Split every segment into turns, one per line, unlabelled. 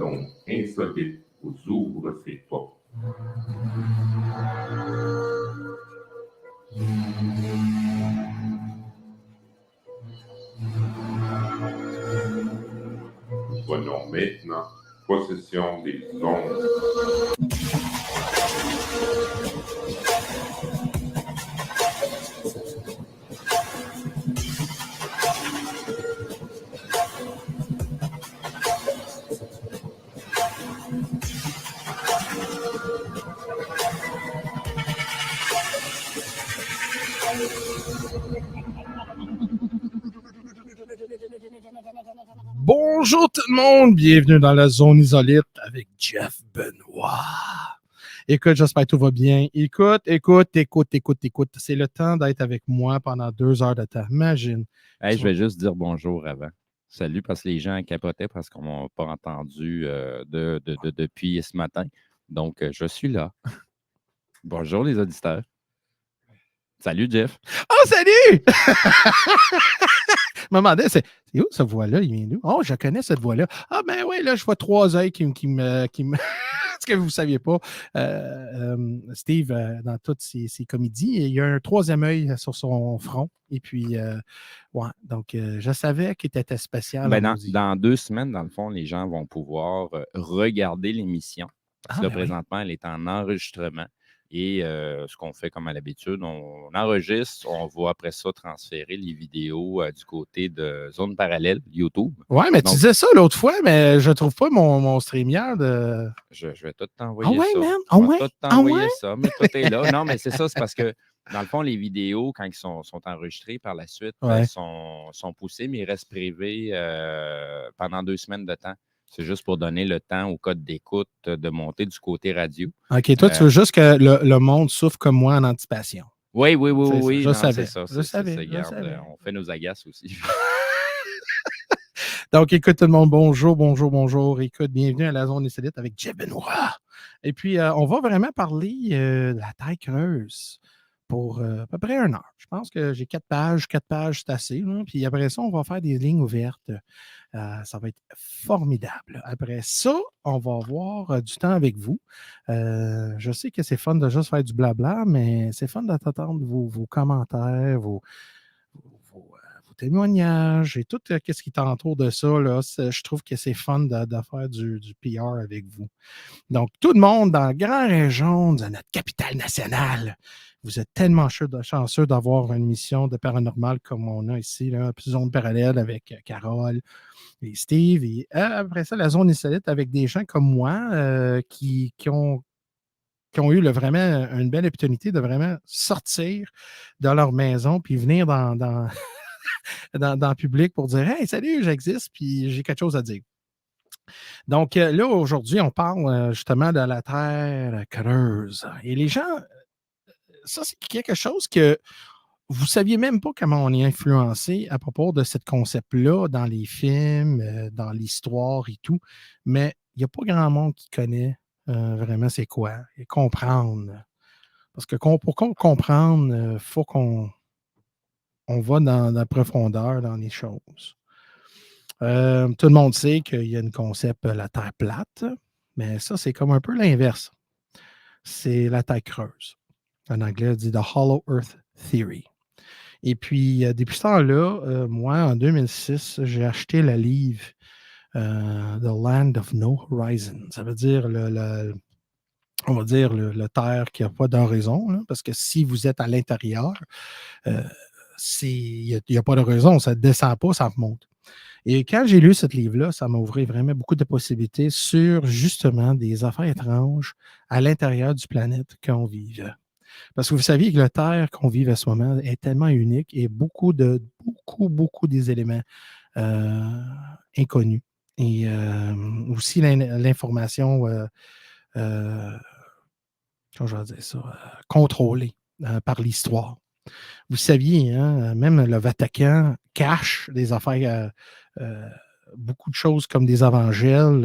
zone insolite vous ouvre ses portes. Nous prenons maintenant possession des ondes.
Bonjour tout le monde, bienvenue dans la zone isolite avec Jeff Benoit. Écoute, j'espère que tout va bien. Écoute. C'est le temps d'être avec moi pendant 2 heures de temps. Imagine.
Hey, je vais juste dire bonjour avant. Salut, parce que les gens capotaient parce qu'on m'a pas entendu depuis ce matin. Donc, je suis là. Bonjour les auditeurs. Salut, Jeff.
Oh, salut! Je me demandais, c'est où cette voix-là? Il vient d'où? Oh, je connais cette voix-là. Ah, ben oui, là, je vois 3 œils qui me... Ce que vous ne saviez pas, Steve, dans toutes ses comédies, il y a un 3e œil sur son front. Et puis, ouais, donc, je savais qu'il était spécial.
Ben, dans 2 semaines, dans le fond, les gens vont pouvoir regarder l'émission. Parce que là, présentement, elle est en enregistrement. Et ce qu'on fait comme à l'habitude, on enregistre, on va après ça transférer les vidéos du côté de Zone Parallèle, YouTube.
Oui, mais donc, tu disais ça l'autre fois, mais je ne trouve pas mon StreamYard.
Je vais tout t'envoyer ça.
Man?
Je vais tout t'envoyer ça, mais tout est là. Non, mais c'est ça, c'est parce que dans le fond, les vidéos, quand ils sont enregistrées par la suite, sont poussées, mais ils restent privés pendant 2 semaines de temps. C'est juste pour donner le temps au code d'écoute de monter du côté radio.
OK, toi, tu veux juste que le monde souffre comme moi en anticipation.
Oui.
Je savais.
C'est ça.
Je savais.
On fait nos agaces aussi.
Donc, écoute tout le monde, bonjour. Écoute, bienvenue à la zone insolite avec Jeff Benoit. Et puis, on va vraiment parler de la taille creuse pour à peu près 1 heure. Je pense que j'ai 4 pages. 4 pages, c'est assez. Là. Puis après ça, on va faire des lignes ouvertes. Ça va être formidable. Après ça, on va avoir du temps avec vous. Je sais que c'est fun de juste faire du blabla, mais c'est fun d'entendre vos commentaires, vos témoignages et tout ce qui t'entoure de ça. Là, je trouve que c'est fun de faire du PR avec vous. Donc, tout le monde dans la grande région de notre capitale nationale, vous êtes tellement chanceux d'avoir une émission de paranormal comme on a ici, là, zone parallèle avec Carole et Steve. Et après ça, la zone insolite avec des gens comme moi qui ont eu vraiment une belle opportunité de vraiment sortir de leur maison puis venir dans le public pour dire « Hey, salut, j'existe, puis j'ai quelque chose à dire. » Donc là, aujourd'hui, on parle justement de la Terre creuse. Et les gens, ça, c'est quelque chose que vous ne saviez même pas comment on est influencé à propos de ce concept-là dans les films, dans l'histoire et tout. Mais il n'y a pas grand monde qui connaît vraiment c'est quoi et comprendre. Parce que pour comprendre, il faut qu'on va dans la profondeur dans les choses. Tout le monde sait qu'il y a un concept, la Terre plate, mais ça, c'est comme un peu l'inverse. C'est la Terre creuse. En anglais, on dit « The Hollow Earth Theory ». Et puis, depuis ce temps-là, moi, en 2006, j'ai acheté le livre « The Land of No Horizon ». Ça veut dire on va dire le terre qui n'a pas d'horizon, parce que si vous êtes à l'intérieur, il n'y a pas d'horizon, ça ne descend pas, ça monte. Et quand j'ai lu ce livre-là, ça m'a ouvert vraiment beaucoup de possibilités sur justement des affaires étranges à l'intérieur du planète qu'on vive. Parce que vous saviez que la Terre qu'on vive à ce moment est tellement unique et beaucoup des éléments inconnus. Et aussi l'information, comment je vais dire ça, contrôlée par l'histoire. Vous saviez, hein, même le Vatican cache des affaires, beaucoup de choses comme des évangiles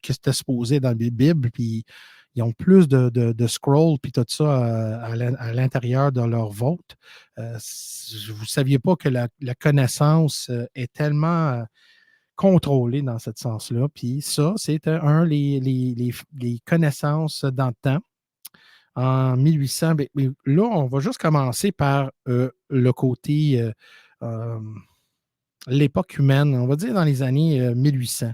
qui étaient supposés dans les Bibles, puis ils ont plus de scrolls puis tout ça à l'intérieur de leur vote. Vous ne saviez pas que la connaissance est tellement contrôlé dans ce sens-là. Puis ça, c'était les connaissances dans le temps. En 1800, là, on va juste commencer par le côté, l'époque humaine, on va dire dans les années 1800.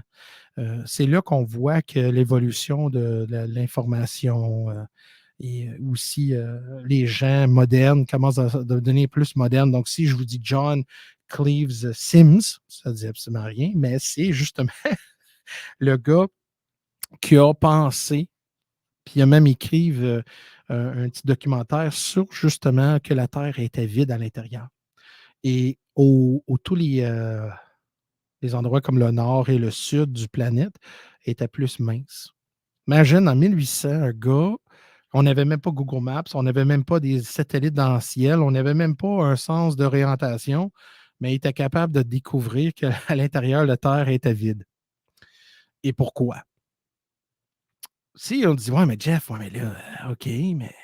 C'est là qu'on voit que l'évolution de l'information et aussi les gens modernes commencent à devenir plus modernes. Donc, si je vous dis John Cleves Sims, ça ne dit absolument rien, mais c'est justement le gars qui a pensé, puis il a même écrit un petit documentaire sur justement que la Terre était vide à l'intérieur. Et tous les endroits comme le nord et le sud du planète étaient plus minces. Imagine, en 1800, un gars, on n'avait même pas Google Maps, on n'avait même pas des satellites dans le ciel, on n'avait même pas un sens d'orientation, mais il était capable de découvrir qu'à l'intérieur, la Terre était vide. Et pourquoi? Si on dit, ouais, mais Jeff, ouais, mais là, OK, mais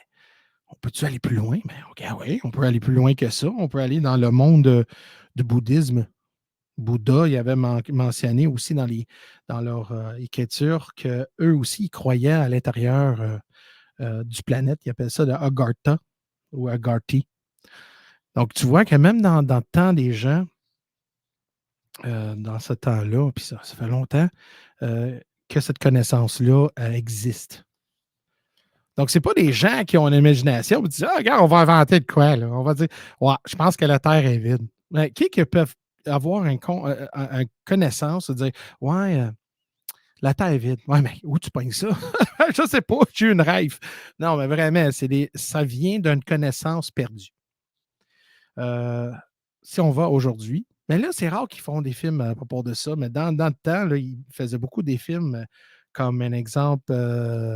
on peut-tu aller plus loin? Mais OK, oui, on peut aller plus loin que ça. On peut aller dans le monde du bouddhisme. Bouddha, il avait mentionné aussi dans leur écriture qu'eux aussi, ils croyaient à l'intérieur du planète. Ils appellent ça de Agartha ou Agarthi. Donc, tu vois que même dans le temps des gens, dans ce temps-là, puis ça fait longtemps que cette connaissance-là existe. Donc, ce n'est pas des gens qui ont une imagination qui disent ah, regarde, on va inventer de quoi, là. On va dire ouais, je pense que la Terre est vide. Mais qui peuvent avoir une connaissance de dire ouais, la Terre est vide. Ouais, mais où tu pognes ça? Je ne sais pas, j'ai eu une rêve. Non, mais vraiment, ça vient d'une connaissance perdue. Si on va aujourd'hui, mais là, c'est rare qu'ils font des films à propos de ça, mais dans le temps, là, ils faisaient beaucoup des films comme un exemple,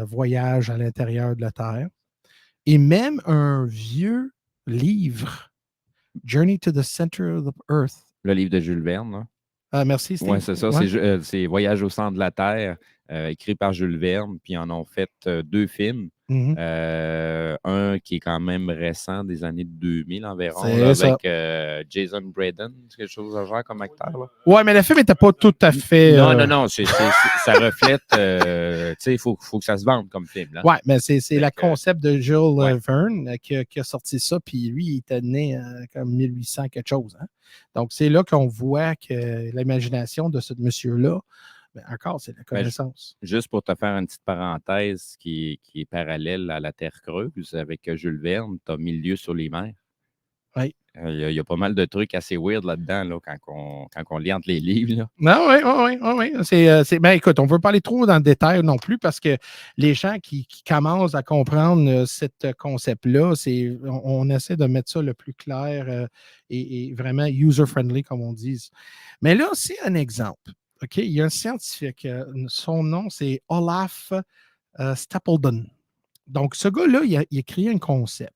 Voyage à l'intérieur de la Terre. Et même un vieux livre, Journey to the Center of the Earth.
Le livre de Jules Verne. Hein?
Ah, merci, Steve.
Oui, c'est ça.
Ouais.
C'est Voyage au centre de la Terre, écrit par Jules Verne, puis ils en ont fait 2 films.
Mm-hmm.
Un qui est quand même récent, des années 2000 environ,
C'est
là, avec Jason Braden, quelque chose à genre comme acteur.
Oui, mais le film n'était pas tout à fait.
Non, ça reflète. Tu sais, il faut que ça se vende comme film.
Oui, mais c'est le concept de Jules Verne qui a sorti ça, puis lui, il était né comme 1800 quelque chose. Hein? Donc, c'est là qu'on voit que l'imagination de ce monsieur-là, encore, c'est la connaissance.
Juste pour te faire une petite parenthèse qui est parallèle à la Terre creuse avec Jules Verne, tu as 1000 lieues sur les mers.
Oui.
Il y a pas mal de trucs assez weird là-dedans là, quand on lit entre les livres. Là.
Non, oui. Ben, écoute, on ne veut pas aller trop dans le détail non plus parce que les gens qui commencent à comprendre ce concept-là, on essaie de mettre ça le plus clair et vraiment user-friendly, comme on dit. Mais là, c'est un exemple. OK? Il y a un scientifique, son nom, c'est Olaf Stapledon. Donc, ce gars-là, il a créé un concept.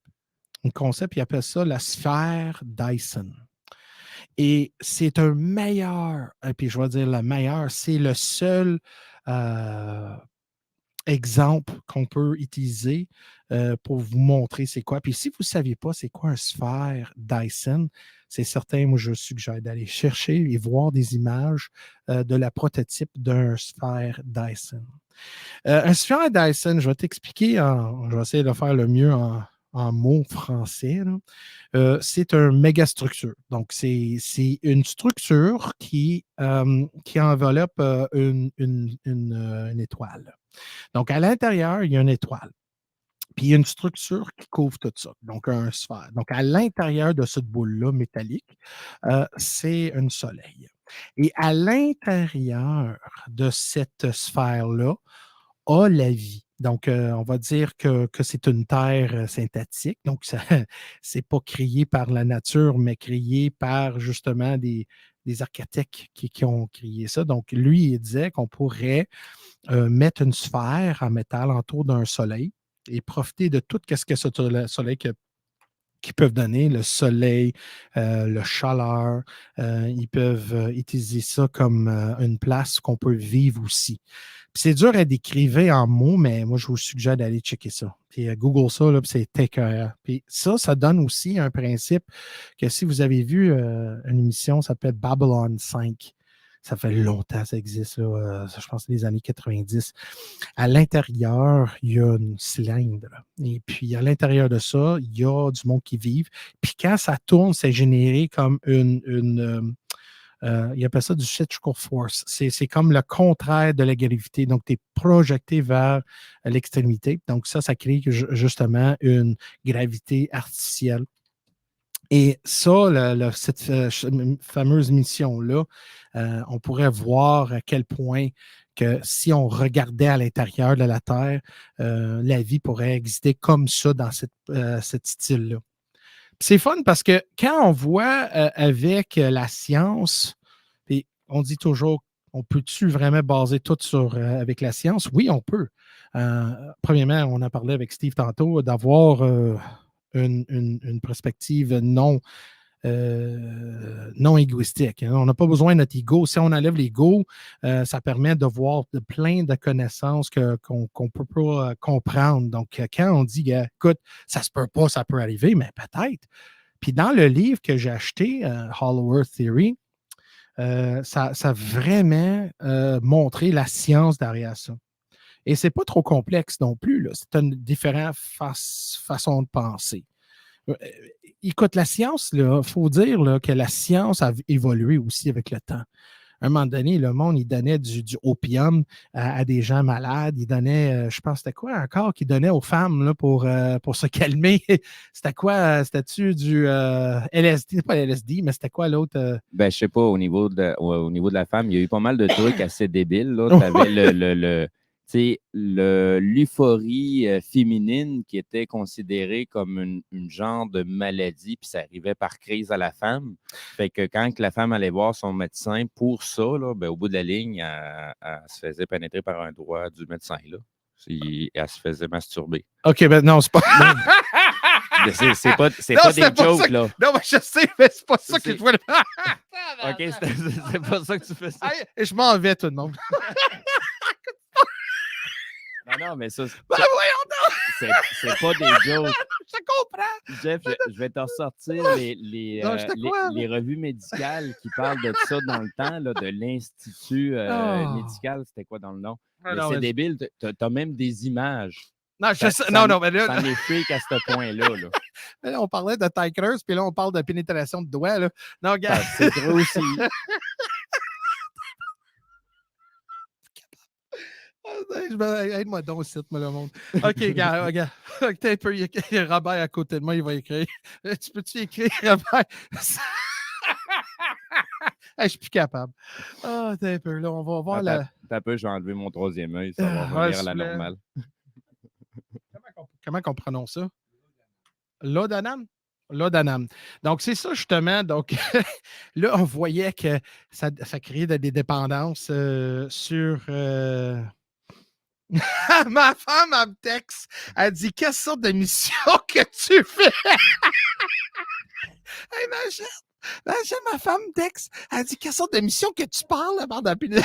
Un concept, il appelle ça la sphère Dyson. Et c'est un meilleur, et puis je vais dire le meilleur, c'est le seul exemple qu'on peut utiliser pour vous montrer c'est quoi. Puis si vous ne saviez pas c'est quoi un sphère Dyson, c'est certain, moi je suggère d'aller chercher et voir des images de la prototype d'un sphère Dyson. Un sphère Dyson, je vais t'expliquer, je vais essayer de faire le mieux en mots français. C'est une mégastructure. Donc, c'est une structure qui enveloppe une étoile. Donc, à l'intérieur, il y a une étoile. Puis, il y a une structure qui couvre tout ça. Donc, un sphère. Donc, à l'intérieur de cette boule-là métallique, c'est un soleil. Et à l'intérieur de cette sphère-là, a la vie. Donc, on va dire que c'est une terre synthétique. Donc, ce n'est pas créé par la nature, mais créé par justement des architectes qui ont créé ça. Donc, lui, il disait qu'on pourrait mettre une sphère en métal autour d'un soleil et profiter de tout ce que ce soleil qui peuvent donner, le soleil, la chaleur. Ils peuvent utiliser ça comme une place qu'on peut vivre aussi. C'est dur à décrire en mots, mais moi, je vous suggère d'aller checker ça. Puis Google ça, là, puis c'est TKR. Puis ça donne aussi un principe que si vous avez vu une émission, ça s'appelle Babylon 5. Ça fait longtemps que ça existe, là, je pense que les années 90. À l'intérieur, il y a une cylindre. Et puis, à l'intérieur de ça, il y a du monde qui vit. Puis, quand ça tourne, c'est généré comme il appelle ça du centrifugal force. C'est comme le contraire de la gravité. Donc, tu es projeté vers l'extrémité. Donc, ça crée justement une gravité artificielle. Et ça, cette fameuse mission-là, on pourrait voir à quel point que si on regardait à l'intérieur de la Terre, la vie pourrait exister comme ça dans cet style-là. C'est fun parce que quand on voit avec la science, puis on dit toujours, on peut-tu vraiment baser tout avec la science? Oui, on peut. Premièrement, on a parlé avec Steve tantôt d'avoir une perspective non égoïstique. On n'a pas besoin de notre ego. Si on enlève l'ego, ça permet de voir plein de connaissances qu'on ne peut pas comprendre. Donc, quand on dit, écoute, ça se peut pas, ça peut arriver, mais peut-être. Puis dans le livre que j'ai acheté, Hollow Earth Theory, ça a vraiment montré la science derrière ça. Et ce n'est pas trop complexe non plus, là. C'est une différente façon de penser. Écoute, la science, il faut dire là, que la science a évolué aussi avec le temps. À un moment donné, le monde, il donnait du opium à des gens malades. Il donnait, je pense, c'était quoi encore qu'il donnait aux femmes là, pour se calmer? C'était quoi? C'était-tu du LSD? Pas LSD, mais c'était quoi l'autre?
Ben, je sais pas, au niveau de la femme, il y a eu pas mal de trucs assez débiles. Tu avais l'euphorie féminine qui était considérée comme une genre de maladie, puis ça arrivait par crise à la femme. Fait que quand la femme allait voir son médecin pour ça, là, ben, au bout de la ligne, elle se faisait pénétrer par un doigt du médecin. Là. Elle se faisait masturber.
OK, ben non, c'est pas.
C'est pas des jokes, là.
Non, mais je sais, mais c'est pas ça que je voulais.
OK, c'est pas ça que tu fais ça.
Et je m'en vais, tout le monde.
Non, mais ça,
Ben voyons donc!
c'est pas des jokes.
Je comprends.
Jeff, je vais te ressortir les revues médicales qui parlent de ça dans le temps, là, de l'Institut médical. C'était quoi dans le nom? Mais c'est débile. T'as même des images.
Non, je sais. Non, mais là.
Ça m'est fake à ce point-là. Là.
Là, on parlait de ticklers, puis là, on parle de pénétration de doigts. Là. Non, gars.
C'est trop aussi.
Aide-moi donc, site, moi, le monde. OK, gars, regarde. T'as un peu, il y a Robert à côté de moi, il va écrire. Tu peux-tu écrire, Robert? Je suis plus capable. Ah, t'as un peu, là, on va voir la.
T'as un peu, je vais enlever mon troisième œil, ça va revenir à la normale.
Comment on prononce ça? Laudanum? Laudanum. Donc, c'est ça, justement. Donc, là, on voyait que ça créait des dépendances sur. Ma femme, elle me texte. Elle dit: quelle sorte de mission que tu fais? Hey, imagine, ma femme me texte. Elle dit: quelle sorte de mission que tu parles, bande de.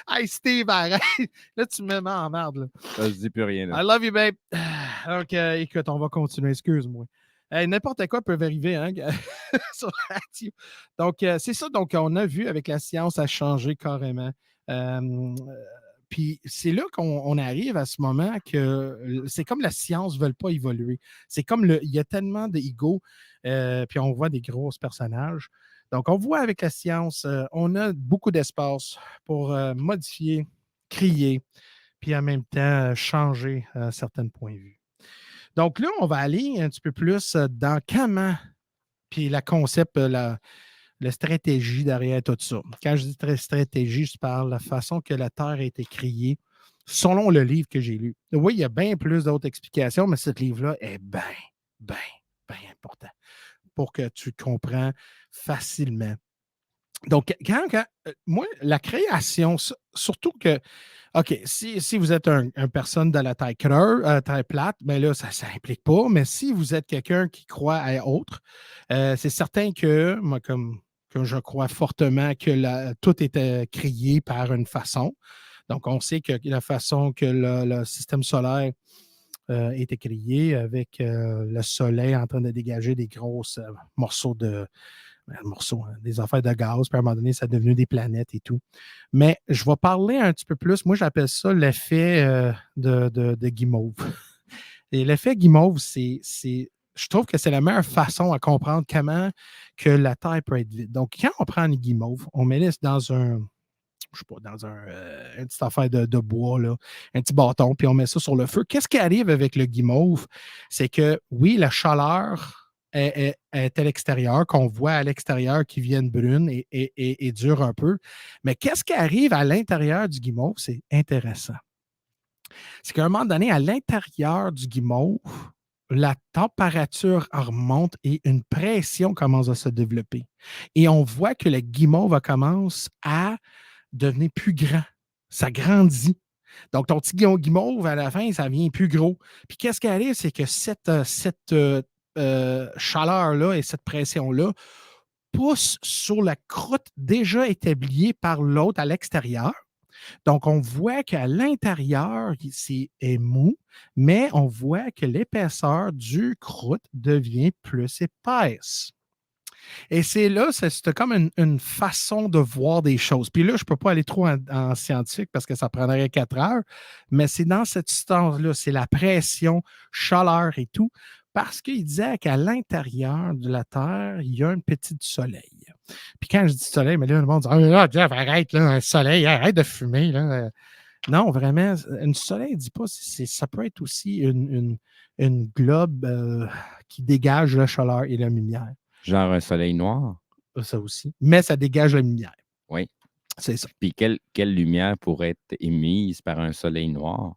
Hey, Steve, arrête. Là, tu me mets en merde. Là.
Ça se dit plus rien. Là.
I love you, babe. Donc, écoute, on va continuer. Excuse-moi. N'importe quoi peut arriver hein, sur la radio. Donc, c'est ça. Donc, on a vu avec la science à changer carrément. Puis c'est là qu'on arrive à ce moment que c'est comme la science ne veut pas évoluer. C'est comme il y a tellement d'ego, puis on voit des gros personnages. Donc, on voit avec la science, on a beaucoup d'espace pour modifier, créer, puis en même temps changer certains points de vue. Donc là, on va aller un petit peu plus dans comment, puis le concept, la stratégie derrière tout ça. Quand je dis stratégie, je parle de la façon que la Terre a été créée selon le livre que j'ai lu. Oui, il y a bien plus d'autres explications, mais ce livre-là est bien important pour que tu comprends facilement. Donc, moi, la création, surtout que, OK, si vous êtes une personne de la taille plate, bien là, ça n'implique pas, mais si vous êtes quelqu'un qui croit à autre, c'est certain que, moi, comme je crois fortement que tout était créé par une façon. Donc, on sait que la façon que le système solaire a été créé avec le soleil en train de dégager des gros morceaux de un morceau, hein, des affaires de gaz, puis à un moment donné, ça est devenu des planètes et tout. Mais je vais parler un petit peu plus. Moi, j'appelle ça l'effet de guimauve. Et l'effet guimauve, je trouve que c'est la meilleure façon à comprendre comment que la Terre peut être vide. Donc, quand on prend une guimauve, on met dans je sais pas, une petite affaire de bois, là, un petit bâton, puis on met ça sur le feu. Qu'est-ce qui arrive avec le guimauve? C'est que, oui, la chaleur est à l'extérieur, qu'on voit à l'extérieur qui viennent brunes et dure un peu. Mais qu'est-ce qui arrive à l'intérieur du guimauve? C'est intéressant. C'est qu'à un moment donné, à l'intérieur du guimauve, la température remonte et une pression commence à se développer. Et on voit que le guimauve commence à devenir plus grand. Ça grandit. Donc, ton petit guimauve, à la fin, ça devient plus gros. Puis, qu'est-ce qui arrive? C'est que cette chaleur-là et cette pression-là pousse sur la croûte déjà établie par l'autre à l'extérieur. Donc, on voit qu'à l'intérieur, est mou, mais on voit que l'épaisseur du croûte devient plus épaisse. Et c'est là, c'est comme une façon de voir des choses. Puis là, je ne peux pas aller trop en scientifique parce que ça prendrait 4 heures, mais c'est dans cette distance-là, c'est la pression, chaleur et tout, parce qu'il disait qu'à l'intérieur de la Terre, il y a un petit soleil. Puis quand je dis soleil, mais là, le monde dit « Ah, là, Jeff, arrête, là, un soleil, arrête de fumer. » là. Non, vraiment, un soleil, ne dit pas, ça peut être aussi une globe qui dégage la chaleur et la lumière.
Genre un soleil noir.
Ça aussi. Mais ça dégage la lumière.
Oui.
C'est ça.
Puis quelle lumière pourrait être émise par un soleil noir?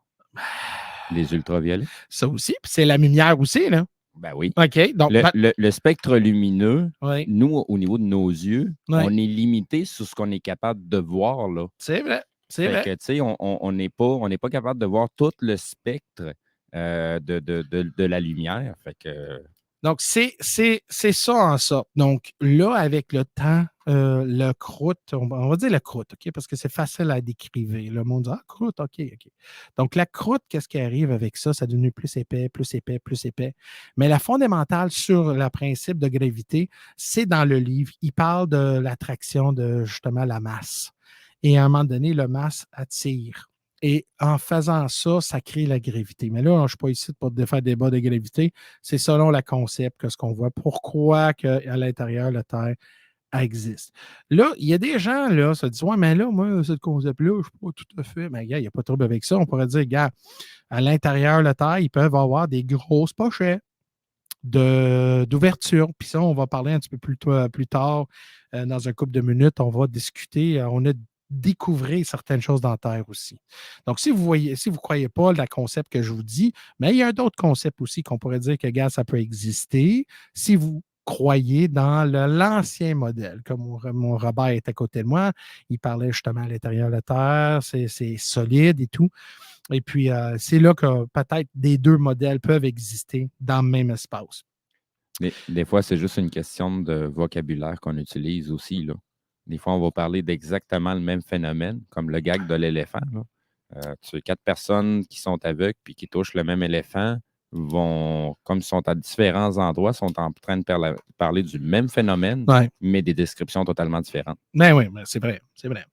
Les ultraviolets?
Ça aussi. Puis c'est la lumière aussi, là.
Ben oui.
OK. Donc,
le spectre lumineux,
oui.
Nous, au niveau de nos yeux,
oui.
on est limité sur ce qu'on est capable de voir, là.
C'est vrai. C'est vrai.
Que, tu sais, on n'est pas capable de voir tout le spectre de la lumière. Fait que...
Donc, c'est ça en sorte. Donc, là, avec le temps, le croûte, on va dire la croûte, OK? Parce que c'est facile à décrire. Le monde dit « Ah, croûte, OK. » Donc, la croûte, qu'est-ce qui arrive avec ça? Ça devient plus épais, plus épais, plus épais. Mais la fondamentale sur le principe de gravité, c'est dans le livre. Il parle de l'attraction de, justement, la masse. Et à un moment donné, la masse attire. Et en faisant ça, ça crée la gravité. Mais là, je ne suis pas ici pour faire débat de gravité. C'est selon le concept que ce qu'on voit. Pourquoi à l'intérieur, la Terre existe. Là, il y a des gens, là, se disent « Ouais, mais là, moi, ce concept-là, je ne suis pas tout à fait. » Mais gars, il n'y a pas de trouble avec ça. On pourrait dire, gars, à l'intérieur de la Terre, ils peuvent avoir des grosses pochettes d'ouverture. Puis ça, on va parler un petit peu plus tard. Dans un couple de minutes, on va discuter. On a découvrir certaines choses dans la Terre aussi. Donc, si vous ne croyez pas le concept que je vous dis, mais il y a d'autres concepts aussi qu'on pourrait dire que, gars, ça peut exister. Si vous croyez dans l'ancien modèle, comme mon Robert est à côté de moi, il parlait justement à l'intérieur de la Terre, c'est solide et tout. Et puis, c'est là que peut-être des deux modèles peuvent exister dans le même espace.
Des fois, c'est juste une question de vocabulaire qu'on utilise aussi, là. Des fois, on va parler d'exactement le même phénomène, comme le gag de l'éléphant. Tu as 4 personnes qui sont aveugles puis qui touchent le même éléphant, comme ils sont à différents endroits, sont en train de parler du même phénomène, mais des descriptions totalement différentes.
Ben oui, c'est vrai, c'est vrai.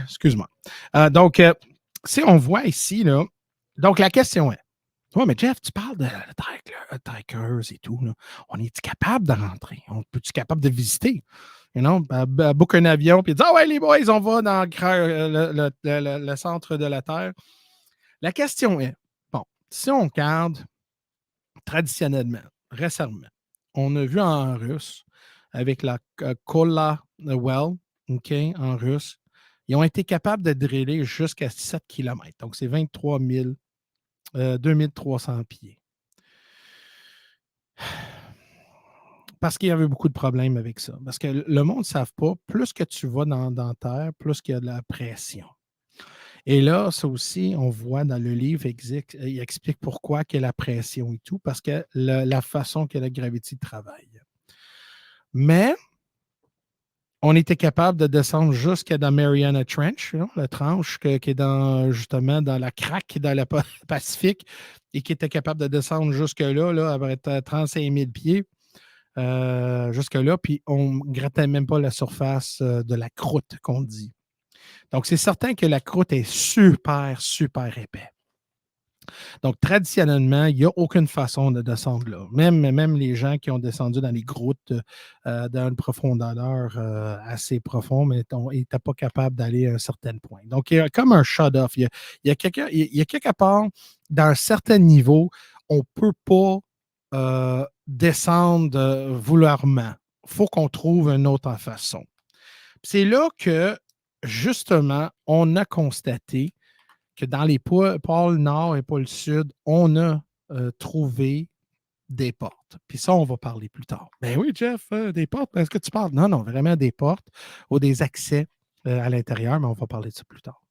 Excuse-moi. Donc, si on voit ici, là, donc la question est, oui, mais Jeff, tu parles de Tigers et tout. Là. On est-tu capable de rentrer? On peut-tu capable de visiter? You know, book un avion puis dire « Ah ouais, les boys, on va dans le centre de la Terre. » La question est, bon, si on regarde traditionnellement, récemment, on a vu en russe, avec la Kola Well, OK, en russe, ils ont été capables de driller jusqu'à 7 km. Donc, c'est 23 000, 2300 pieds. Parce qu'il y avait beaucoup de problèmes avec ça. Parce que le monde ne savent pas, plus que tu vas dans la Terre, plus qu'il y a de la pression. Et là, ça aussi, on voit dans le livre, il explique pourquoi il y a la pression et tout, parce que la façon que la gravité travaille. Mais, on était capable de descendre jusqu'à dans Mariana Trench, la tranche qui est justement dans la craque dans le Pacifique et qui était capable de descendre jusque-là, là, avec 35 000 pieds. jusque-là, puis on ne grattait même pas la surface de la croûte qu'on dit. Donc, c'est certain que la croûte est super, super épais. Donc, traditionnellement, il n'y a aucune façon de descendre là. Même les gens qui ont descendu dans les grottes dans une profondeur assez profonde, mais ils n'étaient pas capables d'aller à un certain point. Donc, il y a comme un shut-off. Il y a quelque part, dans un certain niveau, on ne peut pas descendre vouloirement. Il faut qu'on trouve une autre façon. C'est là que, justement, on a constaté que dans les pôles nord et pôle sud, on a trouvé des portes. Puis ça, on va parler plus tard. Ben oui, Jeff, des portes, est-ce que tu parles? Non, non, vraiment des portes ou des accès à l'intérieur, mais on va parler de ça plus tard.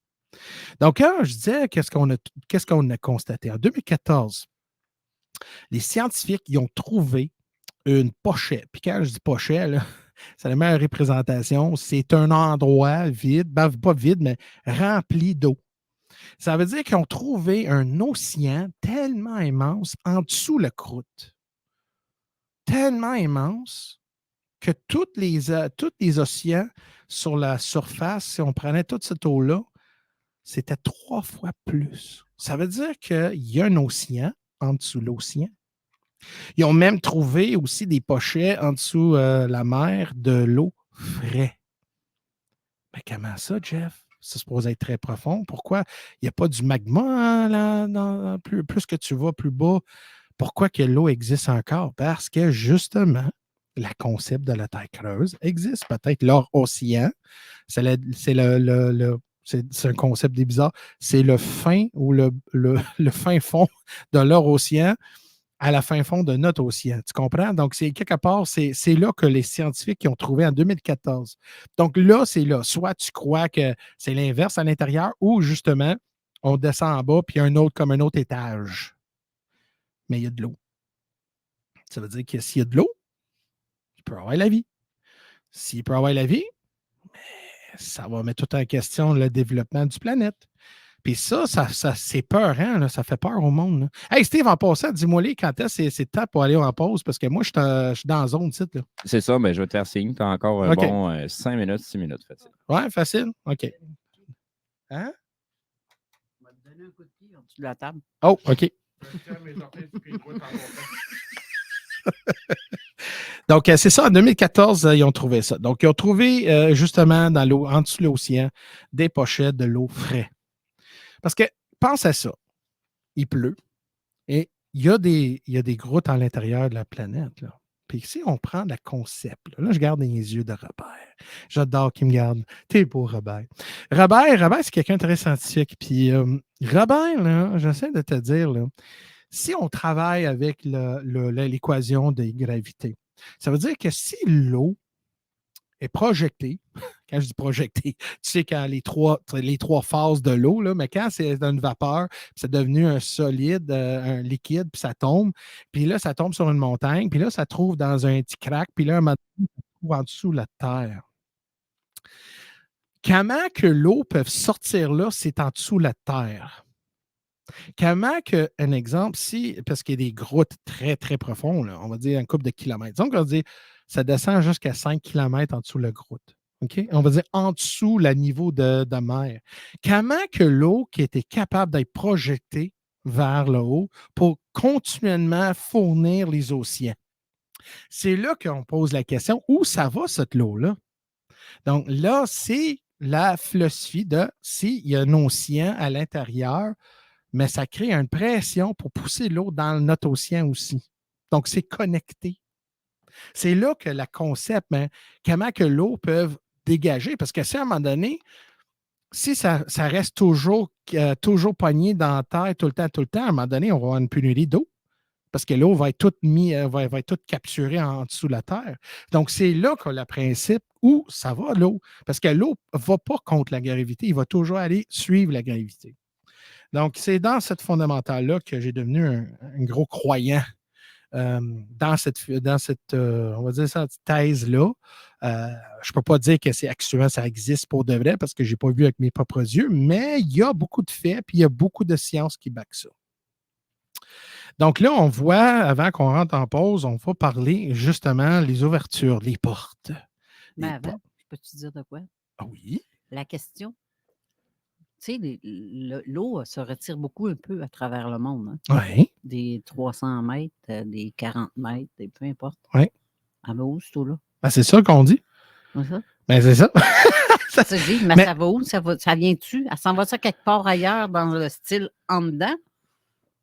Donc, quand je disais qu'est-ce qu'on a constaté? En 2014, les scientifiques ils ont trouvé une pochette. Puis quand je dis pochette, là, c'est la meilleure représentation. C'est un endroit vide, ben, pas vide, mais rempli d'eau. Ça veut dire qu'ils ont trouvé un océan tellement immense en dessous de la croûte. Tellement immense que tous les océans sur la surface, si on prenait toute cette eau-là, c'était 3 fois plus. Ça veut dire qu'il y a un océan en dessous de l'océan. Ils ont même trouvé aussi des pochets en dessous la mer de l'eau frais. Mais comment ça, Jeff? Ça se pose être très profond. Pourquoi il n'y a pas du magma là, plus que tu vas plus bas? Pourquoi que l'eau existe encore? Parce que justement, le concept de la terre creuse existe. Peut-être leur océan, c'est un concept des bizarres. C'est le fin ou le fin fond de leur océan à la fin fond de notre océan. Tu comprends? Donc, c'est quelque part, c'est là que les scientifiques ont trouvé en 2014. Donc là, c'est là. Soit tu crois que c'est l'inverse à l'intérieur ou justement, on descend en bas puis il y a un autre étage. Mais il y a de l'eau. Ça veut dire que s'il y a de l'eau, il peut y avoir la vie. S'il peut y avoir la vie, ça va mettre tout en question le développement du planète. Puis ça c'est peurant, là, ça fait peur au monde. Là. Hey Steve, en passant, dis-moi quand est-ce que c'est le temps pour aller en pause parce que moi, je suis dans la zone site. Là.
C'est ça, mais je vais te faire signe. Tu as encore un bon 5 minutes, 6 minutes facile.
Ouais, facile. OK. Hein?
On va te donner un coup de pied en dessous de la table.
Oh, OK. Donc, c'est ça, en 2014, ils ont trouvé ça. Donc, ils ont trouvé justement dans l'eau, en dessous de l'océan, des pochettes de l'eau frais. Parce que, pense à ça. Il pleut et il y a des grottes à l'intérieur de la planète. Là. Puis si on prend le concept, là, je garde les yeux de Robert. J'adore qu'il me garde. T'es beau, Robert. Robert, c'est quelqu'un de très scientifique. Puis Robert, là, j'essaie de te dire, là, si on travaille avec l'équation de gravité, ça veut dire que si l'eau est projetée, quand je dis projetée, tu sais, quand les trois phases de l'eau, là, mais quand c'est dans une vapeur, c'est devenu un solide, un liquide, puis ça tombe, puis là, ça tombe sur une montagne, puis là, ça trouve dans un petit crack, puis là, un moment donné, ça trouve en dessous de la terre. Comment que l'eau peut sortir là, c'est en dessous de la terre? Comment que, un exemple, parce qu'il y a des grottes très, très profondes, là, on va dire un couple de kilomètres. Donc, on va dire, ça descend jusqu'à 5 km en dessous de la grotte. OK? On va dire en dessous le niveau de mer. Comment que l'eau qui était capable d'être projetée vers le haut pour continuellement fournir les océans? C'est là qu'on pose la question, où ça va cette eau-là? Donc là, c'est la philosophie de s'il y a un océan à l'intérieur, mais ça crée une pression pour pousser l'eau dans notre océan aussi. Donc, c'est connecté. C'est là que le concept, comment que l'eau peut dégager, parce que si à un moment donné, si ça reste toujours pogné dans la terre tout le temps, à un moment donné, on va avoir une pénurie d'eau. Parce que l'eau va être toute va être toute capturée en dessous de la terre. Donc, c'est là qu'on a le principe où ça va, l'eau. Parce que l'eau ne va pas contre la gravité, il va toujours aller suivre la gravité. Donc, c'est dans cette fondamentale-là que j'ai devenu un gros croyant dans cette on va dire, cette thèse-là. Je ne peux pas dire que c'est actuellement, ça existe pour de vrai parce que je n'ai pas vu avec mes propres yeux, mais il y a beaucoup de faits puis il y a beaucoup de sciences qui backent ça. Donc là, on voit, avant qu'on rentre en pause, on va parler justement les ouvertures, les portes.
Mais
Les
avant,
portes.
je peux te dire de quoi?
Ah oui?
La question, tu sais, l'eau se retire beaucoup un peu à travers le monde. Hein?
Oui.
Des 300 mètres, des 40 mètres, peu importe.
Oui.
Elle va où, cette eau-là?
Ben, c'est ça qu'on dit.
C'est ça?
Ben, c'est ça.
Ça se dit, mais
Mais-
ça va où? Ça vient-tu? Elle s'en va-tu quelque part ailleurs dans le style en dedans?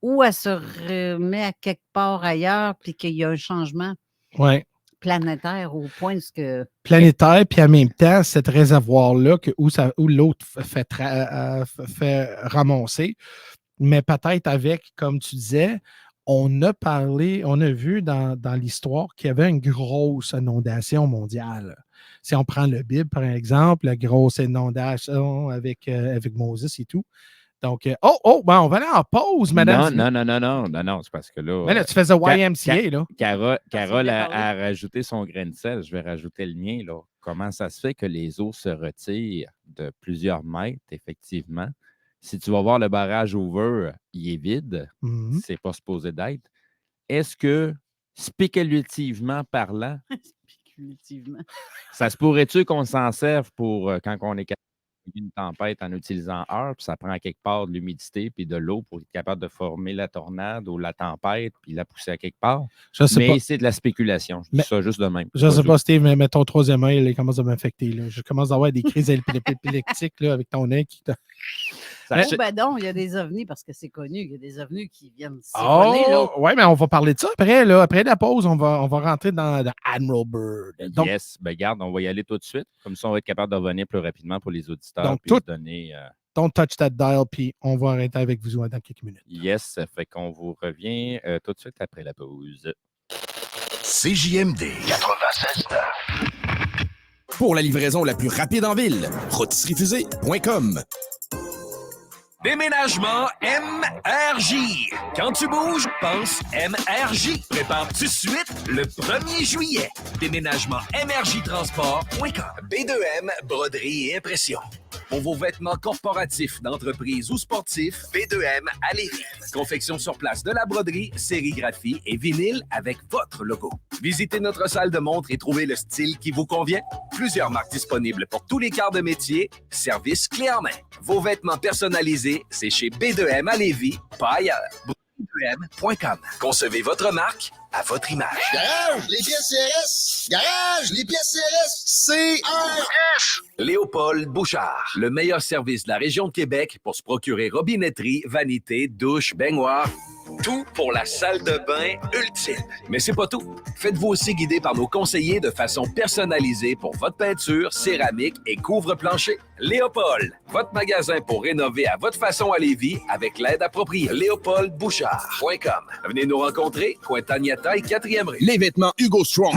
Ou elle se remet à quelque part ailleurs puis qu'il y a un changement
Oui.
planétaire au point que...
Planétaire, puis en même temps, cet réservoir-là où l'autre fait ramasser, mais peut-être avec, comme tu disais, on a vu dans l'histoire qu'il y avait une grosse inondation mondiale. Si on prend le Bible, par exemple, la grosse inondation avec Moses et tout. Donc, ben, on va aller en pause, madame.
Non, c'est parce que là...
Mais là, tu faisais YMCA, là.
Carole a rajouté son grain de sel. Je vais rajouter le mien, là. Comment ça se fait que les eaux se retirent de plusieurs mètres, effectivement? Si tu vas voir le barrage Hoover, il est vide.
Mhm.
C'est pas supposé d'être. Est-ce que, spéculativement parlant,
Spéculativement.
ça se pourrait-tu qu'on s'en serve pour quand on est capable une tempête en utilisant heure, puis ça prend quelque part de l'humidité puis de l'eau pour être capable de former la tornade ou la tempête puis la pousser à quelque part.
Je sais
Mais
pas.
c'est de la spéculation. Je dis ça juste de même.
Je sais pas, Steve, mais ton troisième œil, il commence à m'affecter. Là. Je commence à avoir des crises épileptiques là, avec ton œil qui te...
Ça-
Oh, ben non, il y a des ovnis parce que c'est connu. Il y a des ovnis qui viennent siphonner, là.
Oui, mais on va parler de ça après. Là. Après la pause, on va rentrer dans Admiral Bird. Donc,
yes, ben garde, on va y aller tout de suite. Comme ça, on va être capable de revenir plus rapidement pour les auditeurs.
Donc,
Puis se donner.
don't touch that dial, puis on va arrêter avec vous dans quelques minutes.
Yes, ça fait qu'on vous revient tout de suite après la pause.
CJMD 96.9.
Pour la livraison la plus rapide en ville, rotisseriefusée.com.
Déménagement MRJ. Quand tu bouges, pense MRJ. Prépare tout de suite le 1er juillet. Déménagement MRJtransport.com. B2M, broderie et impression. Pour vos vêtements corporatifs, d'entreprise ou sportifs, B2M à Lévis. Confection sur place de la broderie, sérigraphie et vinyle avec votre logo. Visitez notre salle de montre et trouvez le style qui vous convient. Plusieurs marques disponibles pour tous les quarts de métier. Service clé en main. Vos vêtements personnalisés, c'est chez B2M à Lévis, pas ailleurs. B2M.com. Concevez votre marque à votre image.
Garage, les pièces CRS! Garage, les pièces CRS! CRS!
Léopold Bouchard, le meilleur service de la région de Québec pour se procurer robinetterie, vanité, douche, baignoire. Tout pour la salle de bain ultime. Mais c'est pas tout. Faites-vous aussi guider par nos conseillers de façon personnalisée pour votre peinture, céramique et couvre-plancher. Léopold, votre magasin pour rénover à votre façon à Lévis avec l'aide appropriée. LéopoldBouchard.com. Venez nous rencontrer, Cointagnata et 4e rue.
Les vêtements Hugo Strong.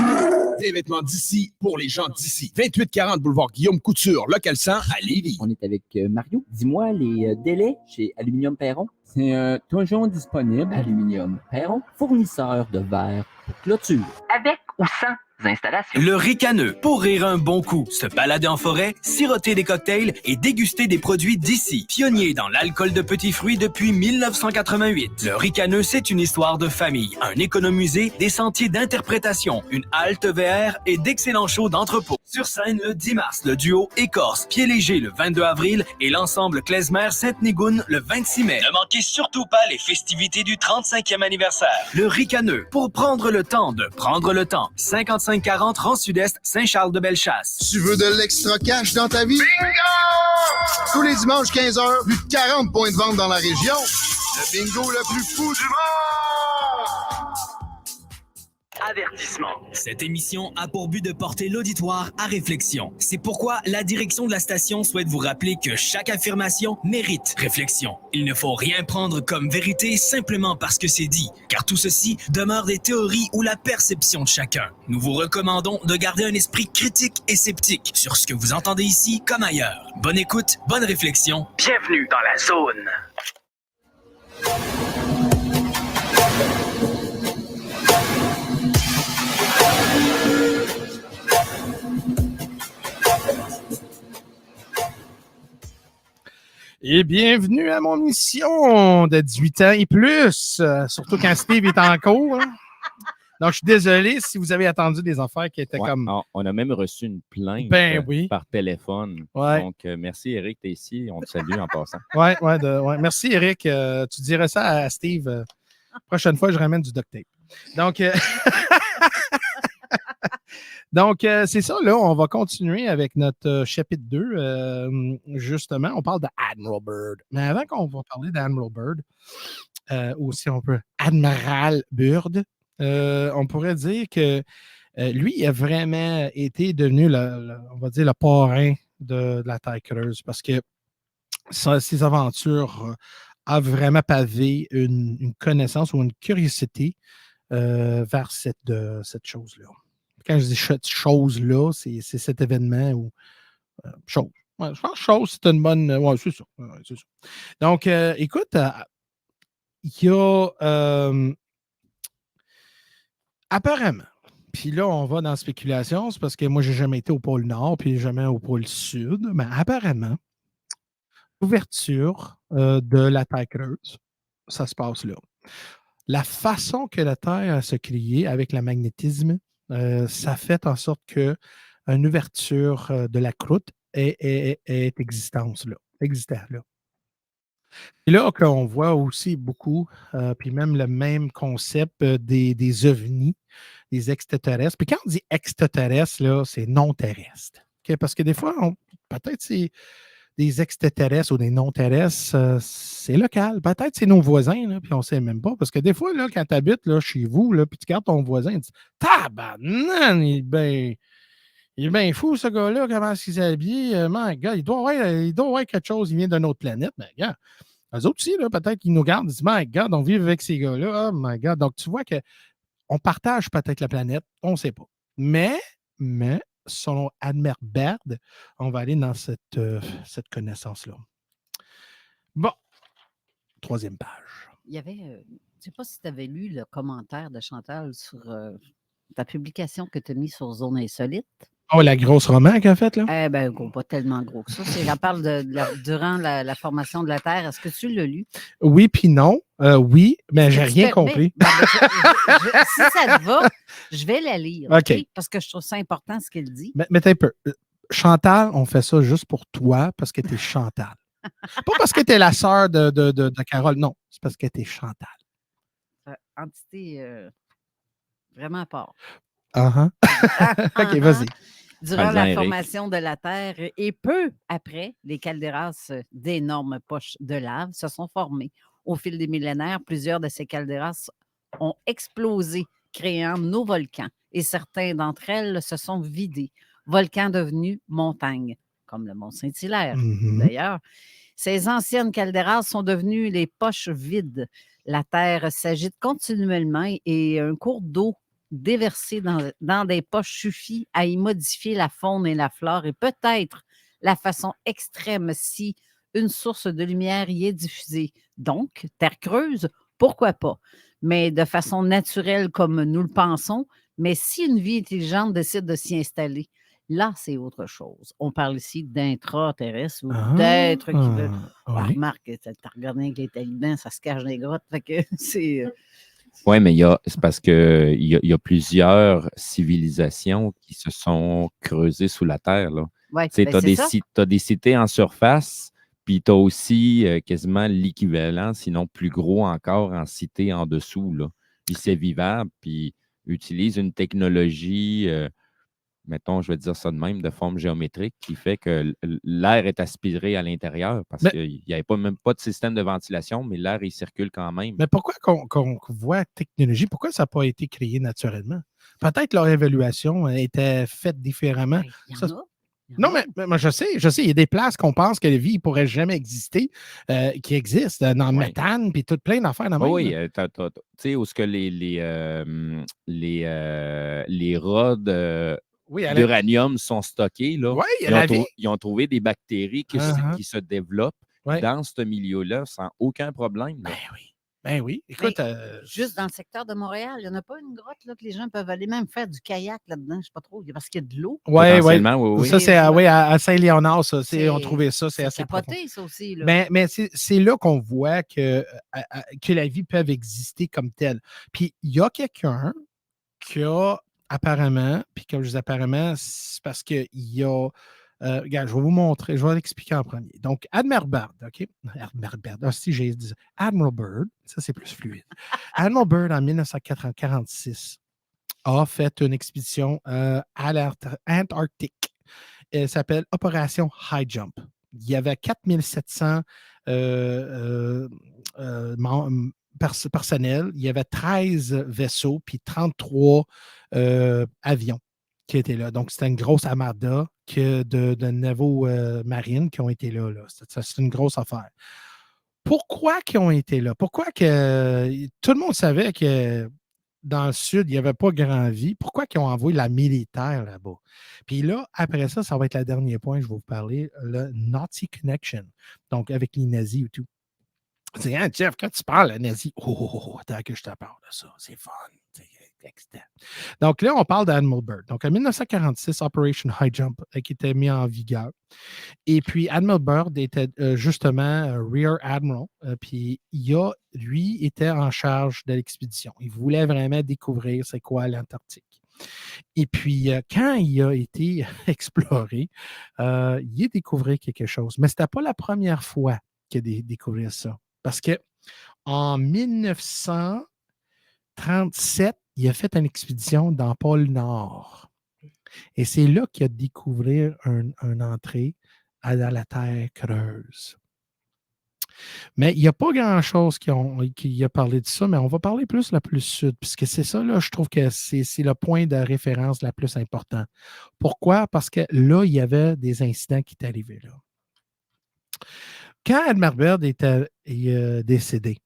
Des vêtements d'ici pour les gens d'ici. 2840 boulevard Guillaume Couture, local 100 à Lévis.
On est avec Mario. Dis-moi les délais chez Aluminium Perron. C'est toujours disponible. Aluminium Perron, fournisseur de verre pour clôture. Avec ou sans installations.
Le ricaneux. Pour rire un bon coup, se balader en forêt, siroter des cocktails et déguster des produits d'ici. Pionnier dans l'alcool de petits fruits depuis 1988. Le ricaneux, c'est une histoire de famille, un économusée, des sentiers d'interprétation, une halte VR et d'excellents shows d'entrepôt. Sur scène le 10 mars, le duo Écorce, Pied Léger le 22 avril et l'ensemble Klezmer-Sainte-Nigoune le 26 mai. Ne manquez surtout pas les festivités du 35e anniversaire. Le ricaneux. Pour prendre le temps de prendre le temps. 5540 rang Sud-Est, Saint-Charles-de-Bellechasse.
Tu veux de l'extra cash dans ta vie? Bingo! Tous les dimanches 15h, plus de 40 points de vente dans la région. Le bingo le plus fou du monde!
Avertissement. Cette émission a pour but de porter l'auditoire à réflexion. C'est pourquoi la direction de la station souhaite vous rappeler que chaque affirmation mérite réflexion. Il ne faut rien prendre comme vérité simplement parce que c'est dit, car tout ceci demeure des théories ou la perception de chacun. Nous vous recommandons de garder un esprit critique et sceptique sur ce que vous entendez ici comme ailleurs. Bonne écoute, bonne réflexion. Bienvenue dans la zone.
Et bienvenue à mon mission de 18 ans et plus, surtout quand Steve est en cours. Hein. Donc, je suis désolé si vous avez attendu des affaires qui étaient comme...
On a même reçu une plainte par téléphone.
Ouais.
Donc, merci Eric, t'es ici. On te salue en passant.
Ouais. Merci Eric. Tu dirais ça à Steve. Prochaine fois, je ramène du duct tape. Donc... Donc, c'est ça, là, on va continuer avec notre chapitre 2. Justement, on parle d'Admiral Byrd. Mais avant qu'on va parler d'Admiral Byrd, ou si on peut, Admiral Byrd, on pourrait dire que lui, il a vraiment été devenu, on va dire, le parrain de la Terre creuse parce que ses aventures ont vraiment pavé une connaissance ou une curiosité vers cette chose-là. Quand je dis cette chose-là, c'est cet événement ou chose. Ouais, je pense que chose, c'est une bonne. Oui, c'est ça. Donc, écoute, il y a apparemment, puis là, on va dans la spéculation, c'est parce que moi, je n'ai jamais été au pôle Nord, puis jamais au pôle Sud, mais apparemment, l'ouverture de la Terre creuse, ça se passe là. La façon que la Terre se créée avec le magnétisme, ça fait en sorte qu'une ouverture de la croûte est existante là. Et là qu'on voit aussi beaucoup, puis même le même concept des ovnis, des extraterrestres. Puis quand on dit extraterrestres, là, c'est non terrestre. Okay? Parce que des fois, peut-être c'est des extraterrestres ou des non-terrestres, c'est local. Peut-être c'est nos voisins, là, puis on ne sait même pas. Parce que des fois, là, quand tu habites là, chez vous, là, puis tu regardes ton voisin, tu dis « Tabarnan, il est bien fou, ce gars-là, comment est-ce qu'il s'est habillé? My God, il doit avoir quelque chose, il vient d'une autre planète. » Mais regarde, eux autres aussi, là, peut-être qu'ils nous regardent, ils disent « My God, on vit avec ces gars-là. Oh my God. » Donc, tu vois qu'on partage peut-être la planète, on ne sait pas. Mais, selon Admiral Byrd, on va aller dans cette connaissance-là. Bon, 3e page.
Il y avait, je ne sais pas si tu avais lu le commentaire de Chantal sur ta publication que tu as mise sur Zone Insolite.
Oh, la grosse roman qu'elle a faite, là?
Eh bien, pas tellement gros que ça. Elle parle durant la formation de la Terre. Est-ce que tu l'as lu?
Oui, puis non. Oui, mais j'ai rien compris.
Si ça te va, je vais la lire.
OK.
Parce que je trouve ça important ce qu'elle dit.
Mais un peu. Chantal, on fait ça juste pour toi parce que tu es Chantal. Pas parce que tu es la sœur de Carole. Non, c'est parce que tu es Chantal.
Entité vraiment à part.
OK, vas-y.
Durant la formation de la Terre et peu après, les calderas d'énormes poches de lave se sont formées. Au fil des millénaires, plusieurs de ces calderas ont explosé, créant nos volcans. Et certains d'entre elles se sont vidés. Volcans devenus montagnes, comme le mont Saint-Hilaire, d'ailleurs. Ces anciennes calderas sont devenues les poches vides. La Terre s'agite continuellement et un cours d'eau déversé dans des poches suffit à y modifier la faune et la flore et peut-être la façon extrême si une source de lumière y est diffusée. Donc, terre creuse, pourquoi pas? Mais de façon naturelle comme nous le pensons, mais si une vie intelligente décide de s'y installer, là, c'est autre chose. On parle ici d'intraterrestres ou d'êtres qui veulent...
Oui.
Remarque, tu as regardé avec les talibans, ça se cache dans les grottes, fait que c'est...
Oui, mais c'est parce qu'il y a plusieurs civilisations qui se sont creusées sous la Terre.
Ouais,
tu as des cités en surface, puis tu as aussi quasiment l'équivalent, sinon plus gros encore, en cité en dessous. Là. Puis c'est vivable, puis utilise une technologie, mettons, je vais dire ça de même, de forme géométrique, qui fait que l'air est aspiré à l'intérieur parce qu'il n'y avait même pas de système de ventilation, mais l'air, il circule quand même.
Mais pourquoi qu'on voit technologie, pourquoi ça n'a pas été créé naturellement? Peut-être leur évaluation était faite différemment. Non, mais je sais, il y a des places qu'on pense que la vie ne pourrait jamais exister, qui existent, dans le méthane, puis tout plein d'affaires.
Oui, tu sais, où est-ce que les rods d'uranium sont stockés, là, ils ont trouvé des bactéries qui se développent dans ce milieu-là sans aucun problème.
Ben oui. Ben oui. Écoute.
Juste dans le secteur de Montréal, il n'y en a pas une grotte là, que les gens peuvent aller même faire du kayak là-dedans, je ne sais pas trop, parce qu'il y a de l'eau.
Oui,
Potentiellement, oui.
Ça, c'est à Saint-Léonard, ça. On trouvait ça, c'est assez profond.
Capoté, ça aussi. Là.
Mais c'est là qu'on voit que la vie peut exister comme telle. Puis il y a quelqu'un qui a apparemment, puis comme je dis apparemment, c'est parce qu'il y a. Regarde, je vais vous montrer, je vais l'expliquer en premier. Donc, Admiral Byrd, OK? Admiral Byrd, si j'ai dit Admiral Byrd, ça c'est plus fluide. Admiral Byrd, en 1946, a fait une expédition à l'Antarctique. Elle s'appelle Opération High Jump. Il y avait 4700 personnels, il y avait 13 vaisseaux, puis 33 avions qui étaient là. Donc, c'était une grosse armada de navaux marines qui ont été là. C'est une grosse affaire. Pourquoi ils ont été là? Pourquoi que tout le monde savait que dans le sud, il n'y avait pas grand vie? Pourquoi ils ont envoyé la militaire là-bas? Puis là, après ça, ça va être le dernier point, je vais vous parler, le Nazi Connection. Donc, avec les nazis et tout. C'est hein, Jeff, quand tu parles à nazi, attends que je te parle de ça, c'est fun. Donc là, on parle d'Admiral Byrd. Donc en 1946, Operation High Jump qui était mis en vigueur. Et puis Admiral Byrd était justement Rear Admiral. Puis lui était en charge de l'expédition. Il voulait vraiment découvrir c'est quoi l'Antarctique. Et puis, quand il a été exploré, il a découvert quelque chose. Mais ce n'était pas la première fois qu'il a découvert ça. Parce qu'en 1937, il a fait une expédition dans le pôle Nord. Et c'est là qu'il a découvert une entrée dans la Terre creuse. Mais il n'y a pas grand-chose qui a parlé de ça, mais on va parler plus la plus sud, puisque c'est ça, là, je trouve que c'est le point de référence la plus important. Pourquoi? Parce que là, il y avait des incidents qui étaient arrivés là. Quand Admiral Byrd était décédé,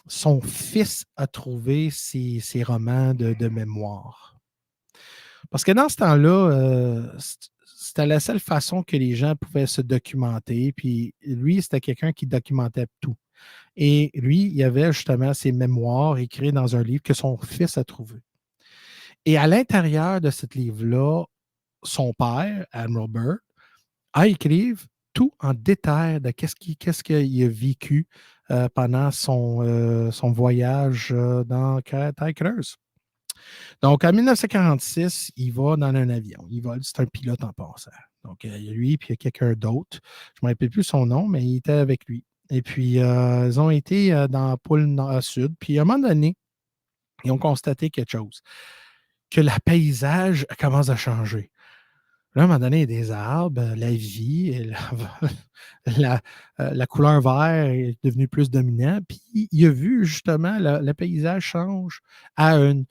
son fils a trouvé ses romans de mémoire. Parce que dans ce temps-là, c'était la seule façon que les gens pouvaient se documenter. Puis lui, c'était quelqu'un qui documentait tout. Et lui, il avait justement ses mémoires écrites dans un livre que son fils a trouvé. Et à l'intérieur de ce livre-là, son père, Admiral Byrd, a écrit tout en détail de qu'est-ce qu'il a vécu pendant son voyage dans Terre creuse. Donc, en 1946, il va dans un avion. C'est un pilote en passant. Donc, il y a lui, puis il y a quelqu'un d'autre. Je ne me rappelle plus son nom, mais il était avec lui. Et puis, ils ont été dans le pôle sud. Puis, à un moment donné, ils ont constaté quelque chose, que le paysage commence à changer. Là, à un moment donné, il y a des arbres, la vie, et la couleur vert est devenue plus dominante. Puis, il a vu justement le paysage change à une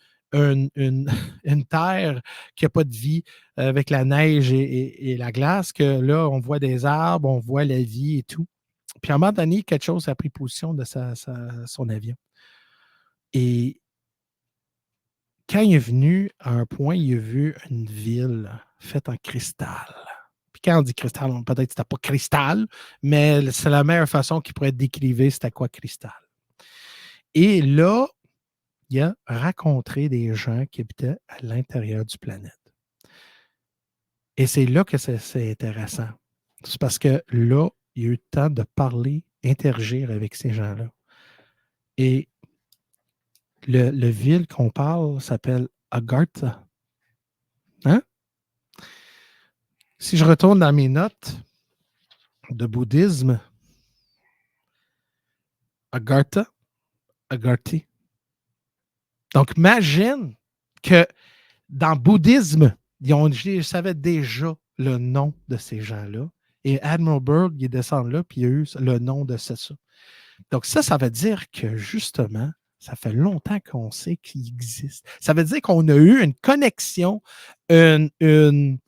terre qui n'a pas de vie avec la neige et la glace, que là, on voit des arbres, on voit la vie et tout. Puis, à un moment donné, quelque chose a pris position de son avion. Et quand il est venu à un point, il a vu une ville faite en cristal. Puis quand on dit cristal, peut-être que c'était pas cristal, mais c'est la meilleure façon qu'il pourrait décrire c'était quoi cristal. Et là, il a rencontré des gens qui habitaient à l'intérieur du planète. Et c'est là que c'est intéressant. C'est parce que là, il a eu le temps de parler, interagir avec ces gens-là. Et le ville qu'on parle s'appelle Agartha. Hein? Si je retourne dans mes notes de bouddhisme, Agartha, Agarthi. Donc, imagine que dans le bouddhisme, ils savaient déjà le nom de ces gens-là. Et Admiral Byrd, il est descendu là, puis il a eu le nom de ça. Donc, ça veut dire que, justement, ça fait longtemps qu'on sait qu'il existe. Ça veut dire qu'on a eu une connexion, une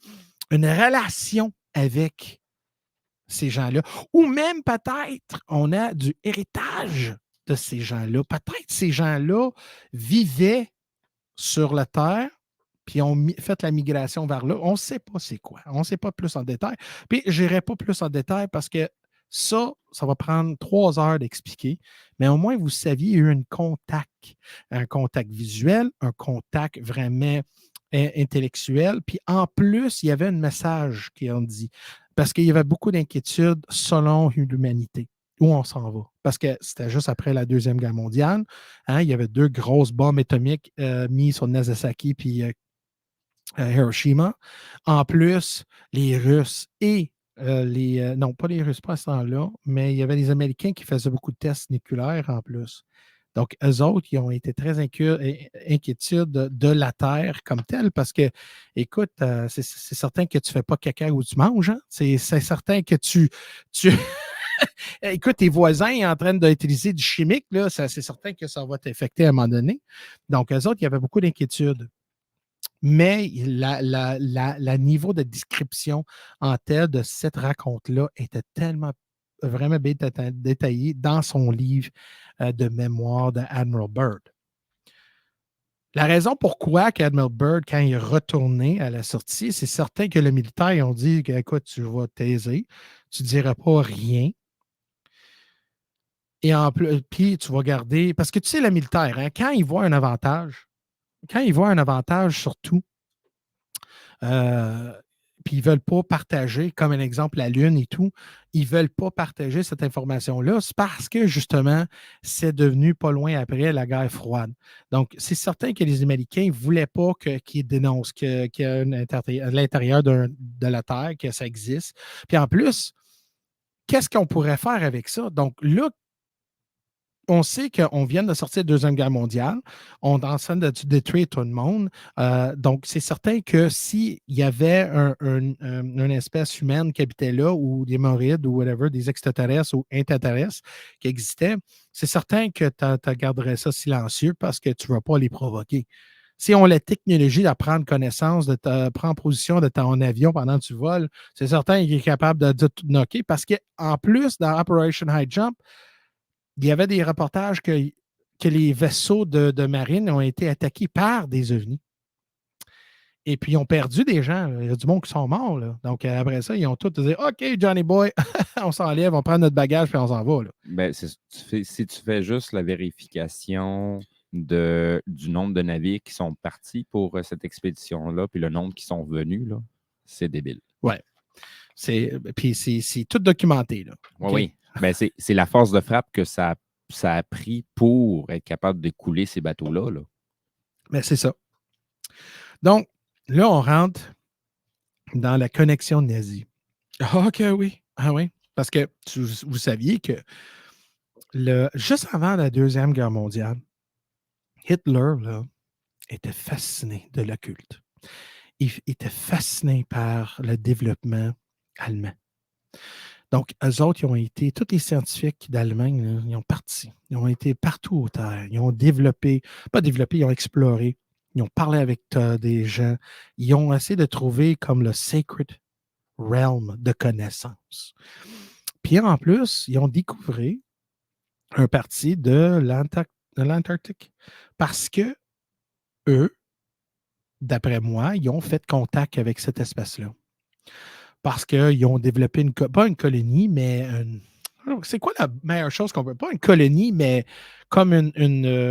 relation avec ces gens-là. Ou même peut-être on a du héritage de ces gens-là. Peut-être ces gens-là vivaient sur la Terre puis ont fait la migration vers là. On ne sait pas c'est quoi. On ne sait pas plus en détail. Puis je n'irai pas plus en détail parce que Ça va prendre 3 heures d'expliquer, mais au moins, vous saviez, il y a eu un contact visuel, un contact vraiment intellectuel, puis en plus, il y avait un message qui en dit, parce qu'il y avait beaucoup d'inquiétudes selon l'humanité. Où on s'en va. Parce que c'était juste après la Deuxième Guerre mondiale. Hein, il y avait 2 grosses bombes atomiques mises sur Nagasaki puis Hiroshima. En plus, les Russes et non, pas les Russes, pas à ce temps-là, mais il y avait les Américains qui faisaient beaucoup de tests nucléaires en plus. Donc, eux autres, ils ont été très inquiétudes de la Terre comme telle parce que, écoute, c'est certain que tu ne fais pas caca où tu manges. Hein? C'est certain que tu écoute, tes voisins en train d'utiliser du chimique, là, c'est certain que ça va t'affecter à un moment donné. Donc, eux autres, il y avait beaucoup d'inquiétudes. Mais le niveau de description en telle de cette raconte-là était tellement vraiment bien détaillé dans son livre de mémoire de Admiral Byrd. La raison pourquoi qu'Admiral Byrd, quand il est retourné à la sortie, c'est certain que les militaires ils ont dit écoute, tu vas taiser, tu ne diras pas rien. Et en plus, puis tu vas garder. Parce que tu sais, le militaire, hein, quand il voit un avantage surtout, puis ils ne veulent pas partager, comme un exemple, la Lune et tout, ils ne veulent pas partager cette information-là, c'est parce que justement, c'est devenu pas loin après la guerre froide. Donc, c'est certain que les Américains ne voulaient pas qu'ils dénoncent qu'il y a à l'intérieur de la Terre, que ça existe. Puis en plus, qu'est-ce qu'on pourrait faire avec ça? Donc là, on sait qu'on vient de sortir de la Deuxième Guerre mondiale. On est en train de détruire tout le monde. Donc, c'est certain que s'il y avait une espèce humaine qui habitait là, ou des Maurides, ou whatever, des extraterrestres ou intraterrestres qui existaient, c'est certain que tu garderais ça silencieux parce que tu ne vas pas les provoquer. Si on a la technologie de prendre connaissance, de te prendre position de ton avion pendant que tu voles, c'est certain qu'il est capable de te knocker parce qu'en plus, dans Operation High Jump, il y avait des reportages que les vaisseaux de marine ont été attaqués par des ovnis. Et puis, ils ont perdu des gens. Il y a du monde qui sont morts. Là. Donc, après ça, ils ont tous dit OK, Johnny Boy, on s'enlève, on prend notre bagage puis on s'en va. Là.
Ben, si tu fais juste la vérification du nombre de navires qui sont partis pour cette expédition-là, puis le nombre qui sont venus, là, c'est débile.
Oui. Puis, c'est tout documenté. Là. Okay?
Oui. Ben, c'est la force de frappe que ça a pris pour être capable de couler ces bateaux-là. Là.
Ben, c'est ça. Donc, là, on rentre dans la connexion nazie. OK, oui. Ah oui. Parce que vous saviez que juste avant la Deuxième Guerre mondiale, Hitler là, était fasciné de l'occulte. Il était fasciné par le développement allemand. Donc, eux autres, tous les scientifiques d'Allemagne, là, ils ont parti. Ils ont été partout aux terres. Ils ont ils ont exploré. Ils ont parlé avec des gens. Ils ont essayé de trouver comme le sacred realm de connaissances. Puis en plus, ils ont découvert un parti de l'Antarctique. Parce que eux, d'après moi, ils ont fait contact avec cette espèce-là. Parce qu'ils ont développé pas une colonie, mais c'est quoi la meilleure chose qu'on peut? Pas une colonie, mais comme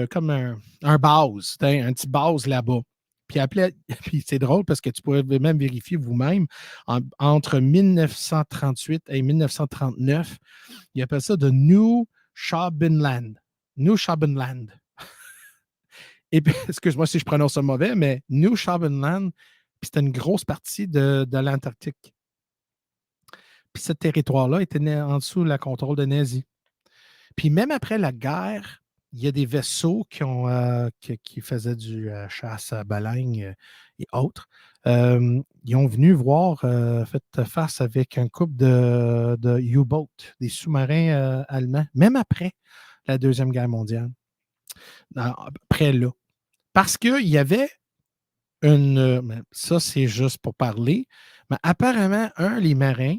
comme un base, un petit base là-bas. Puis c'est drôle parce que tu pourrais même vérifier vous-même, entre 1938 et 1939, ils appellent ça de New Schwabenland. New Schwabenland. Et puis, excuse-moi si je prononce ça mauvais, mais New Schwabenland, puis c'était une grosse partie de l'Antarctique. Puis ce territoire-là était en dessous de la contrôle de nazis. Puis même après la guerre, il y a des vaisseaux qui faisaient du chasse à baleines et autres. Ils ont venu voir, fait face avec un couple de U-boats, des sous-marins allemands, même après la Deuxième Guerre mondiale. Après là. Parce qu'il y avait ça, c'est juste pour parler, mais apparemment, les marins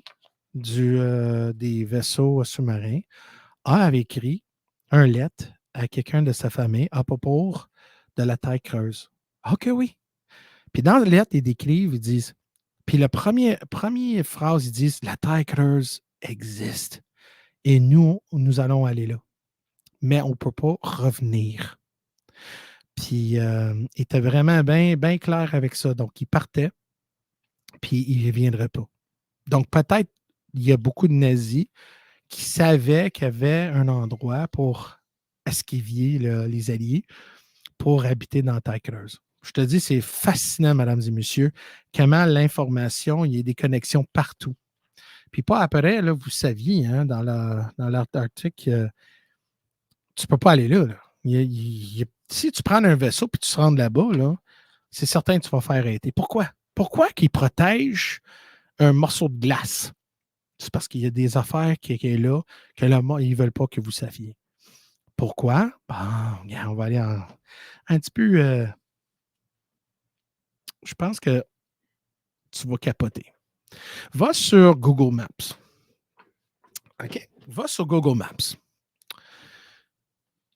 des vaisseaux sous-marins avait écrit un lettre à quelqu'un de sa famille à propos de la Terre creuse. OK, oui. Puis dans la lettre, ils décrivent, ils disent, puis la première phrase, ils disent, la Terre creuse existe. Et nous allons aller là. Mais on ne peut pas revenir. Puis, il était vraiment bien clair avec ça. Donc, il partait, puis il ne reviendrait pas. Donc, peut-être il y a beaucoup de nazis qui savaient qu'il y avait un endroit pour esquiver les Alliés pour habiter dans la Terre creuse. Je te dis, c'est fascinant, mesdames et messieurs, comment l'information, il y a des connexions partout. Puis pas après, là, vous saviez, hein, dans l'Antarctique, tu ne peux pas aller là. Si tu prends un vaisseau et tu te rends là-bas, là, c'est certain que tu vas faire arrêter. Pourquoi? Pourquoi qu'ils protègent un morceau de glace? C'est parce qu'il y a des affaires qui sont là que ils ne veulent pas que vous saviez. Pourquoi? Bon, regarde, on va aller un petit peu... je pense que tu vas capoter. Va sur Google Maps. OK? Va sur Google Maps.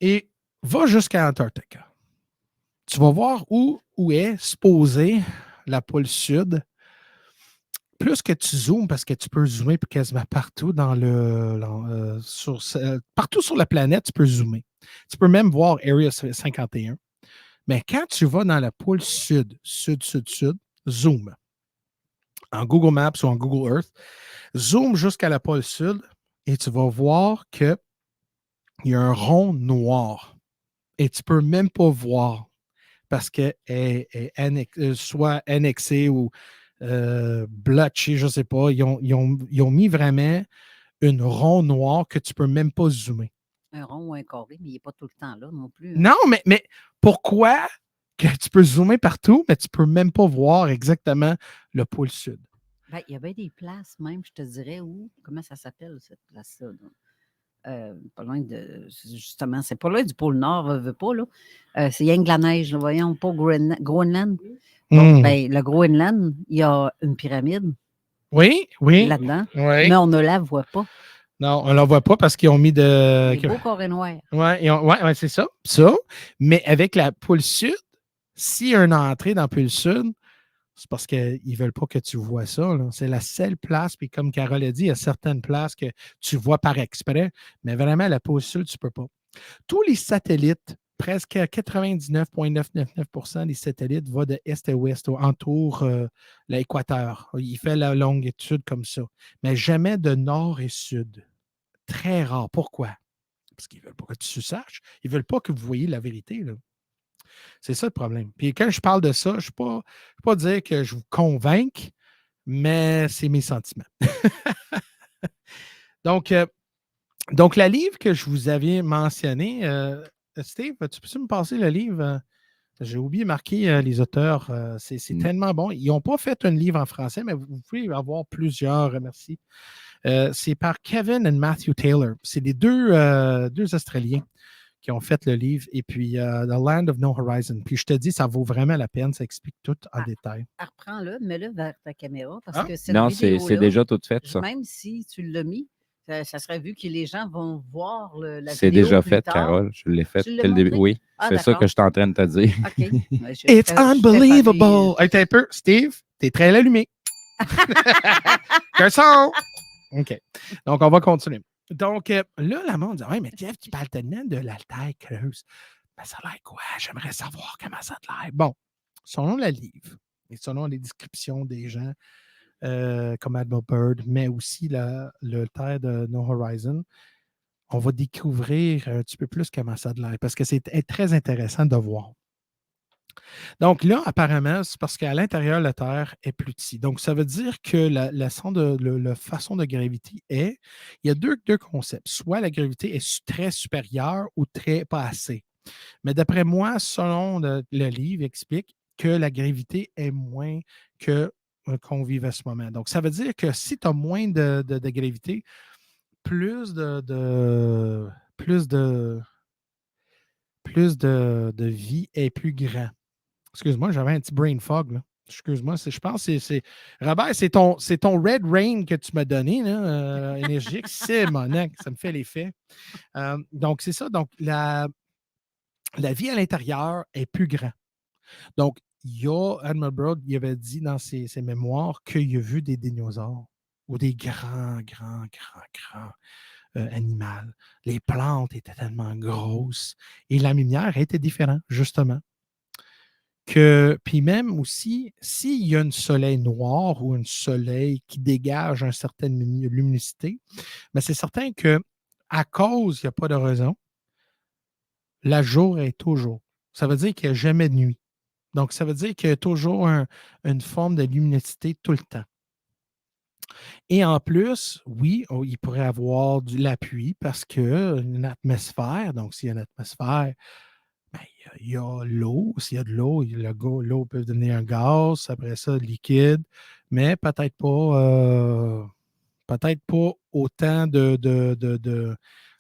Et va jusqu'à Antarctica. Tu vas voir où est supposée la pôle sud. Plus que tu zoomes, parce que tu peux zoomer quasiment partout partout sur la planète, tu peux zoomer. Tu peux même voir Area 51. Mais quand tu vas dans la pôle sud, zoom. En Google Maps ou en Google Earth, zoom jusqu'à la pôle sud et tu vas voir qu'il y a un rond noir. Et tu ne peux même pas voir parce qu'elle est soit annexée ou blotchée, je ne sais pas. Ils ont mis vraiment une rond noire que tu ne peux même pas zoomer.
Un rond ou un carré, mais il n'est pas tout le temps là non plus.
Non, mais pourquoi que tu peux zoomer partout, mais tu ne peux même pas voir exactement le pôle sud?
Ben, il y avait des places même, je te dirais, où, comment ça s'appelle cette place-là? Pas loin de, justement, c'est pas loin du pôle Nord, veut pas, là. C'est rien que la neige, là, voyons, pas Groenland. Donc, ben, le Groenland, il y a une pyramide.
Oui.
Là-dedans.
Oui.
Mais on ne la voit pas.
Non, on ne la voit pas parce qu'ils ont mis de...
Des beaux carrés noirs.
Oui, c'est ça. Mais avec la pôle sud, s'il y a une entrée dans la pôle sud, c'est parce qu'ils ne veulent pas que tu vois ça. Là. C'est la seule place, puis comme Carole a dit, il y a certaines places que tu vois par exprès, mais vraiment, la pôle sud, tu ne peux pas. Tous les satellites, presque 99,999% des satellites vont de est à ouest, entoure l'équateur. Il fait la longitude comme ça, mais jamais de nord et sud. Très rare. Pourquoi? Parce qu'ils ne veulent pas que tu saches. Ils ne veulent pas que vous voyez la vérité. Là. C'est ça le problème. Puis quand je parle de ça, je ne vais pas dire que je vous convainc, mais c'est mes sentiments. Donc, la livre que je vous avais mentionné, Steve, tu peux me passer le livre? J'ai oublié de marquer les auteurs. C'est tellement bon. Ils n'ont pas fait un livre en français, mais vous pouvez avoir plusieurs. Merci. C'est par Kevin et Matthew Taylor. C'est les deux Australiens qui ont fait le livre. Et puis, The Land of No Horizon. Puis, je te dis, ça vaut vraiment la peine. Ça explique tout en détail.
Reprends-le, mets-le vers ta caméra. Parce que
non, c'est déjà tout fait, ça.
Même si tu l'as mis, ça serait vu que les gens vont voir la vidéo.
C'est déjà
plus
fait,
tard.
Carole. Je l'ai fait dès le début. Oui, c'est ça que je suis en train de te dire.
OK.
It's unbelievable. Hey, t'es un peu, Steve, t'es très allumé. Qu'un son. OK. Donc, on va continuer. Donc, là, la monde dit, « Ouais, mais Jeff, tu parles tellement de la Terre creuse. Ben, ça a l'air quoi? J'aimerais savoir comment ça a l'air. » Bon, selon le livre et selon les descriptions des gens comme Admiral Byrd, mais aussi le Terre de No Horizon, on va découvrir un petit peu plus comment ça a l'air parce que c'est très intéressant de voir. Donc là, apparemment, c'est parce qu'à l'intérieur, la Terre est plus petite. Donc, ça veut dire que la façon de gravité il y a deux concepts. Soit la gravité est très supérieure ou très pas assez. Mais d'après moi, selon le livre, explique que la gravité est moins qu'on vive à ce moment. Donc, ça veut dire que si tu as moins de gravité, plus de vie est plus grand. Excuse-moi, j'avais un petit brain fog. Là. Excuse-moi, je pense que c'est. Robert, c'est ton Red Rain que tu m'as donné, là, énergique. C'est mon ça me fait l'effet. Donc, c'est ça. Donc, la vie à l'intérieur est plus grande. Donc, Admiral Byrd, il avait dit dans ses mémoires qu'il a vu des dinosaures ou des grands animal. Les plantes étaient tellement grosses et la lumière était différente, justement. Puis même aussi, s'il y a un soleil noir ou un soleil qui dégage une certaine luminosité, mais c'est certain que à cause, il n'y a pas de raison, la jour est toujours. Ça veut dire qu'il n'y a jamais de nuit. Donc, ça veut dire qu'il y a toujours une forme de luminosité tout le temps. Et en plus, oui, il pourrait avoir de la pluie parce qu'une atmosphère, donc s'il y a une atmosphère, ben, il y a l'eau. S'il y a de l'eau, l'eau peut devenir un gaz, après ça, liquide, mais peut-être pas autant de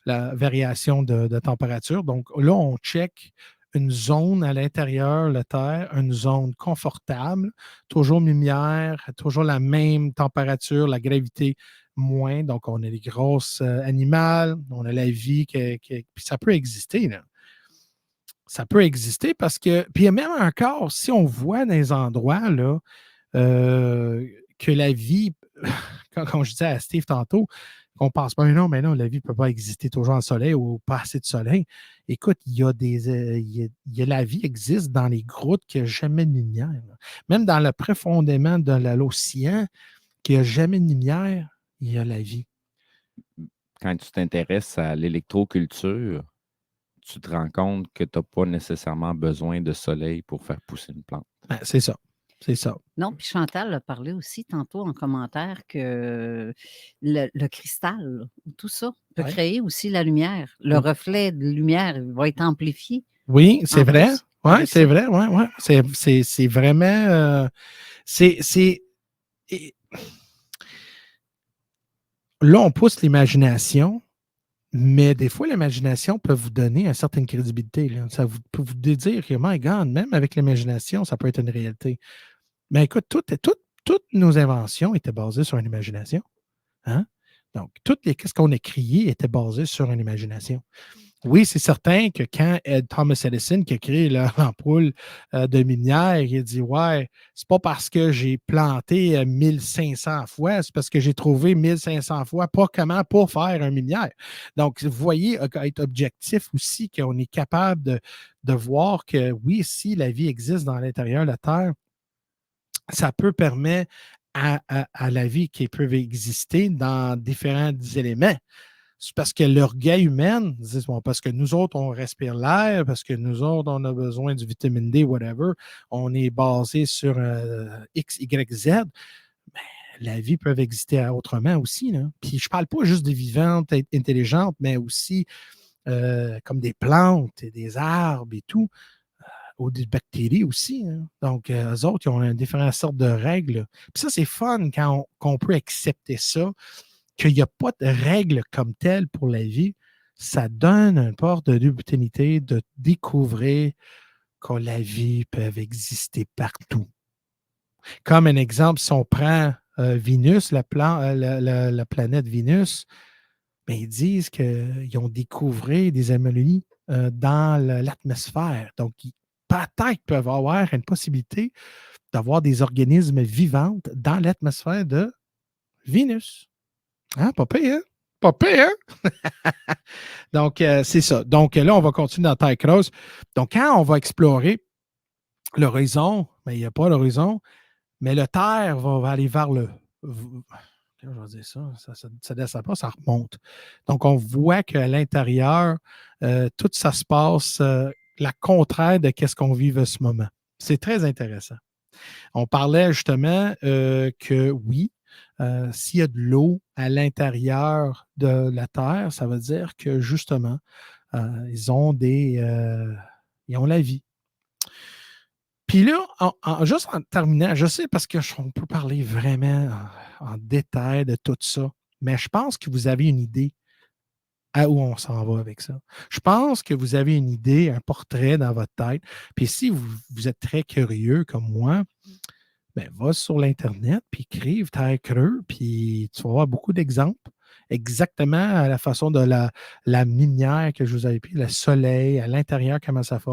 la variation de température. Donc là, on check une zone à l'intérieur de la Terre, une zone confortable, toujours lumière, toujours la même température, la gravité moins. Donc, on a les grosses animaux, on a la vie puis ça peut exister, là. Ça peut exister parce que, puis même encore, si on voit dans les endroits là, que la vie, comme je disais à Steve tantôt, qu'on pense pas, non, mais non, la vie ne peut pas exister toujours en soleil ou pas assez de soleil. Écoute, la vie existe dans les grottes qui n'a jamais de lumière. Là. Même dans le profondément de l'océan qui n'a jamais de lumière, il y a la vie.
Quand tu t'intéresses à l'électroculture, tu te rends compte que tu n'as pas nécessairement besoin de soleil pour faire pousser une plante.
Ben, c'est ça. C'est ça.
Non, puis Chantal a parlé aussi tantôt en commentaire que le cristal, tout ça, peut créer aussi la lumière. Le reflet de lumière va être amplifié.
Oui, c'est vrai. Oui, c'est
ça.
vrai. Ouais, ouais. C'est vraiment. Là, on pousse l'imagination, mais des fois, l'imagination peut vous donner une certaine crédibilité. Là. Ça peut vous dire que, my God, même avec l'imagination, ça peut être une réalité. Mais écoute, toutes nos inventions étaient basées sur une imagination. Hein? Donc, qu'est-ce qu'on a créé était basé sur une imagination. Oui, c'est certain que quand Thomas Edison qui a créé l'ampoule de lumière, il a dit ouais, c'est pas parce que j'ai planté 1500 fois, c'est parce que j'ai trouvé 1500 fois pas comment pour faire une lumière. Donc, vous voyez, être objectif aussi, qu'on est capable de voir que oui, si la vie existe dans l'intérieur de la Terre, ça peut permettre à la vie qui peut exister dans différents éléments. C'est parce que l'orgueil humain, parce que nous autres, on respire l'air, parce que nous autres, on a besoin du vitamine D, whatever, on est basé sur X, Y, Z, mais la vie peut exister autrement aussi. Là. Puis je ne parle pas juste des vivantes intelligentes, mais aussi comme des plantes et des arbres et tout. Ou des bactéries aussi. Hein. Donc, eux autres, ils ont différentes sortes de règles. Puis ça, c'est fun quand on peut accepter ça, qu'il n'y a pas de règles comme telles pour la vie. Ça donne une porte de l'opportunité de découvrir que la vie peut exister partout. Comme un exemple, si on prend Vénus, la planète Vénus, bien, ils disent qu'ils ont découvert des anomalies dans l'atmosphère. Donc, peut-être peuvent avoir une possibilité d'avoir des organismes vivants dans l'atmosphère de Vénus. Hein, pas pire, hein? Pas pire, hein? Donc, c'est ça. Donc, là, on va continuer dans Terre creuse. Donc, quand on va explorer l'horizon, mais il n'y a pas l'horizon, mais le Terre va aller vers le... Je vais dire ça ne descend pas, ça remonte. Donc, on voit qu'à l'intérieur, tout ça se passe la contraire de ce qu'on vit à ce moment. C'est très intéressant. On parlait justement que oui, s'il y a de l'eau à l'intérieur de la Terre, ça veut dire que justement, ils ont la vie. Puis là, juste en terminant, je sais parce qu'on peut parler vraiment en détail de tout ça, mais je pense que vous avez une idée à où on s'en va avec ça. Je pense que vous avez une idée, un portrait dans votre tête. Puis si vous êtes très curieux comme moi, ben, va sur l'Internet, puis écrive Terre creuse, puis tu vas avoir beaucoup d'exemples. Exactement à la façon de la lumière que je vous avais pris, le soleil, à l'intérieur, comment ça fait.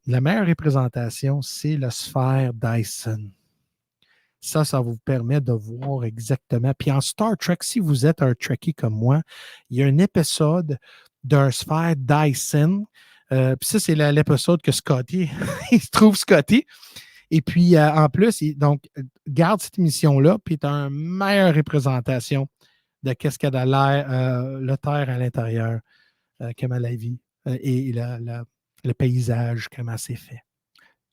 La meilleure représentation, c'est la sphère Dyson. Ça vous permet de voir exactement. Puis en Star Trek, si vous êtes un Trekkie comme moi, il y a un épisode d'un sphère Dyson. Puis ça, c'est l'épisode que Scotty, il se trouve Scotty. Et puis, en plus, donc, garde cette émission-là, puis tu as une meilleure représentation de qu'est-ce qu'il y a dans l'air, le terre à l'intérieur, comment la vie et le paysage, comment c'est fait.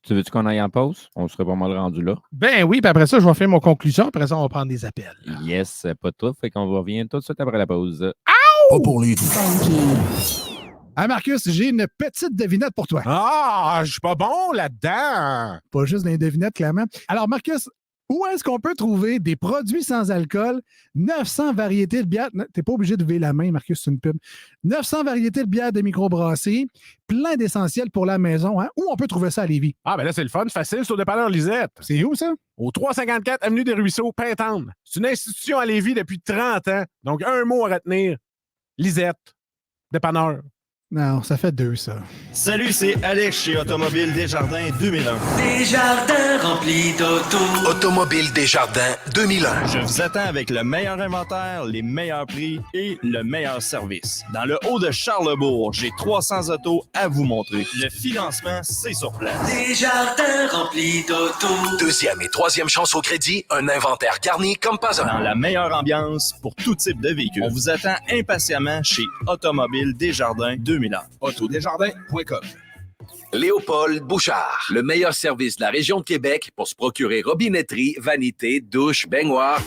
Tu veux-tu qu'on aille en pause? On serait pas mal rendu là.
Ben oui, puis après ça, je vais faire mon conclusion. Après ça, on va prendre des appels.
Yes, pas de tout. Fait qu'on va revenir tout de suite après la pause.
Pas pour les tout.
Ah, Marcus, j'ai une petite devinette pour toi.
Ah, je suis pas bon là-dedans.
Pas juste des devinettes, clairement. Alors, Marcus, où est-ce qu'on peut trouver des produits sans alcool, 900 variétés de bières? T'es pas obligé de lever la main, Marcus, c'est une pub. 900 variétés de bières de microbrassées, plein d'essentiels pour la maison. Hein? Où on peut trouver ça à Lévis?
Ah, ben là, c'est le fun, facile, c'est au dépanneur Lisette.
C'est où, ça?
Au 354 Avenue des Ruisseaux, Pintendre. C'est une institution à Lévis depuis 30 ans. Donc, un mot à retenir. Lisette. Dépanneur.
Non, ça fait 2, ça.
Salut, c'est Alex chez Automobile Desjardins 2001.
Desjardins remplis d'auto.
Automobile Desjardins 2001.
Je vous attends avec le meilleur inventaire, les meilleurs prix et le meilleur service. Dans le haut de Charlebourg, j'ai 300 autos à vous montrer. Le financement, c'est sur place.
Desjardins remplis d'auto.
Deuxième et troisième chance au crédit, un inventaire garni comme pas un.
Dans la meilleure ambiance pour tout type de véhicule. On vous attend impatiemment chez Automobile Desjardins 2001.
Autodesjardins.com.
Léopold Bouchard, le meilleur service de la région de Québec pour se procurer robinetterie, vanité, douche, baignoire.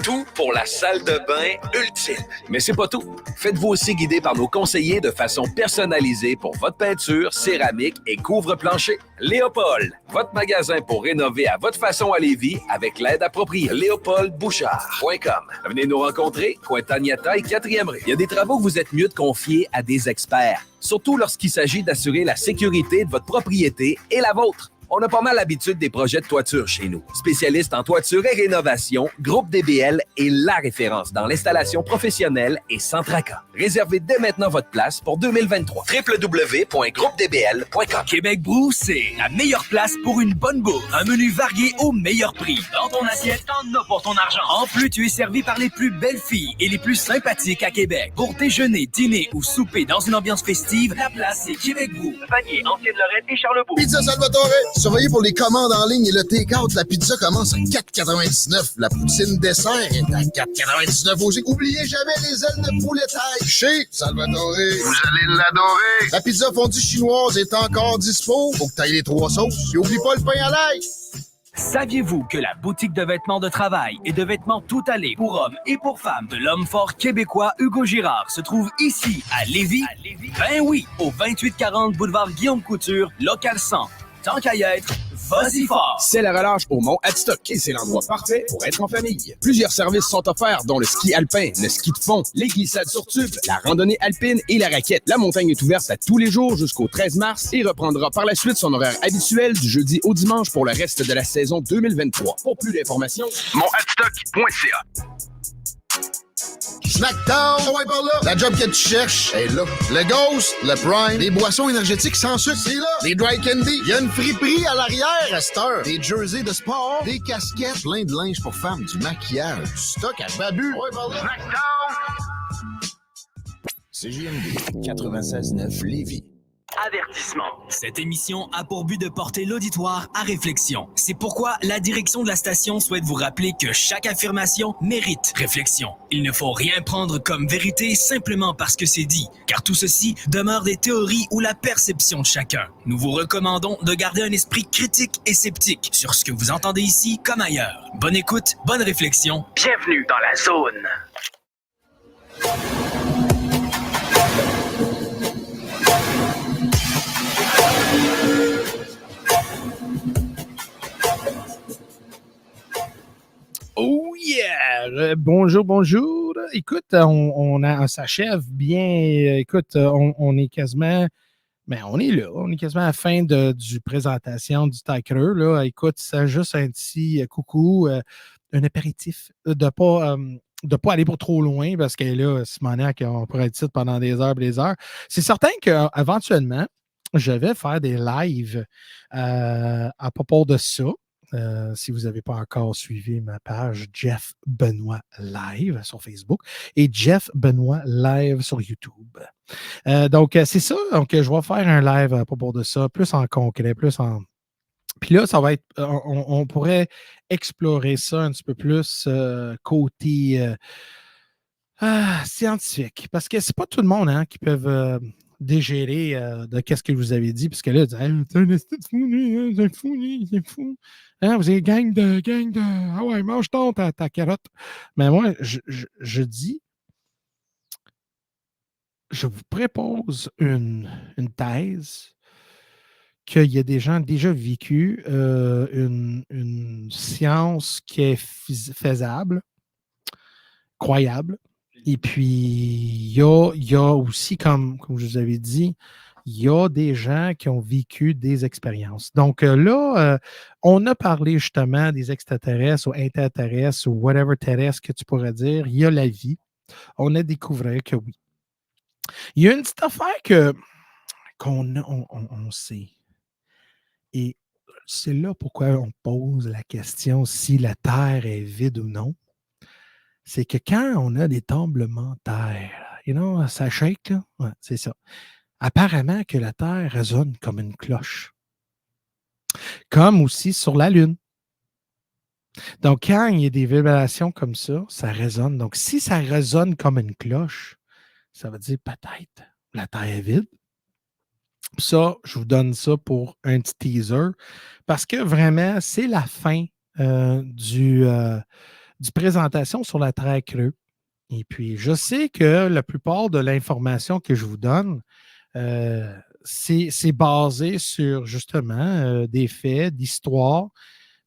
Tout pour la salle de bain ultime. Mais c'est pas tout. Faites-vous aussi guider par nos conseillers de façon personnalisée pour votre peinture, céramique et couvre-plancher. Léopold, votre magasin pour rénover à votre façon à Lévis avec l'aide appropriée. LéopoldBouchard.com. Venez nous rencontrer, Cointagnata et 4e rue. Il y a des travaux que vous êtes mieux de confier à des experts, surtout lorsqu'il s'agit d'assurer la sécurité de votre propriété et la vôtre. On a pas mal l'habitude des projets de toiture chez nous. Spécialiste en toiture et rénovation, Groupe DBL est la référence dans l'installation professionnelle et sans tracas. Réservez dès maintenant votre place pour 2023. www.groupedbl.com.
Québec Brou, c'est la meilleure place pour une bonne bouffe. Un menu varié au meilleur prix. Dans ton assiette, t'en as pour ton argent. En plus, tu es servi par les plus belles filles et les plus sympathiques à Québec. Pour déjeuner, dîner ou souper dans une ambiance festive, la place c'est Québec Brou. Vanier, Ancienne-Lorraine et Charlebourg.
Pizza Salvatore. Surveillez pour les commandes en ligne et le take-out. La pizza commence à 4,99. La poutine dessert est à 4,99 aussi. Oubliez jamais les ailes de poulet taille. Chez Salvatore, vous allez l'adorer. La pizza fondue chinoise est encore dispo. Faut que t'ailles les 3 sauces. Et oublie pas le pain à l'ail.
Saviez-vous que la boutique de vêtements de travail et de vêtements tout allés pour hommes et pour femmes de l'homme fort québécois Hugo Girard se trouve ici, à Lévis? Ben oui, au 2840 boulevard Guillaume Couture, local 100. Tant qu'à y être, vas-y fort!
C'est la relâche au Mont Adstock et c'est l'endroit parfait pour être en famille. Plusieurs services sont offerts, dont le ski alpin, le ski de fond, les glissades sur tube, la randonnée alpine et la raquette. La montagne est ouverte à tous les jours jusqu'au 13 mars et reprendra par la suite son horaire habituel du jeudi au dimanche pour le reste de la saison 2023. Pour plus d'informations,
monadstock.ca.
Snackdown, ouais, par là. La job que tu cherches est là. Le Ghost, le Prime, des boissons énergétiques sans sucre, c'est là. Les dry candy, il y a une friperie à l'arrière à cette heure. Des jerseys de sport, des casquettes, plein de linge pour femmes, du maquillage, du stock à babu. Ouais, par là.
CJMD 96.9 Lévis.
Avertissement. Cette émission a pour but de porter l'auditoire à réflexion. C'est pourquoi la direction de la station souhaite vous rappeler que chaque affirmation mérite réflexion. Il ne faut rien prendre comme vérité simplement parce que c'est dit, car tout ceci demeure des théories ou la perception de chacun. Nous vous recommandons de garder un esprit critique et sceptique sur ce que vous entendez ici comme ailleurs. Bonne écoute, bonne réflexion. Bienvenue dans la zone.
Oh yeah! Bonjour, bonjour. Écoute, on s'achève bien. Écoute, on est quasiment... Mais on est là. On est quasiment à la fin du présentation du Taquereux. Là. Écoute, c'est juste un petit coucou, un apéritif de pas aller pour trop loin parce que là, Simonac, on pourrait être ici pendant des heures et des heures. C'est certain qu'éventuellement, je vais faire des lives à propos de ça. si vous n'avez pas encore suivi ma page Jeff Benoît Live sur Facebook et Jeff Benoît Live sur YouTube. Donc, c'est ça. Donc, je vais faire un live à propos de ça, plus en concret, plus en... Puis là, ça va être... On pourrait explorer ça un petit peu plus côté scientifique. Parce que c'est pas tout le monde qui peuvent... dégérer de qu'est-ce que vous avez dit, parce que là, c'est un esti de fou, lui, c'est fou. Hein, vous êtes gang de. Ah ouais, mange ta carotte. Mais moi, je dis, je vous propose une thèse qu'il y a des gens déjà vécu une science qui est faisable, croyable. Et puis, il y a aussi, comme je vous avais dit, il y a des gens qui ont vécu des expériences. Donc là, on a parlé justement des extraterrestres ou interterrestres ou whatever terrestre que tu pourrais dire. Il y a la vie. On a découvert que oui. Il y a une petite affaire qu'on sait. Et c'est là pourquoi on pose la question si la Terre est vide ou non. C'est que quand on a des tremblements de terre, ça shake, là. Ouais, c'est ça. Apparemment que la Terre résonne comme une cloche. Comme aussi sur la Lune. Donc, quand il y a des vibrations comme ça, ça résonne. Donc, si ça résonne comme une cloche, ça veut dire peut-être la Terre est vide. Ça, je vous donne ça pour un petit teaser. Parce que vraiment, c'est la fin du présentation sur la Terre creuse. Et puis, je sais que la plupart de l'information que je vous donne, c'est basé sur, justement, des faits, d'histoire.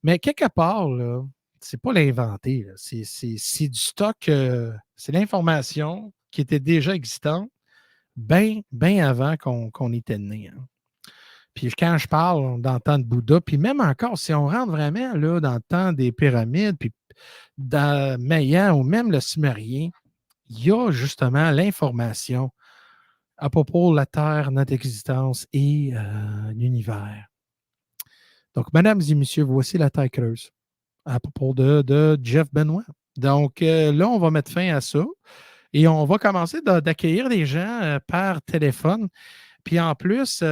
Mais quelque part, là, c'est pas l'inventer. C'est du stock, c'est l'information qui était déjà existante bien avant qu'on était né. Hein. Puis quand je parle dans le temps de Bouddha, puis même encore, si on rentre vraiment là, dans le temps des pyramides, puis dans Mayan ou même le Sumérien, il y a justement l'information à propos de la Terre, notre existence et l'univers. Donc, mesdames et messieurs, voici la Terre creuse à propos de Jeff Benoît. Donc, là, on va mettre fin à ça et on va commencer d'accueillir des gens par téléphone. Puis en plus,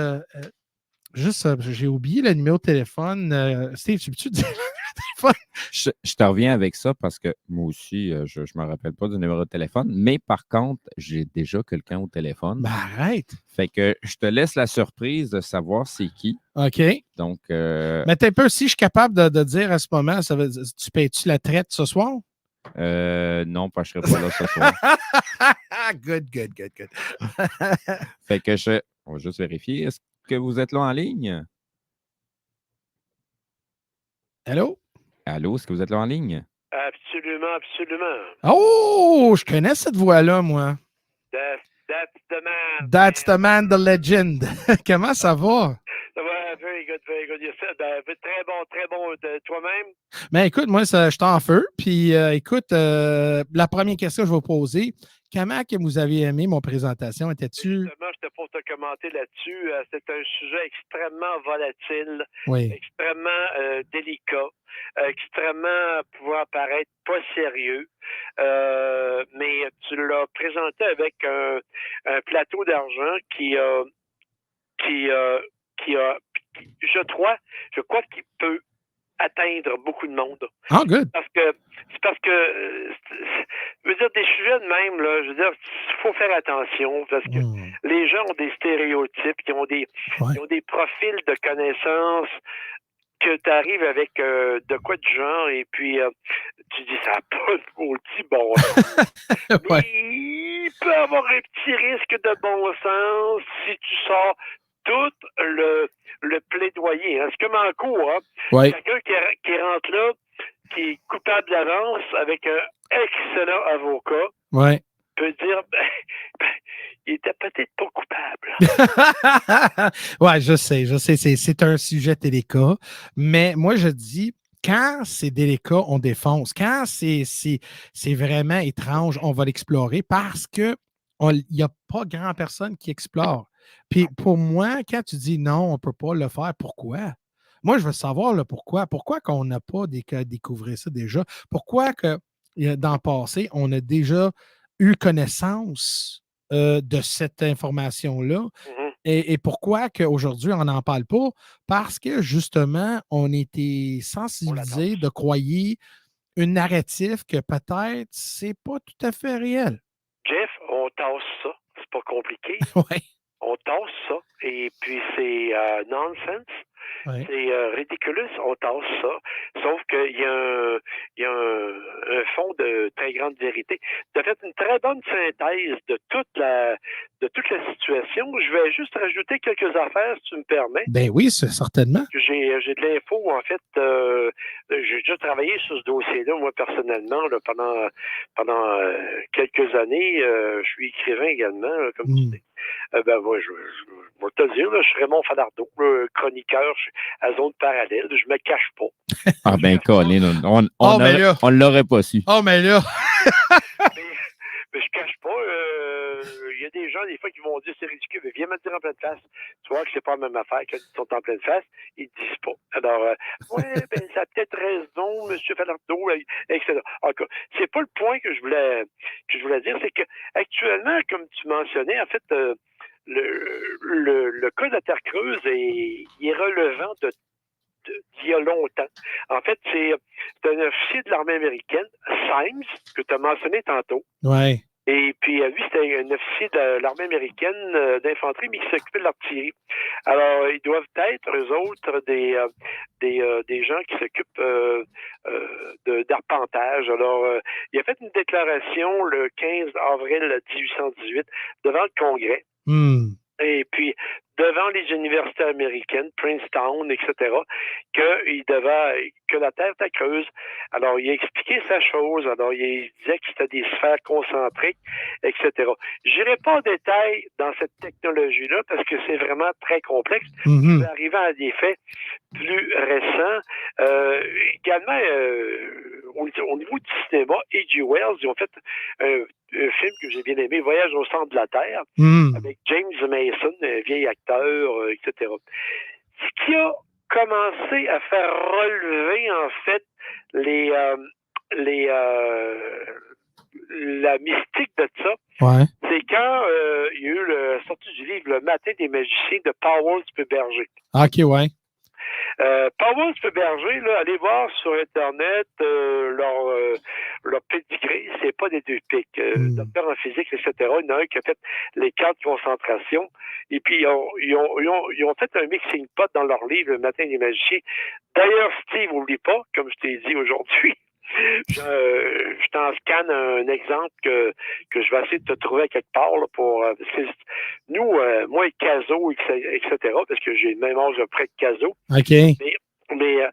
j'ai oublié le numéro de téléphone. Steve, tu peux-tu dire le numéro de téléphone?
Je te reviens avec ça parce que moi aussi, je ne me rappelle pas du numéro de téléphone, mais par contre, j'ai déjà quelqu'un au téléphone.
Ben arrête!
Fait que je te laisse la surprise de savoir c'est qui.
OK.
Donc.
Mais t'es un peu, si je suis capable de dire à ce moment, tu payes-tu la traite ce soir?
Non, parce que je ne serai pas là ce soir.
Good.
Fait que on va juste vérifier. Est-ce que vous êtes là en ligne?
Allô?
Allô, est-ce que vous êtes là en ligne?
Absolument.
Oh, je connais cette voix-là, moi.
That's the man.
That's the man, the legend. Comment ça va?
Ça va, very good. Très bon de toi-même.
Ben écoute, moi, je suis en feu. Puis écoute, la première question que je vais vous poser, comment que vous avez aimé mon présentation? Étais-tu...
Justement, j'étais pour te commenter là-dessus. C'est un sujet extrêmement volatile,
oui.
Extrêmement délicat, extrêmement pouvant paraître pas sérieux. Mais tu l'as présenté avec un plateau d'argent qui a, je crois qu'il peut atteindre beaucoup de monde.
Ah, good.
C'est parce que je veux dire, des sujets de même, là, je veux dire, il faut faire attention parce que les gens ont des stéréotypes, ils ont des profils de connaissances que tu arrives avec de quoi de genre et puis tu dis ça n'a pas de maudit bon sens.
Ouais.
Mais il peut avoir un petit risque de bon sens si tu sors tout le plaidoyer. Hein. C'est comme en cours. Hein.
Ouais.
Quelqu'un qui rentre là, qui est coupable d'avance avec un excellent avocat,
ouais.
peut dire il était peut-être pas coupable.
Ouais, je sais. C'est un sujet délicat. Mais moi, je dis, quand c'est délicat, on défonce. Quand c'est vraiment étrange, on va l'explorer parce qu'il n'y a pas grand personne qui explore. Puis pour moi, quand tu dis non, on ne peut pas le faire, pourquoi? moi, je veux savoir là, pourquoi. Pourquoi qu'on n'a pas découvert ça déjà? Pourquoi que dans le passé, on a déjà eu connaissance de cette information-là? Et pourquoi qu'aujourd'hui, on n'en parle pas? Parce que, justement, on était sensibilisés de croyer une narrative que peut-être c'est pas tout à fait réel.
Jeff, on tasse ça. C'est pas compliqué.
Ouais.
On tasse ça. Et puis, c'est nonsense.
Ouais.
C'est ridiculous, on tasse ça. Sauf qu'il y a un fond de très grande vérité. Tu as fait une très bonne synthèse de toute la situation. Je vais juste rajouter quelques affaires, si tu me permets.
Ben oui, certainement.
J'ai de l'info, en fait. J'ai déjà travaillé sur ce dossier-là, moi, personnellement, là, pendant quelques années. Je suis écrivain également, comme tu sais. Ben, moi, je vais te le dire, là, je suis Raymond Falardeau, chroniqueur à Zone Parallèle. Je me cache pas.
Ah, ben, Colin, on l'aurait pas su.
Oh, mais là!
mais je cache pas. Il y a des gens, des fois, qui vont dire c'est ridicule, mais viens me le dire en pleine face. Tu vois que c'est pas la même affaire quand ils sont en pleine face. Ils ne disent pas. Alors, ouais, ben, ça a peut-être raison, M. Falardeau, etc. Encore, c'est pas le point que je voulais dire, c'est que actuellement, comme tu mentionnais, en fait, le cas de la Terre creuse il est relevant d'il y a longtemps. En fait, c'est un officier de l'armée américaine, Symes, que tu as mentionné tantôt.
Ouais.
Et puis, lui, c'était un officier de l'armée américaine d'infanterie, mais qui s'occupait de l'artillerie. Alors, ils doivent être, eux autres, des gens qui s'occupent d'arpentage. Alors, il a fait une déclaration le 15 avril 1818 devant le Congrès. Et puis, devant les universités américaines, Princeton, etc., que la Terre était creuse. Alors, il a expliqué sa chose. Alors, il disait que c'était des sphères concentriques, etc. Je n'irai pas en détail dans cette technologie-là parce que c'est vraiment très complexe. Je vais arriver à des faits plus récents. Également, au niveau du cinéma, H.G. Wells, ils ont fait un film que j'ai bien aimé, Voyage au centre de la Terre, avec James Mason, un vieil acteur, etc. Ce qui a commencé à faire relever, en fait, la mystique de ça, c'est quand il y a eu la sortie du livre Le Matin des magiciens de Powell Berger.
OK, ouais.
Powell Berger, là, allez voir sur Internet leur pedigree, c'est pas des deux pics. Docteur en physique, etc. Il y en a un qui a fait les camps de concentration. Et puis, ils ont fait un mixing pot dans leur livre Le Matin des magiciens. D'ailleurs, Steve, n'oublie pas, comme je t'ai dit aujourd'hui, je t'en scanne un exemple que je vais essayer de te trouver à quelque part là, parce que nous, moi et Caso, etc., parce que j'ai le même âge près de Caso.
OK.
Mais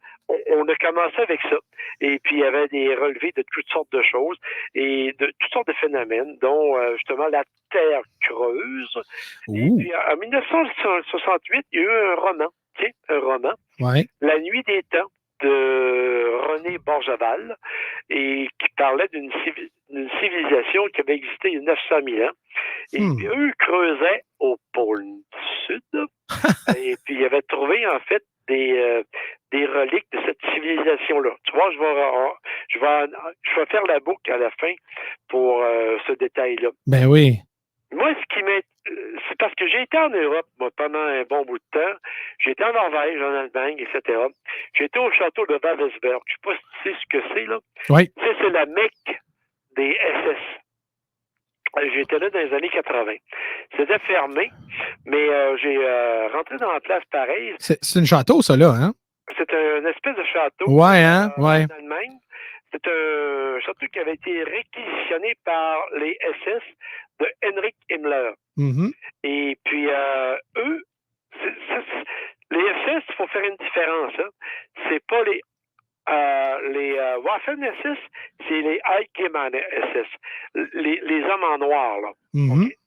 on a commencé avec ça. Et puis, il y avait des relevés de toutes sortes de choses et de toutes sortes de phénomènes, dont justement la Terre creuse. Et puis, en 1968, il y a eu un roman, La Nuit des temps, de René Borgeval, et qui parlait d'une civilisation qui avait existé il y a 900 000 ans. Et puis, eux creusaient au pôle sud, et puis ils avaient trouvé, en fait, des reliques de cette civilisation-là. Tu vois, je vais faire la boucle à la fin pour ce détail-là.
Ben oui.
Moi, c'est parce que j'ai été en Europe, moi, pendant un bon bout de temps. J'ai été en Norvège, en Allemagne, etc. J'ai été au château de Wawelsberg. Je ne sais pas si tu sais ce que c'est, là.
Oui.
Tu sais, c'est la Mecque des SS. J'étais là dans les années 80. C'était fermé, mais j'ai rentré dans la place pareille.
C'est un château, ça, là, hein?
C'est une espèce de château.
Ouais, hein? Ouais.
En Allemagne. C'est un château qui avait été réquisitionné par les SS de Heinrich Himmler. Et puis, eux, les SS, il faut faire une différence. Hein? C'est pas les Waffen-SS, c'est les Allgemeine-SS, les hommes en noir, là. Okay?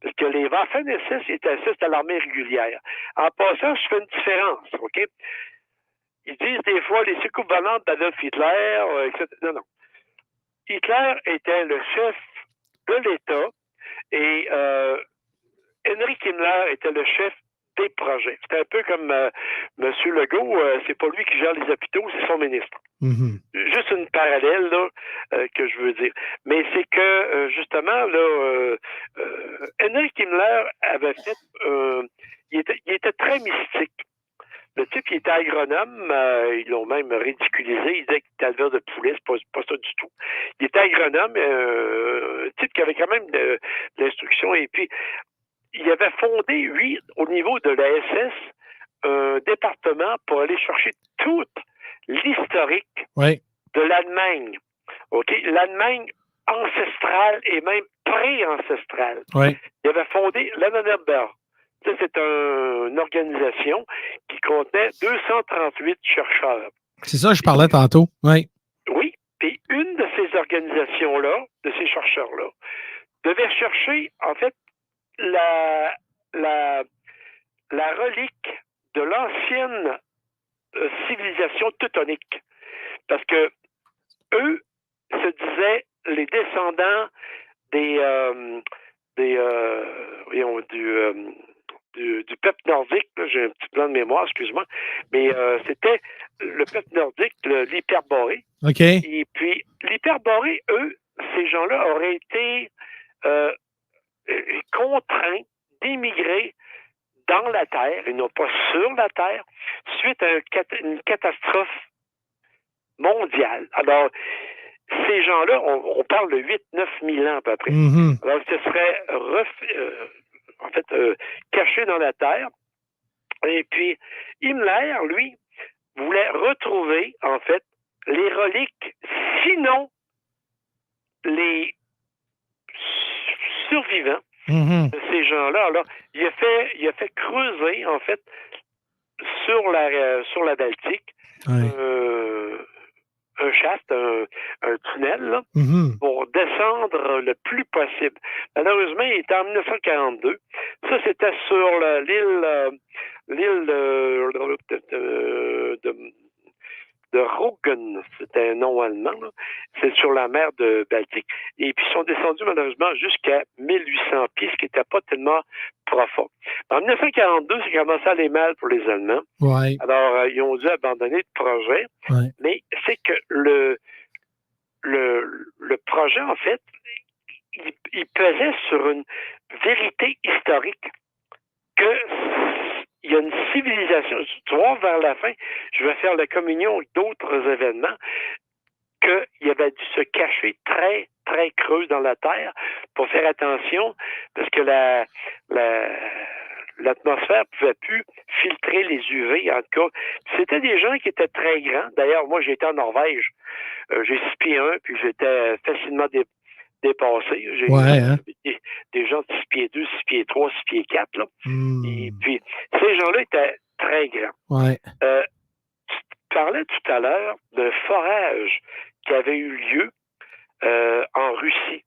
Parce que les Waffen-SS étaient à l'armée régulière. En passant, je fais une différence, OK? Ils disent des fois les soucoupes volantes d'Adolf Hitler, etc. Non. Hitler était le chef de l'État et Heinrich Himmler était le chef des projets. C'est un peu comme M. Legault, c'est pas lui qui gère les hôpitaux, c'est son ministre. Juste une parallèle là, que je veux dire. Mais c'est que, justement, là, Henry Himmler avait fait... il était très mystique. Le type, il était agronome, ils l'ont même ridiculisé, il disait qu'il était éleveur de poulet, c'est pas ça du tout. Il était agronome, un type qui avait quand même de l'instruction, et puis il avait fondé, lui, au niveau de la SS, un département pour aller chercher toute l'historique de l'Allemagne. OK? L'Allemagne ancestrale et même pré-ancestrale. Il avait fondé l'Annenberg. C'est une organisation qui contenait 238 chercheurs.
C'est ça, je parlais tantôt. Oui.
Oui, puis une de ces organisations-là, de ces chercheurs-là, devait chercher, en fait, la relique de l'ancienne civilisation teutonique. Parce que eux se disaient les descendants du peuple nordique, là, j'ai un petit blanc de mémoire, excuse-moi, mais c'était le peuple nordique, l'Hyperborée.
OK.
Et puis, l'Hyperborée, eux, ces gens-là auraient été contraints d'émigrer dans la Terre, et non pas sur la Terre, suite à une catastrophe mondiale. Alors, ces gens-là, on parle de 8-9 000 ans à peu près. Alors, ce serait caché dans la terre. Et puis, Himmler, lui, voulait retrouver, en fait, les reliques, sinon les survivants de ces gens-là. Alors, il a fait creuser, en fait, sur la Baltique, un shaft, un tunnel, là, pour descendre le plus possible. Malheureusement, il était en 1942. Ça, c'était sur l'île de Rügen, c'était un nom allemand, là. C'est sur la mer de Baltique. Et puis, ils sont descendus malheureusement jusqu'à 1800 pieds, ce qui n'était pas tellement profond. En 1942, ça commençait à aller mal pour les Allemands. Alors, ils ont dû abandonner le projet. Mais c'est que le projet, en fait, il pesait sur une vérité historique que il y a une civilisation. Tu vois, vers la fin, je vais faire la communion avec d'autres événements, qu'il avait dû se cacher très, très creux dans la terre pour faire attention, parce que l'atmosphère ne pouvait plus filtrer les UV, en tout cas. C'était des gens qui étaient très grands. D'ailleurs, moi, j'étais en Norvège. J'ai 6 pieds 1, puis j'étais facilement dépassé. J'ai des gens de 6 pieds 2, 6 pieds 3, 6 pieds 4. Là. Et puis, ces gens-là étaient très grands. Tu parlais tout à l'heure d'un forage qui avait eu lieu en Russie.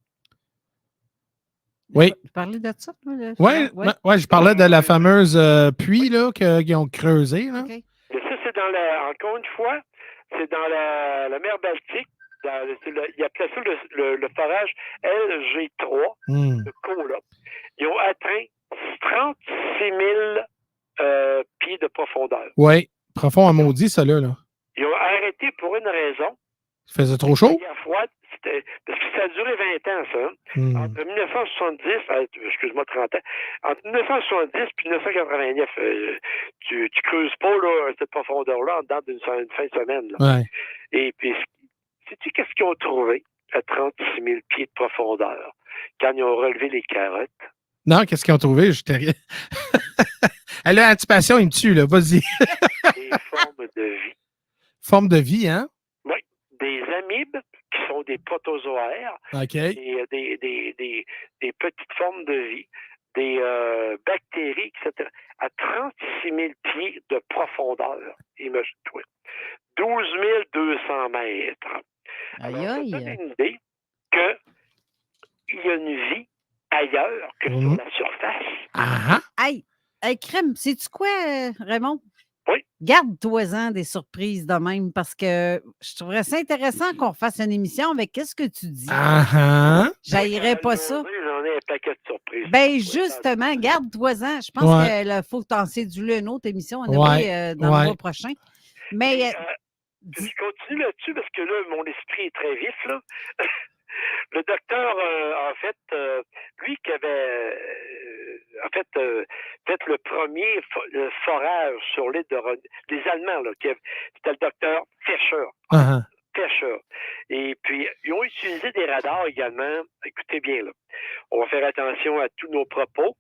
Oui.
Tu parlais de ça?
Oui, je parlais de la fameuse puits là, qu'ils ont creusé. Là.
Okay. Mais ça, c'est encore une fois, c'est dans la mer Baltique. Il appelait ça le forage LG3 de Kola. Ils ont atteint 36 000 pieds de profondeur.
Oui, profond à maudit, ça là.
Ils ont arrêté pour une raison.
Il faisait trop chaud?
La guerre froide, parce que ça a duré 20 ans, ça. Entre 1970, excuse-moi, 30 ans. Entre 1970 et 1989, tu creuses pas là, cette profondeur-là en dedans d'une fin de semaine. Là. Et puis, sais-tu qu'est-ce qu'ils ont trouvé à 36 000 pieds de profondeur quand ils ont relevé les carottes?
Non, qu'est-ce qu'ils ont trouvé? Elle a l'anticipation, il me tue, là. Vas-y.
Des formes de vie.
Formes de vie, hein?
Oui. Des amibes qui sont des protozoaires.
OK.
Des petites formes de vie. Des bactéries, etc. À 36 000 pieds de profondeur. Imagine-toi. 12 200 mètres.
Aïe,
aïe. Ça donne une idée qu'il y a une vie ailleurs que sur la surface.
Hey, Crème, sais-tu quoi, Raymond?
Oui.
Garde-toi-en des surprises de même parce que je trouverais ça intéressant qu'on fasse une émission avec qu'est-ce que tu dis. J'haïrais pas ça.
J'en ai paquet de surprises.
Ben justement, garde-toi-en. Je pense qu'il faut que tu en sédules une autre émission dans le mois prochain. Mais
je continue là-dessus parce que là, mon esprit est très vif, là. Le docteur, en fait, lui qui avait fait le premier forage sur l'île de René, les Allemands, là, c'était le docteur Fischer. Fischer. Et puis, ils ont utilisé des radars également. Écoutez bien, là. On va faire attention à tous nos propos.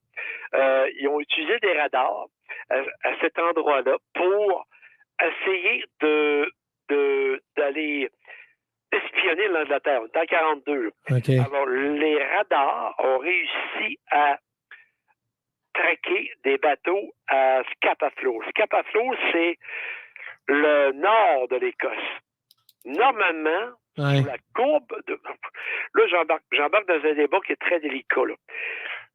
Ils ont utilisé des radars à cet endroit-là pour essayer d'aller espionner l'Angleterre. On est en 42.
Okay.
Alors, les radars ont réussi à traquer des bateaux à Scapa Flow. Scapa Flow, c'est le nord de l'Écosse. Normalement, sur la courbe de... Là, j'embarque dans un débat qui est très délicat. Là.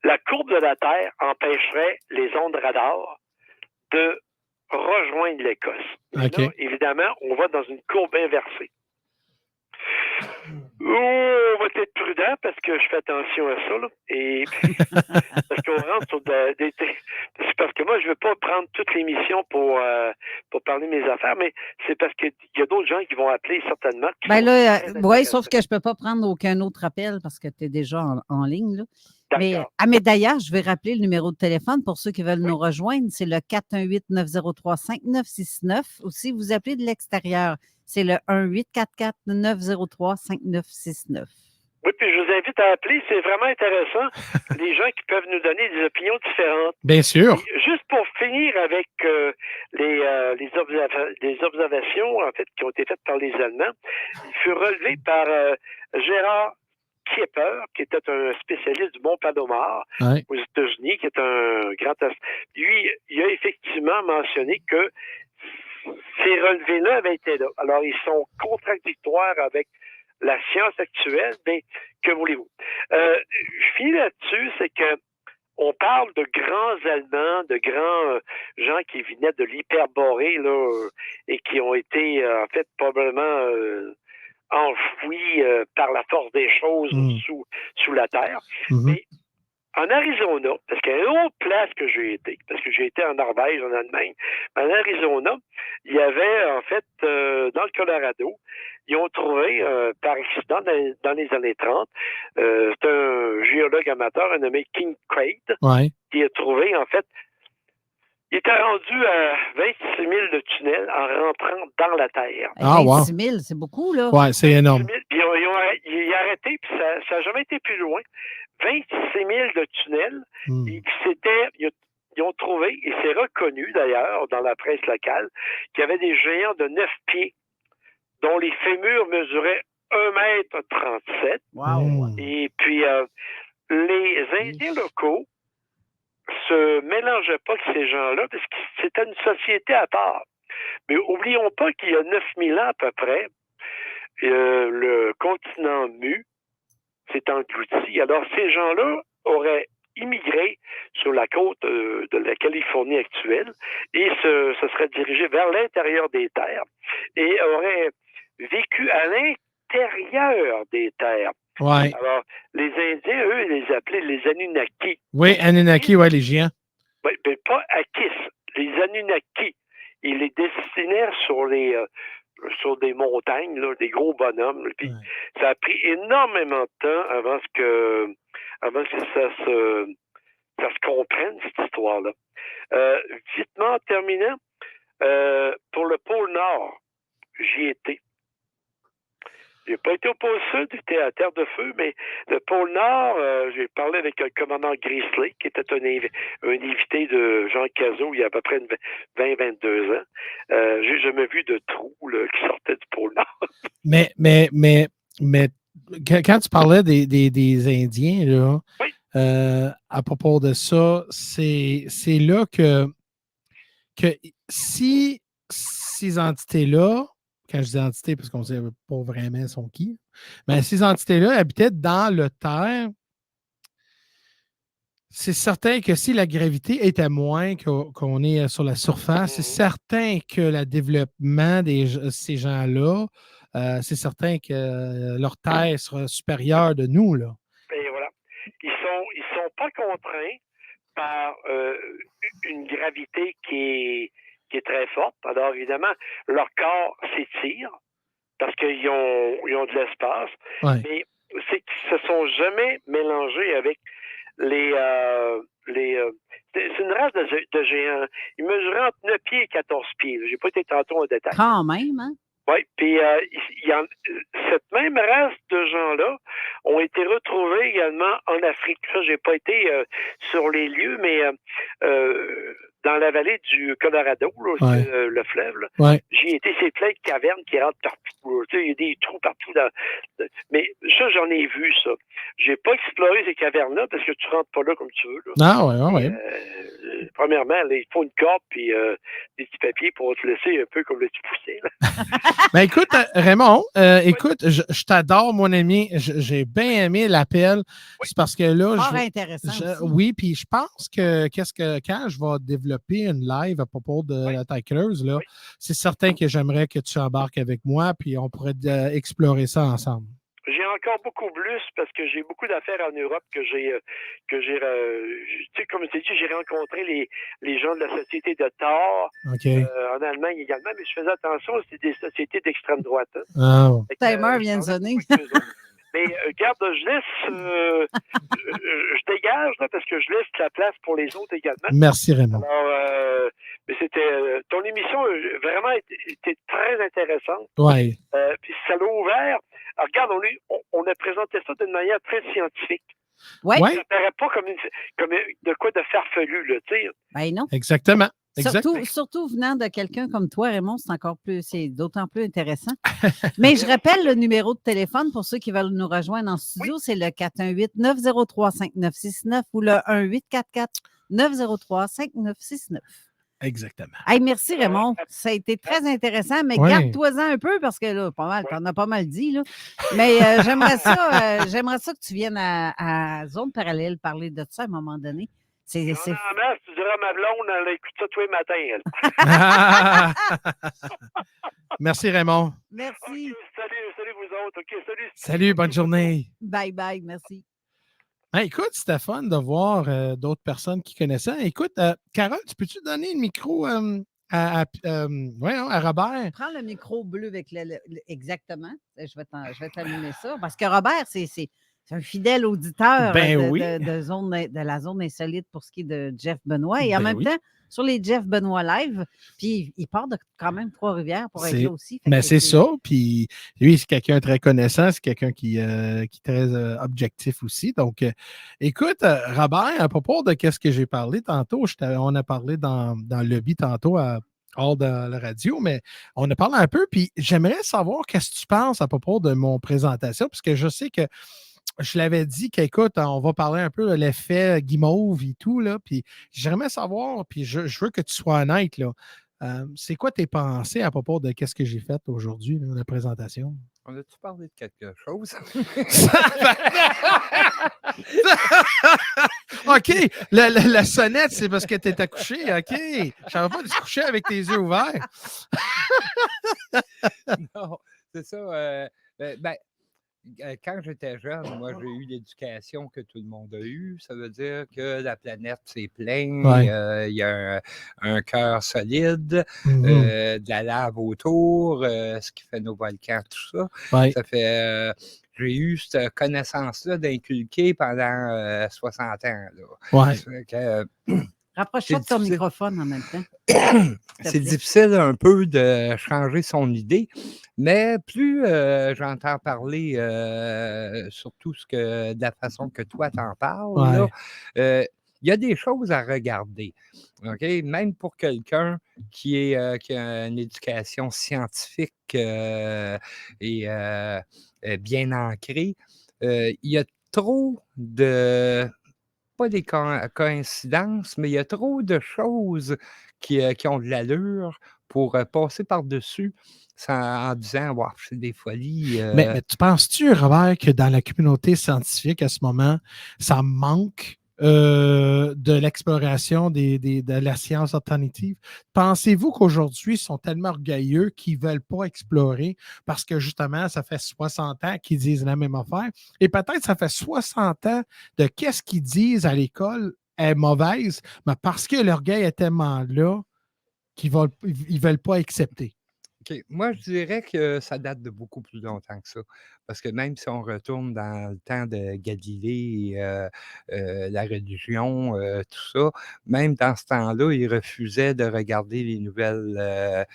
La courbe de la Terre empêcherait les ondes radar de rejoindre l'Écosse.
Okay.
Là, évidemment, on va dans une courbe inversée. On va être prudent parce que je fais attention à ça. Là. Et puis, parce qu'on rentre sur c'est parce que moi, je ne veux pas prendre toute l'émission pour parler de mes affaires, mais c'est parce qu'il y a d'autres gens qui vont appeler certainement.
Ben là, oui, sauf que je ne peux pas prendre aucun autre appel parce que tu es déjà en ligne. Là. Mais d'ailleurs, je vais rappeler le numéro de téléphone pour ceux qui veulent nous rejoindre. C'est le 418-903-5969. Ou si vous appelez de l'extérieur, c'est le 1-844-903-5969.
Oui, puis je vous invite à appeler. C'est vraiment intéressant. Les gens qui peuvent nous donner des opinions différentes.
Bien sûr.
Et juste pour finir avec les observations, en fait, qui ont été faites par les Allemands, il fut relevé par Gérard Kiepper, qui était un spécialiste du Mont Palomar aux États-Unis, qui est un grand... Lui, il a effectivement mentionné que ces relevés-là avaient été là. Alors, ils sont contradictoires avec la science actuelle, mais que voulez-vous? Je finis là-dessus, c'est que on parle de grands Allemands, de grands gens qui venaient de l'Hyperborée, là, et qui ont été, en fait, probablement enfouis par la force des choses sous la terre. Mais en Arizona, parce qu'il y a une autre place que j'ai été, parce que j'ai été en Norvège, en Allemagne, en Arizona, il y avait, en fait, dans le Colorado, ils ont trouvé, par accident, dans les années 30, c'est un géologue amateur, un nommé King Craig, qui a trouvé, en fait, il était rendu à 26 000 de tunnels en rentrant dans la Terre.
26 000, c'est beaucoup, là.
Oui, c'est énorme.
Puis il a arrêté, puis ça n'a jamais été plus loin. 26 000 de tunnels. Et puis ils ont trouvé, et c'est reconnu d'ailleurs dans la presse locale, qu'il y avait des géants de 9 pieds dont les fémurs mesuraient 1,37 m.
Wow.
Et puis les Indiens locaux se mélangeaient pas avec ces gens-là parce que c'était une société à part. Mais oublions pas qu'il y a 9000 ans à peu près, le continent Mu s'est englouti. Alors ces gens-là auraient immigré sur la côte de la Californie actuelle et se seraient dirigés vers l'intérieur des terres et auraient vécu à l'intérieur des terres.
Ouais.
Alors, les Indiens, eux, ils les appelaient les Anunnaki.
Oui, Anunnaki, oui, les géants.
Oui, mais pas Akis, les Anunnaki. Ils les dessinèrent sur des montagnes, là, des gros bonhommes. Puis ça a pris énormément de temps avant que ça se comprenne, cette histoire-là. Vitement, en terminant, pour le pôle Nord, j'y étais. J'ai pas été au pôle Sud, j'étais à Terre de Feu, mais le pôle Nord, j'ai parlé avec le commandant Grizzly, qui était un invité de Jean Cazot il y a à peu près 20-22 ans. J'ai jamais vu de trou là, qui sortait du pôle Nord.
Mais quand tu parlais des Indiens, là, à propos de ça, c'est là que si ces entités-là, quand je dis entités, parce qu'on ne sait pas vraiment sont qui, mais ces entités-là habitaient dans le terre, c'est certain que si la gravité était moins qu'on est sur la surface, c'est certain que le développement de ces gens-là, c'est certain que leur terre sera supérieure de nous, là.
Et voilà. Ils pas contraints par une gravité qui est très forte. Alors, évidemment, leur corps s'étire parce qu'ils ont de l'espace.
Ouais.
Mais c'est qu'ils se sont jamais mélangés avec c'est une race de géants. Ils mesuraient entre 9 pieds et 14 pieds. J'ai pas été tantôt en détail.
Quand même, hein?
Oui, puis cette même race de gens-là ont été retrouvés également en Afrique. Ça, j'ai pas été sur les lieux, mais dans la vallée du Colorado, là, le fleuve, là, j'y ai été, c'est plein de cavernes qui rentrent partout. Tu sais, il y a des trous partout. Mais ça, j'en ai vu, ça. J'ai pas exploré ces cavernes-là parce que tu rentres pas là comme tu veux. Là.
Ah, ouais.
Premièrement, là, il faut une corde puis des petits papiers pour te laisser un peu comme le petit poussé.
Ben écoute, Raymond, écoute, je t'adore, mon ami. J'ai bien aimé l'appel. Oui. C'est parce que là,
intéressant
oui, puis je pense que quand je vais développer une live à propos de la taille creuse, là, c'est certain que j'aimerais que tu embarques avec moi, puis on pourrait explorer ça ensemble.
J'ai encore beaucoup plus parce que j'ai beaucoup d'affaires en Europe que j'ai tu sais, comme je t'ai dit, j'ai rencontré les gens de la société de Thor en Allemagne également, mais je faisais attention, c'était des sociétés d'extrême droite. Hein.
Timer vient de sonner.
Mais regarde, je laisse, je dégage là, parce que je laisse la place pour les autres également.
Merci Raymond.
Alors, mais c'était ton émission vraiment était très intéressante.
Oui.
Puis ça l'a ouvert. Alors, regarde, on a présenté ça d'une manière très scientifique.
Oui.
Ça ne paraît pas comme de quoi de farfelu, là, tu sais.
Ben non.
Exactement.
Surtout venant de quelqu'un comme toi, Raymond, c'est d'autant plus intéressant. Mais je rappelle le numéro de téléphone pour ceux qui veulent nous rejoindre en studio, c'est le 418-903-5969 ou le 1844-903-5969.
Exactement.
Hey, merci Raymond. Ça a été très intéressant, mais garde-toi-en un peu parce que là, t'en as pas mal dit. Là. Mais j'aimerais ça que tu viennes à Zone Parallèle parler de ça à un moment donné.
Tu diras à ma blonde, elle écoute ça tous les matins.
Merci Raymond.
Merci.
Okay, salut vous autres. Okay,
salut, bonne journée.
Bye bye, merci.
Hey, écoute, c'était fun de voir d'autres personnes qui connaissent ça. Écoute, Carole, peux-tu donner le micro à Robert?
Prends le micro bleu avec exactement. Je vais t'allumer ça. Parce que Robert, c'est un fidèle auditeur de la zone insolite pour ce qui est de Jeff Benoît. Et en même temps, sur les Jeff Benoît Live, puis il part de quand même Trois-Rivières pour être là aussi.
Mais c'est ça. Puis lui, c'est quelqu'un très connaissant. C'est quelqu'un qui est très objectif aussi. Donc, écoute, Robert, à propos de ce que j'ai parlé tantôt, on a parlé dans le lobby tantôt hors de la radio, mais on a parlé un peu. Puis j'aimerais savoir qu'est-ce que tu penses à propos de mon présentation, parce que je sais que je l'avais dit qu'écoute, on va parler un peu de l'effet guimauve et tout, là, puis j'aimerais savoir, puis je veux que tu sois honnête, là, c'est quoi tes pensées à propos de ce que j'ai fait aujourd'hui, là, la présentation?
On a-tu parlé de quelque chose?
OK, la sonnette, c'est parce que tu étais couché, OK. Je ne savais pas de se coucher avec tes yeux ouverts.
Non, c'est ça. Quand j'étais jeune, moi, j'ai eu l'éducation que tout le monde a eue. Ça veut dire que la planète, c'est plein. Il y a un cœur solide, de la lave autour, ce qui fait nos volcans, tout ça. Ça fait... j'ai eu cette connaissance-là d'inculquer pendant 60 ans. Là.
Rapproche-toi de ton microphone en même temps.
C'est difficile un peu de changer son idée, mais plus j'entends parler, surtout de la façon que toi t'en parles, il y a des choses à regarder. Okay? Même pour quelqu'un qui a une éducation scientifique et bien ancrée, il y a trop de... pas des coïncidences, mais il y a trop de choses qui ont de l'allure pour passer par-dessus en disant wow, c'est des folies.
Mais tu penses-tu, Robert, que dans la communauté scientifique, à ce moment, ça manque de l'exploration de la science alternative. Pensez-vous qu'aujourd'hui, ils sont tellement orgueilleux qu'ils ne veulent pas explorer parce que justement, ça fait 60 ans qu'ils disent la même affaire et peut-être ça fait 60 ans de qu'est-ce qu'ils disent à l'école est mauvaise, mais parce que l'orgueil est tellement là qu'ils ne veulent pas accepter.
OK. Moi, je dirais que ça date de beaucoup plus longtemps que ça. Parce que même si on retourne dans le temps de Galilée, la religion, tout ça, même dans ce temps-là, il refusait de regarder les nouvelles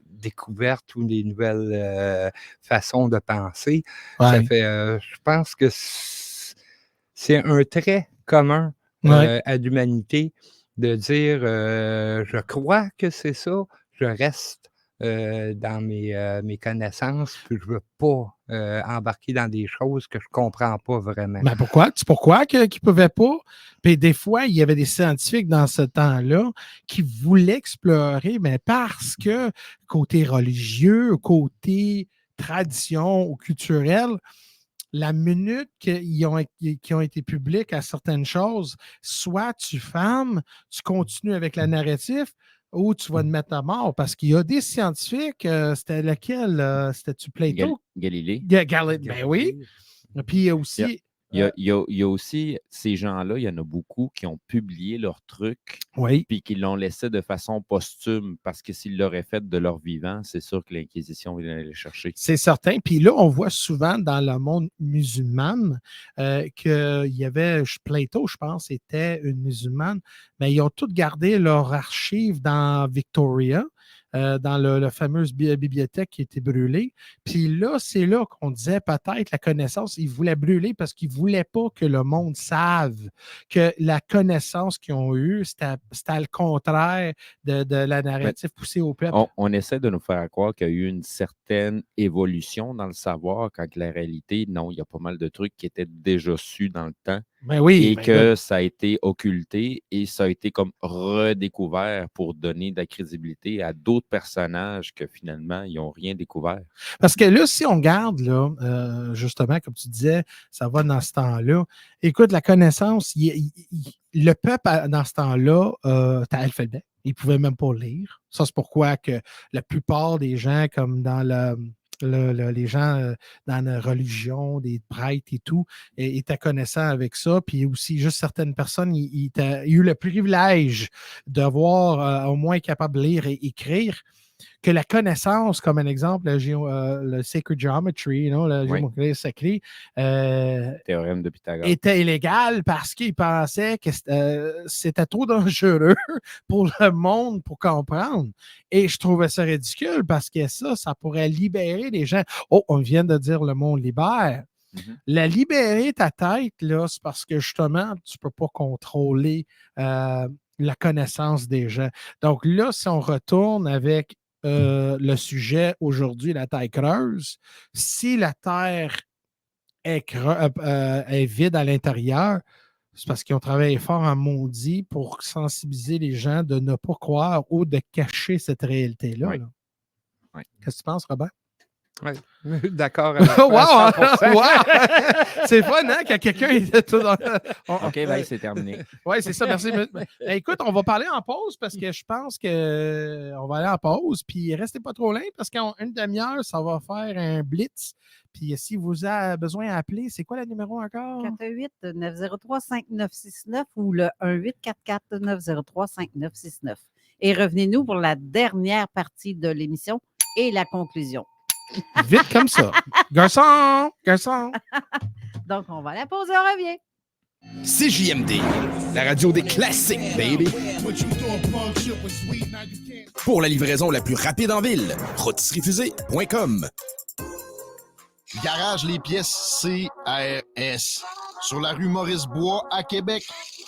découvertes ou les nouvelles façons de penser. Ça
Ouais.
fait, je pense que c'est un trait commun
Ouais.
à l'humanité de dire je crois que c'est ça, je reste dans mes connaissances, puis je ne veux pas embarquer dans des choses que je ne comprends pas vraiment.
Mais pourquoi qu'ils ne pouvaient pas? Puis des fois, il y avait des scientifiques dans ce temps-là qui voulaient explorer, mais parce que côté religieux, côté tradition ou culturel, la minute qui ont été publics à certaines choses, soit tu fermes, tu continues avec la narratif, ou tu vas te mettre à mort. Parce qu'il y a des scientifiques, c'était lequel? C'était-tu Plato?
Galilée.
Ben oui. Puis il y a aussi...
Il y a aussi ces gens-là, il y en a beaucoup qui ont publié leurs trucs,
oui,
puis qui l'ont laissé de façon posthume, parce que s'ils l'auraient fait de leur vivant, c'est sûr que l'Inquisition viendrait les chercher.
C'est certain. Puis là, on voit souvent dans le monde musulman qu'il y avait, Plato, je pense, était une musulmane, mais ils ont tous gardé leur archive dans Victoria. Dans la fameuse bibliothèque qui a été brûlée. Puis là, c'est là qu'on disait peut-être la connaissance, ils voulaient brûler parce qu'ils ne voulaient pas que le monde sache que la connaissance qu'ils ont eue, c'était le contraire de la narrative poussée au peuple.
On essaie de nous faire croire qu'il y a eu une certaine évolution dans le savoir, quand la réalité, non, il y a pas mal de trucs qui étaient déjà su dans le temps.
Ben oui,
et que ça a été occulté et ça a été comme redécouvert pour donner de la crédibilité à d'autres personnages que finalement, ils n'ont rien découvert.
Parce que là, si on regarde, là, justement, comme tu disais, ça va dans ce temps-là. Écoute, la connaissance, le peuple, dans ce temps-là, t'as l'alphabet. Ils ne pouvaient même pas lire. Ça, c'est pourquoi que la plupart des gens, comme dans les gens dans la religion, des prêtres et tout, étaient connaissants avec ça. Puis aussi, juste certaines personnes, ils ont eu le privilège de voir au moins capable de lire et écrire. Que la connaissance, comme un exemple, le Sacred Geometry, la géométrie sacrée,
théorème de Pythagore,
était illégal parce qu'ils pensaient que c'était trop dangereux pour le monde pour comprendre. Et je trouvais ça ridicule parce que ça pourrait libérer les gens. Oh, on vient de dire le monde libère. La libérer ta tête, là, c'est parce que justement, tu ne peux pas contrôler la connaissance des gens. Donc là, si on retourne avec le sujet aujourd'hui, la Terre creuse, si la Terre est vide à l'intérieur, c'est parce qu'ils ont travaillé fort en maudit pour sensibiliser les gens de ne pas croire ou de cacher cette réalité-là.
Oui.
Là.
Oui.
Qu'est-ce que tu penses, Robert?
Oui, d'accord avec toi.
Wow! Wow! C'est fun, hein, quand quelqu'un est tout dans...
OK, ben, c'est terminé.
Oui, c'est ça, merci. Écoute, on va parler en pause parce que je pense qu'on va aller en pause. Puis restez pas trop loin parce qu'en une demi-heure, ça va faire un blitz. Puis si vous avez besoin d'appeler, c'est quoi le numéro encore?
418-903-5969 ou le 1844-903-5969. Et revenez-nous pour la dernière partie de l'émission et la conclusion.
Vite comme ça. Garçon! Garçon!
Donc, on va à la pause et on revient.
CJMD, la radio des classiques, baby. Pour la livraison la plus rapide en ville, rôtisseriefusée.com.
Garage les pièces CRS. Sur la rue Maurice-Bois à Québec.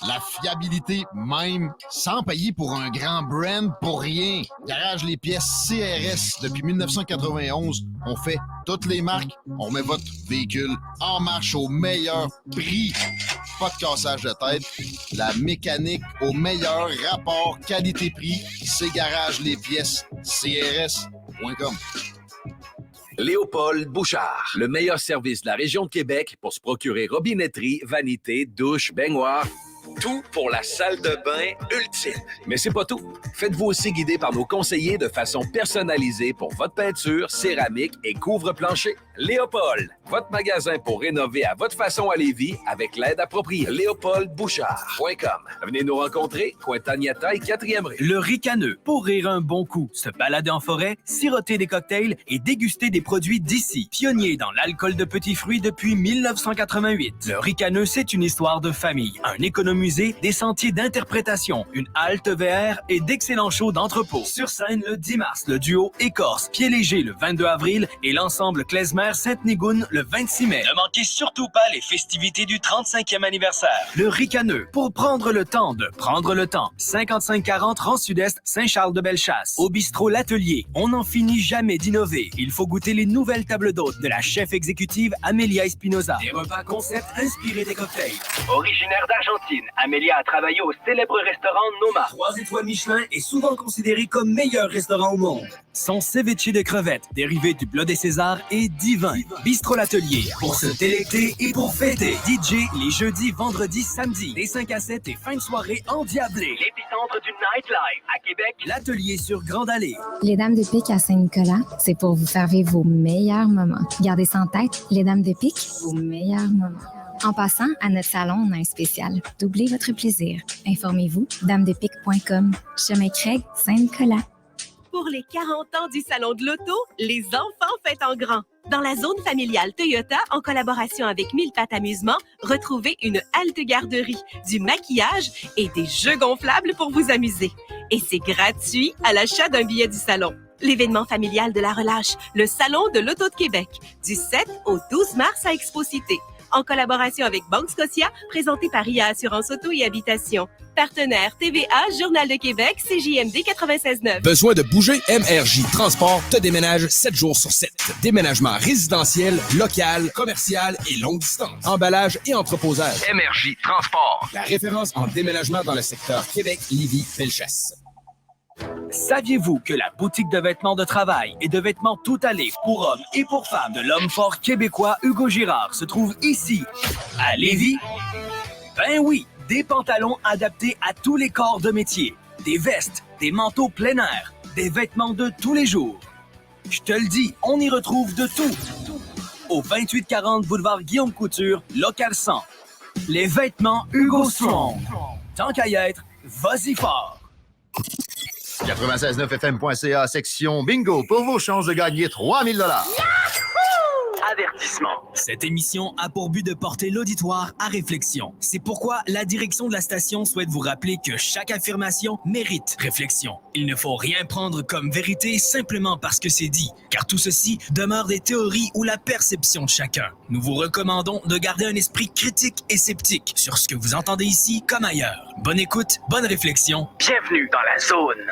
La fiabilité même, sans payer pour un grand brand pour rien. Garage les pièces CRS. Depuis 1991, on fait toutes les marques. On met votre véhicule en marche au meilleur prix. Pas de cassage de tête. La mécanique au meilleur rapport qualité-prix. C'est Garage les pièces CRS.com.
Léopold Bouchard, le meilleur service de la région de Québec pour se procurer robinetterie, vanité, douche, baignoire. Tout pour la salle de bain ultime. Mais c'est pas tout. Faites-vous aussi guider par nos conseillers de façon personnalisée pour votre peinture, céramique et couvre-plancher. Léopold, votre magasin pour rénover à votre façon à Lévis avec l'aide appropriée. LéopoldBouchard.com. Venez nous rencontrer, Cointagnata et 4e rue.
Le ricaneux, pour rire un bon coup, se balader en forêt, siroter des cocktails et déguster des produits d'ici. Pionnier dans l'alcool de petits fruits depuis 1988. Le ricaneux, c'est une histoire de famille, un économusée, des sentiers d'interprétation, une halte VR et d'excellents shows d'entrepôt. Sur scène le 10 mars, le duo Écorce, Pied Léger le 22 avril et l'ensemble Klezmer Sainte-Nigoune le 26 mai.
Ne manquez surtout pas les festivités du 35e anniversaire.
Le ricaneux, pour prendre le temps de prendre le temps. 5540 rang Sud-Est, Saint-Charles-de-Bellechasse. Au bistrot L'Atelier, on n'en finit jamais d'innover. Il faut goûter les nouvelles tables d'hôtes de la chef exécutive Amélia Espinoza. Des repas concept inspirés des cocktails.
Originaire d'Argentine, Amélia a travaillé au célèbre restaurant Noma.
3 étoiles Michelin est souvent considéré comme meilleur restaurant au monde. Son ceviche de crevettes, dérivé du bleu des Césars, est divin. Bistrot L'Atelier, pour se délecter et pour fêter. DJ les jeudis, vendredis, samedis, des 5 à 7 et fin de soirée endiablée.
L'épicentre du nightlife à Québec.
L'Atelier sur Grande Allée.
Les Dames de Pique à Saint-Nicolas, c'est pour vous faire vivre vos meilleurs moments. Gardez ça en tête, les Dames de Pique, vos meilleurs moments. En passant, à notre salon, on a un spécial. Doublez votre plaisir. Informez-vous, damedepique.com. Chemin Craig, Saint-Nicolas.
Pour les 40 ans du Salon de l'Auto, les enfants fêtent en grand. Dans la zone familiale Toyota, en collaboration avec Mille Pattes Amusement, retrouvez une halte garderie, du maquillage et des jeux gonflables pour vous amuser. Et c'est gratuit à l'achat d'un billet du salon. L'événement familial de la relâche, le Salon de l'Auto de Québec, du 7 au 12 mars à Expo-Cité. En collaboration avec Banque Scotia, présenté par IA Assurance Auto et Habitation. Partenaire TVA, Journal de Québec, CJMD 96.9.
Besoin de bouger? MRJ Transport te déménage 7 jours sur 7. Déménagement résidentiel, local, commercial et longue distance. Emballage et entreposage.
MRJ Transport.
La référence en déménagement dans le secteur Québec-Lévis-Bellechasse.
Saviez-vous que la boutique de vêtements de travail et de vêtements tout allés pour hommes et pour femmes de l'homme fort québécois Hugo Girard se trouve ici, à Lévis? Ben oui, des pantalons adaptés à tous les corps de métier, des vestes, des manteaux plein air, des vêtements de tous les jours. Je te le dis, on y retrouve de tout. Au 2840 boulevard Guillaume Couture, local 100. Les vêtements Hugo Strong. Tant qu'à y être, vas-y fort.
969fm.ca, section bingo, pour vos chances de gagner 3000 $.
Avertissement. Cette émission a pour but de porter l'auditoire à réflexion. C'est pourquoi la direction de la station souhaite vous rappeler que chaque affirmation mérite réflexion. Il ne faut rien prendre comme vérité simplement parce que c'est dit, car tout ceci demeure des théories ou la perception de chacun. Nous vous recommandons de garder un esprit critique et sceptique sur ce que vous entendez ici comme ailleurs. Bonne écoute, bonne réflexion.
Bienvenue dans la zone.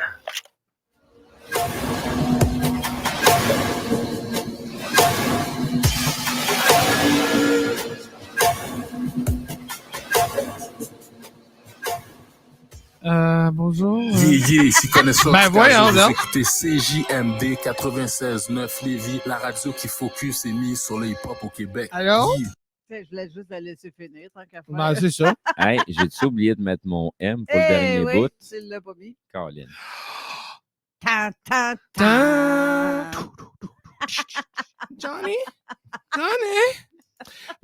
Bonjour.
Ici connaisseur.
Ben voyons,
vous écoutez CJMD 96.9 Lévis, la radio qui focus et mise sur le hip-hop au Québec.
Allô?
Je voulais juste la laisser finir, tant qu'à faire.
Ben, c'est ça.
Hey, j'ai-tu oublié de mettre mon M pour le dernier
oui,
bout?
tu l'as pas mis.
Colin.
Tan, tan, tan.
Johnny?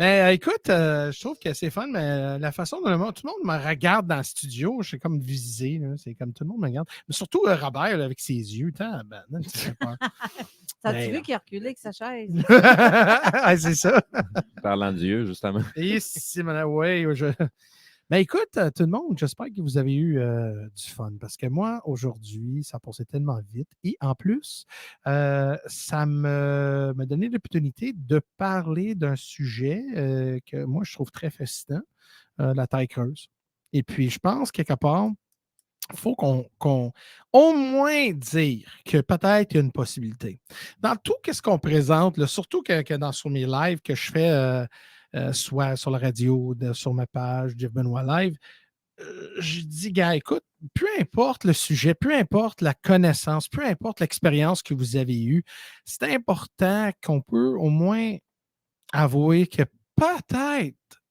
Mais écoute, je trouve que c'est fun, mais la façon dont tout le monde me regarde dans le studio, je suis comme visé. Là, c'est comme tout le monde me regarde. Mais surtout Robert là, avec ses yeux.
T'as-tu vu qu'il a reculé avec sa chaise?
C'est ça.
Parlant d'Dieu, justement.
Et si, oui, Ben écoute, tout le monde, j'espère que vous avez eu du fun parce que moi, aujourd'hui, ça passait tellement vite. Et en plus, ça m'a donné l'opportunité de parler d'un sujet que moi, je trouve très fascinant, la taille creuse. Et puis, je pense, quelque part, il faut qu'on au moins dire que peut-être il y a une possibilité. Dans tout ce qu'on présente, là, surtout que sur mes lives que je fais... soit sur la radio, sur ma page, Jeff Benoît Live, je dis, gars, écoute, peu importe le sujet, peu importe la connaissance, peu importe l'expérience que vous avez eue, c'est important qu'on peut au moins avouer que peut-être,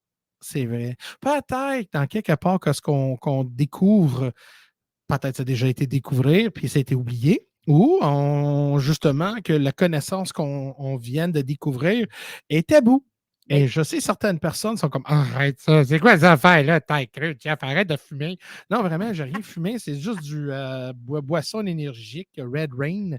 c'est vrai, peut-être dans quelque part que ce qu'on découvre, peut-être ça a déjà été découvert puis ça a été oublié, ou justement que la connaissance qu'on vient de découvrir est tabou. Et je sais, certaines personnes sont comme arrête ça, c'est quoi ces affaires-là, t'as cru, Jeff, arrête de fumer. Non, vraiment, j'ai rien fumé, c'est juste du boisson énergique, Red Rain.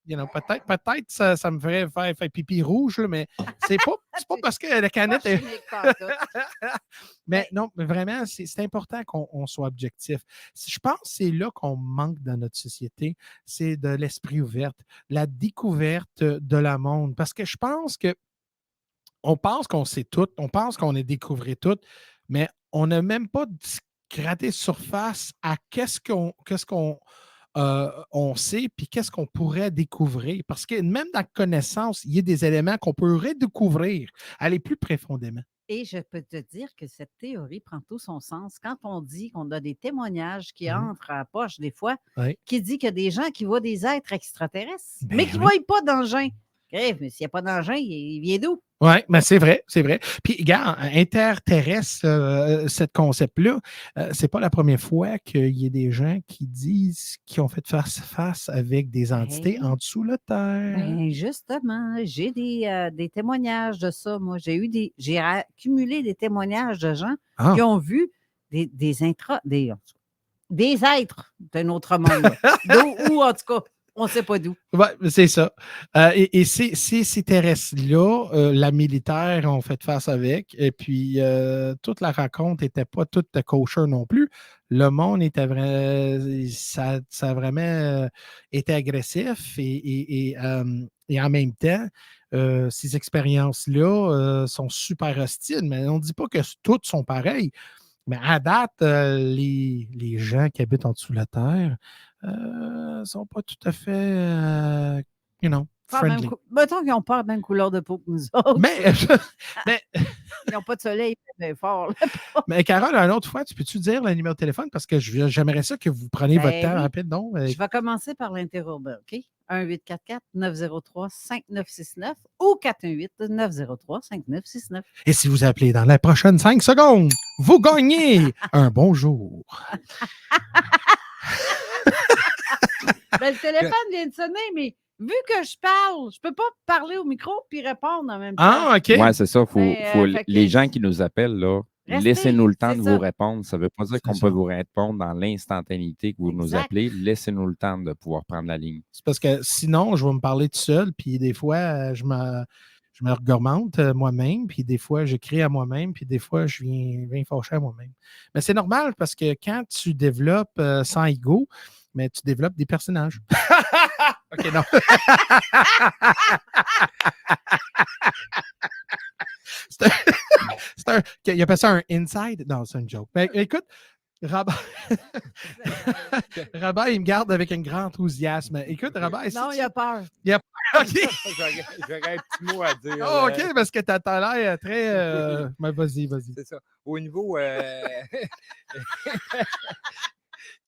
Peut-être ça me ferait faire pipi rouge, là, mais c'est pas parce que la canette est. Mais non, mais vraiment, c'est important qu'on soit objectif. Je pense que c'est là qu'on manque dans notre société, c'est de l'esprit ouvert, la découverte de la monde. Parce que je pense que on pense qu'on sait tout, on pense qu'on a découvert tout, mais on n'a même pas gratté surface à qu'est-ce qu'on on sait, puis qu'est-ce qu'on pourrait découvrir. Parce que même dans la connaissance, il y a des éléments qu'on peut redécouvrir, aller plus profondément.
Et je peux te dire que cette théorie prend tout son sens quand on dit qu'on a des témoignages qui entrent à la poche des fois, qui dit qu'il y a des gens qui voient des êtres extraterrestres, mais qui ne voient pas d'engin. Grève, mais s'il n'y a pas d'engin, il vient d'où?
Oui, mais c'est vrai, c'est vrai. Puis, regarde, interterrestre, ce concept-là, c'est pas la première fois qu'il y a des gens qui disent qu'ils ont fait face avec des entités en dessous de la Terre.
Ben, justement, j'ai des témoignages de ça. Moi, j'ai accumulé des témoignages de gens qui ont vu des êtres d'un autre monde. Ou en tout cas, on ne sait pas d'où.
Oui, c'est ça. Et ces terrestres-là, la militaire ont fait face avec. Et puis, toute la rencontre n'était pas toute kosher non plus. Le monde était ça a vraiment été agressif. Et en même temps, ces expériences-là sont super hostiles. Mais on ne dit pas que toutes sont pareilles. Mais à date, les gens qui habitent en dessous de la Terre ne sont pas tout à fait, friendly.
Mettons qu'ils n'ont pas la même couleur de peau que nous autres.
Mais
ils n'ont pas de soleil fort.
Mais Carole, une autre fois, tu peux-tu dire le numéro de téléphone? Parce que j'aimerais ça que vous preniez votre temps rapide. Non?
Je vais commencer par l'interurbain, OK? 1-844-903-5969 ou 418-903-5969.
Et si vous appelez dans les prochaines 5 secondes, vous gagnez un bonjour.
Ben, le téléphone vient de sonner, mais vu que je parle, je ne peux pas parler au micro puis répondre en même temps.
Ah, OK.
Oui, c'est ça. Les gens qui nous appellent, là, laissez-nous le temps de vous répondre. Ça ne veut pas dire qu'on peut vous répondre dans l'instantanéité que vous nous appelez. Laissez-nous le temps de pouvoir prendre la ligne.
C'est parce que sinon, je vais me parler tout seul, puis des fois, je me regourmande moi-même, puis des fois, j'écris à moi-même, puis des fois, je viens fâcher à moi-même. Mais c'est normal parce que quand tu développes sans ego, mais tu développes des personnages. OK, non. Il appelle ça un inside? Non, c'est une joke. Mais écoute, Robert, il me garde avec un grand enthousiasme. Écoute, Robert...
Non, il a peur.
Il a peur, OK.
J'aurais un petit mot à dire.
Oh, OK, parce que tu as l'air très... Mais vas-y.
C'est ça. Au niveau...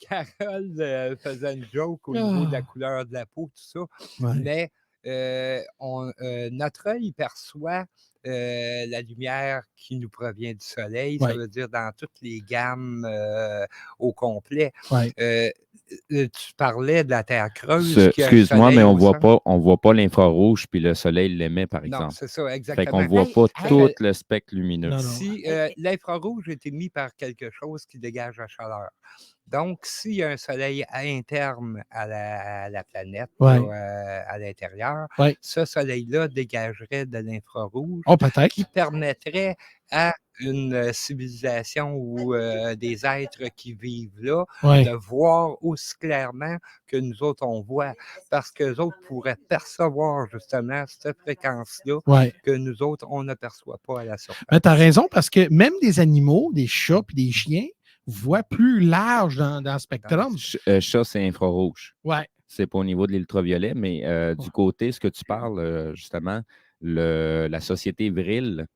Carole faisait une joke au niveau de la couleur de la peau, tout ça. Ouais. Mais notre œil perçoit la lumière qui nous provient du soleil, ça veut dire dans toutes les gammes au complet. Tu parlais de la Terre creuse.
Excuse-moi, mais on ne voit pas l'infrarouge puis le soleil l'émet, par exemple.
Non, c'est ça, exactement.
Fait qu'on ne voit pas tout le spectre lumineux.
Non. Si l'infrarouge est émis par quelque chose qui dégage la chaleur. Donc, s'il y a un soleil interne à la planète, à l'intérieur, ce soleil-là dégagerait de l'infrarouge qui permettrait à une civilisation ou des êtres qui vivent là de voir aussi clairement que nous autres, on voit. Parce qu'eux autres pourraient percevoir justement cette fréquence-là que nous autres, on n'aperçoit pas à la surface.
Tu as raison, parce que même des animaux, des chats et des chiens, voit plus large dans le spectrum.
Chat, c'est infrarouge.
Ouais.
C'est pas au niveau de l'ultraviolet, mais du côté, ce que tu parles, justement, la société virile,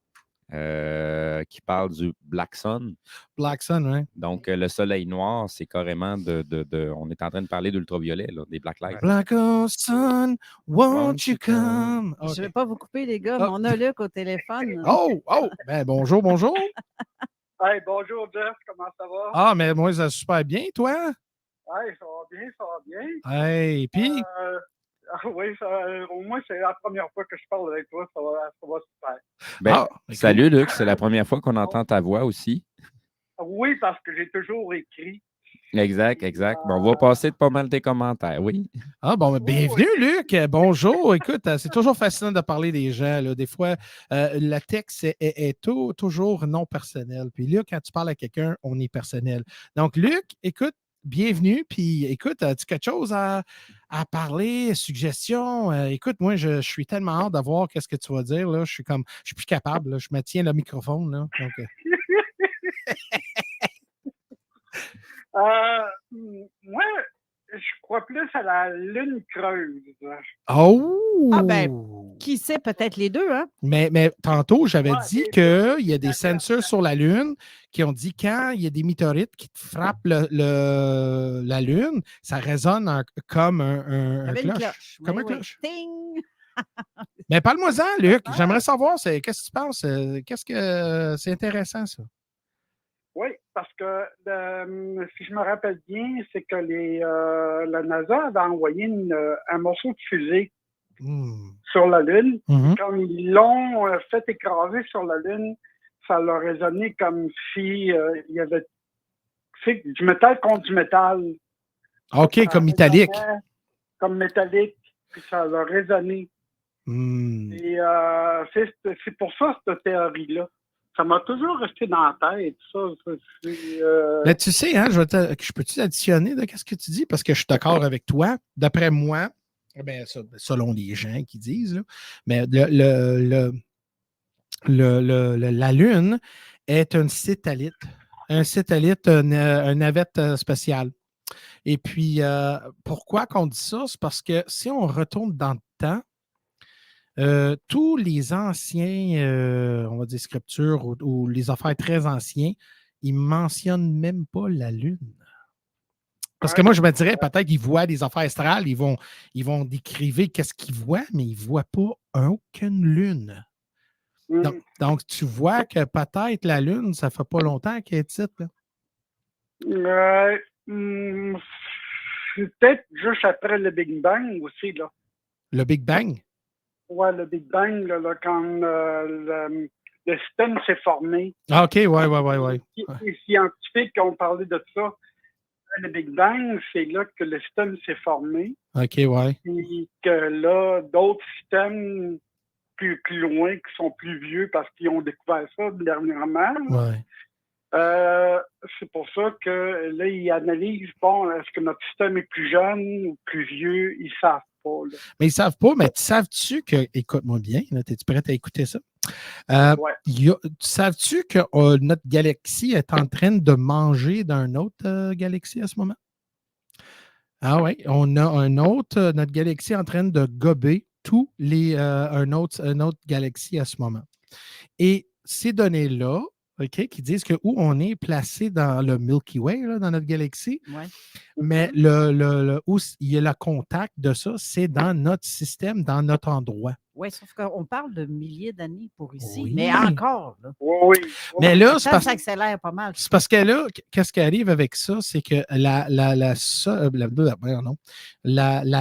qui parle du Black Sun.
Black Sun, oui.
Donc, le soleil noir, c'est carrément on est en train de parler d'ultraviolet, là, des Black Lights.
Black Sun, won't you come?
Je ne vais pas vous couper, les gars, mais on a Luc au téléphone.
Oh! Ben, bonjour.
Hey, bonjour, Jeff, comment ça va?
Ah, mais moi, ça va super bien, toi?
Hey, ça va bien.
Hey, puis?
Oui, au moins, c'est la première fois que je parle avec toi, ça va super.
Ben, salut, Luc, c'est la première fois qu'on entend ta voix aussi.
Oui, parce que j'ai toujours écrit.
Exact. Bon, on va passer de pas mal tes commentaires, oui.
Ah bon, bienvenue, Luc. Bonjour. Écoute, c'est toujours fascinant de parler des gens. Là. Des fois, le texte est toujours non personnel. Puis là, quand tu parles à quelqu'un, on est personnel. Donc, Luc, écoute, bienvenue. Puis écoute, as-tu quelque chose à parler, suggestion? Écoute, moi, je suis tellement hâte de voir qu'est-ce que tu vas dire. Là. Je suis plus capable. Là. Je me tiens le microphone. Là. Donc,
Moi, je crois plus à la lune creuse.
Oh!
Ah ben, qui sait, peut-être les deux, hein?
Mais tantôt, j'avais dit qu'il y a des sensors sur la Lune qui ont dit quand il y a des météorites qui frappent la Lune, ça résonne comme un cloche. Comme un cloche.
Ting!
Mais parle-moi-en, Luc. J'aimerais savoir, qu'est-ce que tu penses? Qu'est-ce que c'est intéressant, ça?
Oui, parce que si je me rappelle bien, c'est que la NASA avait envoyé un morceau de fusée sur la Lune. Quand ils l'ont fait écraser sur la Lune, ça leur a résonné comme si il y avait du métal contre du métal.
OK, comme métallique.
Comme métallique, puis ça leur a résonné. Et c'est pour ça, cette théorie-là. Ça m'a toujours resté dans la tête, ça.
Mais tu sais, hein, je peux-tu additionner de ce que tu dis? Parce que je suis d'accord avec toi. D'après moi, selon les gens qui disent, là, mais la Lune est un satellite. Un satellite, un navette spatiale. Et puis, pourquoi qu'on dit ça? C'est parce que si on retourne dans le temps, tous les anciens, on va dire scriptures ou les affaires très anciens, ils ne mentionnent même pas la Lune. Parce que moi, je me dirais, peut-être qu'ils voient des affaires astrales, ils vont décrire qu'est-ce qu'ils voient, mais ils ne voient pas aucune Lune. Donc, tu vois que peut-être la Lune, ça ne fait pas longtemps qu'elle est petite.
C'est peut-être juste après le Big Bang aussi, là.
Le Big Bang?
Oui, le Big Bang, là, quand le système s'est formé.
Ah, OK, ouais.
Les scientifiques ont parlé de ça. Le Big Bang, c'est là que le système s'est formé.
OK, ouais.
Et que là, d'autres systèmes plus loin, qui sont plus vieux parce qu'ils ont découvert ça dernièrement.
Ouais.
C'est pour ça que là, ils analysent, est-ce que notre système est plus jeune ou plus vieux? Ils savent pas. Là.
Mais ils ne savent pas, mais savais-tu que, écoute-moi bien, es-tu prête à écouter ça? Savais-tu que notre galaxie est en train de manger d'une autre galaxie à ce moment? Ah oui, on a notre galaxie en train de gober une autre galaxie à ce moment. Et ces données-là, OK, qui disent que où on est placé dans le Milky Way, là, dans notre galaxie, mais où il y a le contact de ça, c'est dans notre système, dans notre endroit.
Oui, sauf qu'on parle de milliers d'années pour ici, mais encore. Là.
Oui.
Mais là,
ça s'accélère pas mal.
C'est parce que là, qu'est-ce qui arrive avec ça, c'est que la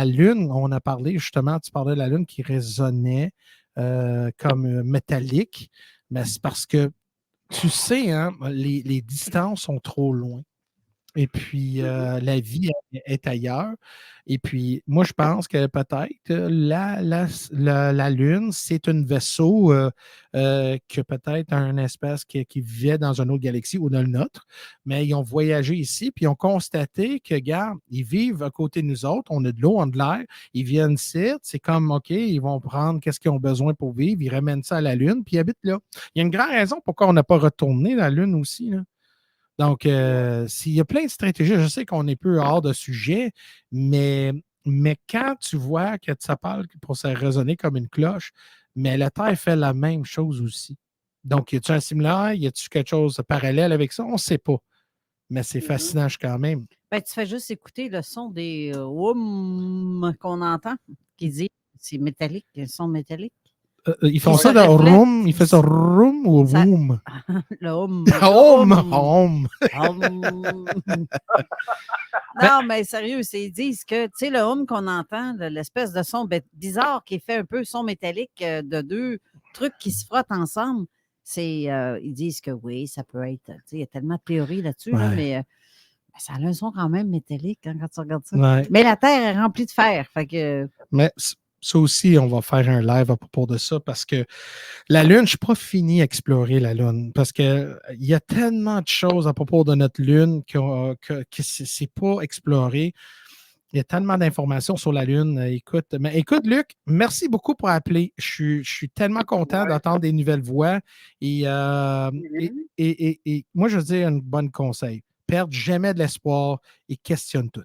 Lune, on a parlé justement, tu parlais de la Lune qui résonnait comme métallique, mais c'est parce que tu sais, hein, les distances sont trop loin. Et puis, la vie est ailleurs. Et puis, moi, je pense que peut-être la Lune, c'est un vaisseau que peut-être un espèce qui vivait dans une autre galaxie ou dans le nôtre, mais ils ont voyagé ici, puis ils ont constaté que, regarde, ils vivent à côté de nous autres, on a de l'eau, on a de l'air, ils viennent ici, c'est comme, OK, ils vont prendre qu'est-ce qu'ils ont besoin pour vivre, ils ramènent ça à la Lune, puis ils habitent là. Il y a une grande raison pourquoi on n'a pas retourné la Lune aussi, là. Donc, s'il y a plein de stratégies, je sais qu'on est peu hors de sujet, mais quand tu vois que ça parle pour ça résonner comme une cloche, mais la Terre fait la même chose aussi. Donc, y a-t-il un similaire? Y a-t-il quelque chose de parallèle avec ça? On ne sait pas. Mais c'est fascinant quand même.
Ben, tu fais juste écouter le son des qu'on entend, qui dit c'est métallique, le son métallique.
Ils font ça dans room, ils font ça room ou room?
Le hum.
Home.
Non, mais sérieux, ils disent que, tu sais, le hum qu'on entend, l'espèce de son bizarre qui est fait un peu son métallique de deux trucs qui se frottent ensemble, ils disent que oui, ça peut être, tu sais, il y a tellement de théories là-dessus, là, mais ça a un son quand même métallique quand tu regardes ça.
Ouais.
Mais la Terre est remplie de fer, fait que...
Mais ça aussi, on va faire un live à propos de ça parce que la Lune, je ne suis pas fini d'explorer la Lune parce qu'il y a tellement de choses à propos de notre Lune que ce n'est pas exploré. Il y a tellement d'informations sur la Lune. Écoute, Luc, merci beaucoup pour appeler. Je suis tellement content d'entendre des nouvelles voix. Et moi, je veux dire un bon conseil. Perdre jamais de l'espoir et questionne tout.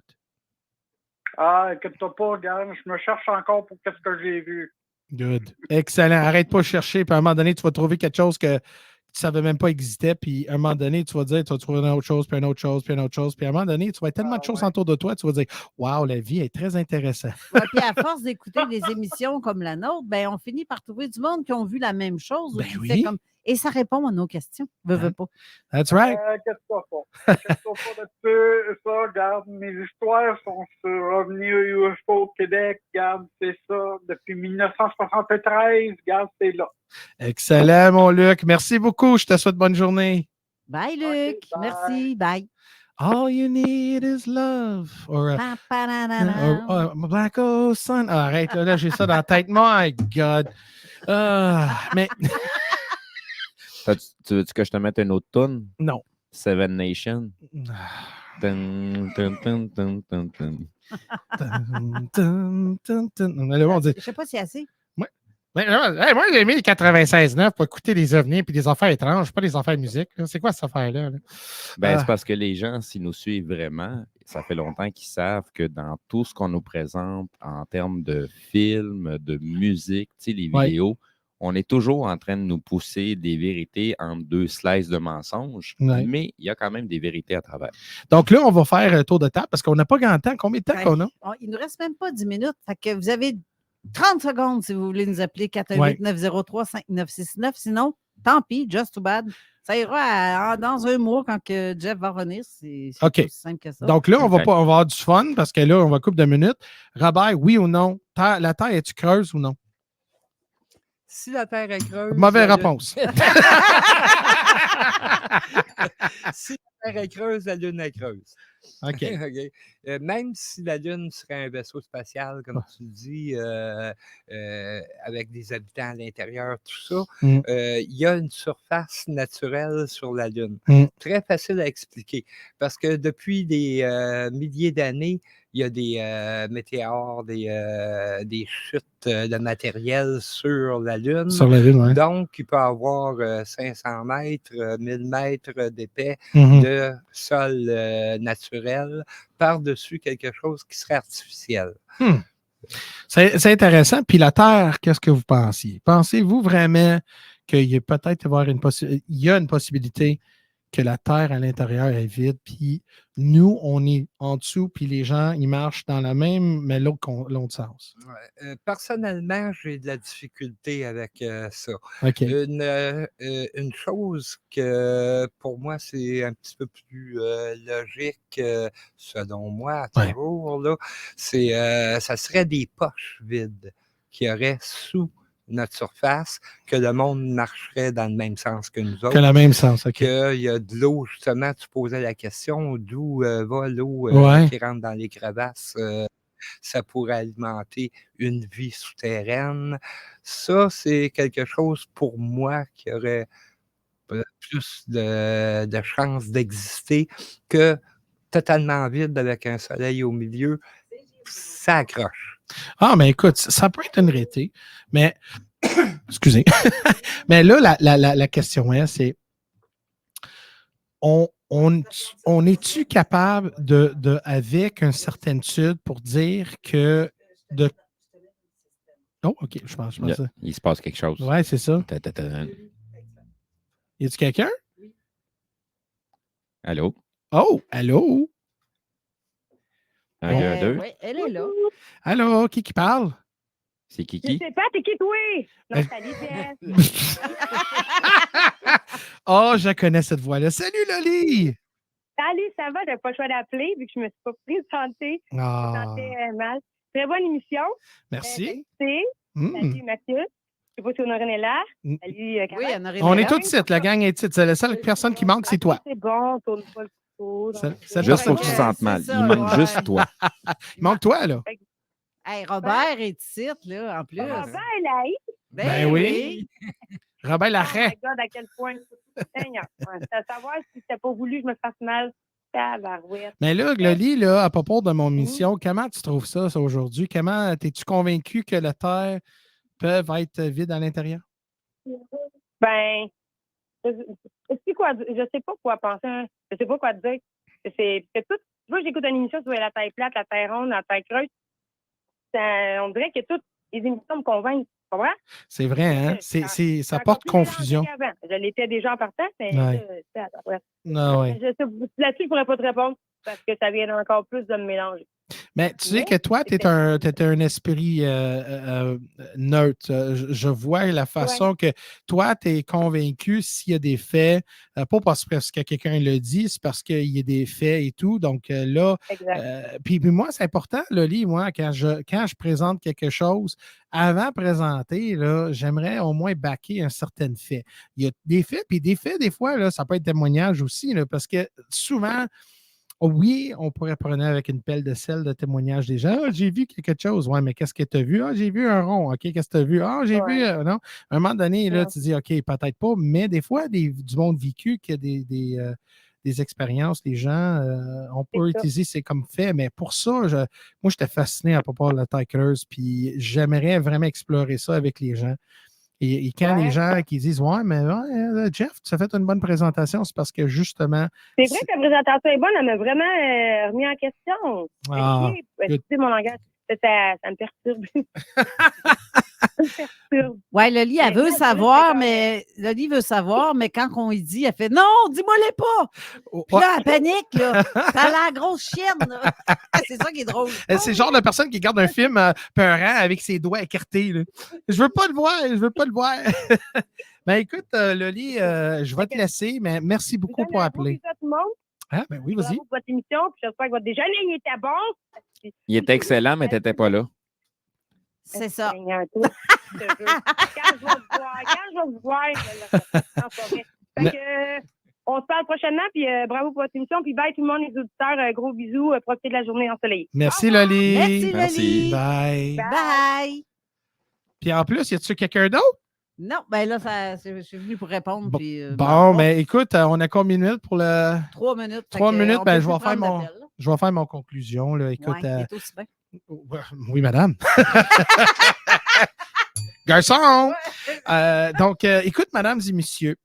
Ah, inquiète-toi pas, regarde, je me cherche encore pour qu'est-ce que j'ai vu.
Good. Excellent. Arrête pas de chercher, puis à un moment donné, tu vas trouver quelque chose que tu ne savais même pas existait, puis à un moment donné, tu vas dire, tu vas trouver une autre chose, puis une autre chose, puis une autre chose, puis à un moment donné, tu vas avoir tellement de choses autour de toi, tu vas dire, waouh, la vie est très intéressante.
Ouais, puis à force d'écouter des émissions comme la nôtre, ben, on finit par trouver du monde qui ont vu la même chose. Ou qui fait comme... Et ça répond à nos questions. Veux pas.
That's right.
Inquiète-toi pas. Inquiète-toi pas là-dessus. Ça, regarde, mes histoires sont sur Revenu UFO au Québec. Regarde, c'est ça. Depuis 1973, regarde, c'est là.
Excellent, mon Luc. Merci beaucoup. Je te souhaite bonne journée.
Bye, Luc. Okay, Merci. Bye.
All you need is love. Or a Black Hole Sun. Ah, arrête, là, j'ai ça dans la tête. My God. Mais...
Tu veux-tu que je te mette une autre toune?
Non.
Seven Nation.
Moi,
je sais pas si c'est assez.
Moi, j'ai mis 96.9 pour écouter des ovnis et des affaires étranges, pas des affaires musique. C'est quoi cette affaire-là?
Ben, c'est parce que les gens, s'ils nous suivent vraiment, ça fait longtemps qu'ils savent que dans tout ce qu'on nous présente en termes de films, de musique, tu sais, les vidéos, on est toujours en train de nous pousser des vérités entre deux slices de mensonges, mais il y a quand même des vérités à travers.
Donc là, on va faire un tour de table parce qu'on n'a pas grand temps. Combien de temps qu'on a?
Il ne nous reste même pas 10 minutes. Fait que vous avez 30 secondes si vous voulez nous appeler 418-903-5969. Sinon, tant pis, just too bad. Ça ira dans un mois quand que Jeff va revenir. C'est aussi simple que ça.
Donc là, on va avoir du fun parce que là, on va couper de minutes. Robert, oui ou non? La Terre, est-tu creuse ou non?
Si la Terre est creuse...
Mauvaise réponse.
Si la Terre est creuse, la Lune est creuse.
OK.
Même si la Lune serait un vaisseau spatial, comme tu dis, avec des habitants à l'intérieur, tout ça, il y a une surface naturelle sur la Lune. Très facile à expliquer. Parce que depuis des milliers d'années, il y a des météores, des chutes de matériel sur la Lune.
Sur la Lune, oui.
Donc, il peut y avoir 500 mètres, 1000 mètres d'épais de sol naturel par-dessus quelque chose qui serait artificiel.
C'est intéressant. Puis la Terre, qu'est-ce que vous pensiez? Pensez-vous vraiment qu'il y a peut-être une possibilité que la Terre à l'intérieur est vide, puis nous, on est en dessous, puis les gens, ils marchent dans la même, mais l'autre sens?
Personnellement, j'ai de la difficulté avec ça.
Okay.
Une chose que, pour moi, c'est un petit peu plus logique, selon moi, toujours, là, ça serait des poches vides qui auraient sous notre surface, que le monde marcherait dans le même sens que nous autres.
Que le même sens, OK.
Qu'il y a de l'eau, justement, tu posais la question, d'où va l'eau qui rentre dans les crevasses. Ça pourrait alimenter une vie souterraine. Ça, c'est quelque chose, pour moi, qui aurait plus de chances d'exister que totalement vide avec un soleil au milieu. Ça accroche.
Ah, mais écoute, ça peut être une réalité, mais excusez. Mais là, la question est, c'est on est-tu capable avec une certitude pour dire que Oh, OK, je pense ça.
Il se passe quelque chose.
Oui, c'est ça. Y a-tu quelqu'un?
Allô?
Oh, allô?
1, 2, 1, 2.
Oui, elle est là.
Allô, qui parle?
C'est
Je
Kiki?
sais pas, t'es qui, toi? Non, salut, Jess.
Oh, je connais cette voix-là. Salut, Loli!
Salut, ça va? J'avais pas le choix d'appeler vu que je me suis pas présentée. Je me sentais mal. Très bonne émission.
Merci.
Salut, Mathieu. Je sais pas si Honorine est là. Salut,
Oui, Honorine
On
est
est
là.
tous ici, la gang est ici. C'est la seule personne qui manque, c'est toi.
C'est bon, tourne pas le couteau.
Juste pour que tu te sentes mal. Il manque juste toi.
Il manque toi, là.
Hey, Robert est ici, là, en plus.
Robert, là,
Ben oui. Robert
Oh
Larret.
my God, à quel point. Seigneur. Ouais, c'est à savoir si c'était pas voulu que je me fasse mal. Tabarouette.
Mais là, Loli, là, à propos de mon mission, comment tu trouves ça aujourd'hui? Comment es-tu convaincu que la Terre peut être vide à l'intérieur?
Ben, je sais pas quoi penser. Hein. Je sais pas quoi te dire. C'est tout. Tu vois, j'écoute une émission sur la Terre plate, la Terre ronde, la Terre creuse. On dirait que toutes les émissions me convainquent. Tu comprends?
C'est vrai, hein? Ça porte confusion.
Je l'étais déjà en partant, mais
Ouais. Ouais.
Là-dessus, je pourrais pas te répondre parce que ça vient encore plus de me mélanger.
Mais tu sais que toi, tu es un esprit neutre. Je vois la façon que toi, tu es convaincu s'il y a des faits, pas parce que quelqu'un le dit, c'est parce qu'il y a des faits et tout. Donc là, puis moi, c'est important, Loli, moi, quand je présente quelque chose, avant de présenter, là, j'aimerais au moins backer un certain fait. Il y a des faits, puis des faits, des fois, là, ça peut être témoignage aussi, là, parce que souvent, oui, on pourrait prendre avec une pelle de sel de témoignage des gens. Ah, j'ai vu quelque chose. Ouais, mais qu'est-ce que tu as vu? Ah, j'ai vu un rond. OK, qu'est-ce que tu as vu? Ah, j'ai vu. Non. À un moment donné, là, tu dis, OK, peut-être pas, mais des fois, du monde vécu, qu'il y a des expériences, les gens, on peut utiliser c'est comme fait, mais pour ça, moi, j'étais fasciné à propos de la Terre creuse, puis j'aimerais vraiment explorer ça avec les gens. Et quand les gens qui disent ouais, mais Jeff, tu as fait une bonne présentation, c'est parce que justement.
C'est vrai que la présentation est bonne, elle m'a vraiment remis en question. Excusez mon langage, ça me perturbe.
Oui, Loli, elle veut savoir, mais Loli veut savoir, mais quand on lui dit, elle fait non, dis-moi-les pas. Puis là, elle panique, là. T'as la grosse chienne, là. C'est ça qui est drôle.
C'est le genre de personne qui regarde un film peurant avec ses doigts écartés. Là. Je veux pas le voir. Ben écoute, Loli, je vais te laisser, mais merci beaucoup pour appeler. Ah, ben oui, vas-y.
Votre émission, puis j'espère que votre déjeuner, il était bon.
Il était excellent, mais tu n'étais pas là.
C'est ça.
Quand je vais vous voir, on se parle prochainement, puis bravo pour votre émission, puis bye tout le monde, les auditeurs, gros bisous, profitez de la journée ensoleillée.
Merci, Loli.
Merci.
Bye.
Bye.
Puis en plus, y a-tu quelqu'un d'autre?
Non, ben là, je suis venu pour répondre.
Bon, mais écoute, on a combien de minutes pour le.
3 minutes.
3 minutes, ben je vais faire mon conclusion. Là. Écoute,
aussi bien.
Oui, madame. Garçon! Donc, écoute, mesdames et messieurs,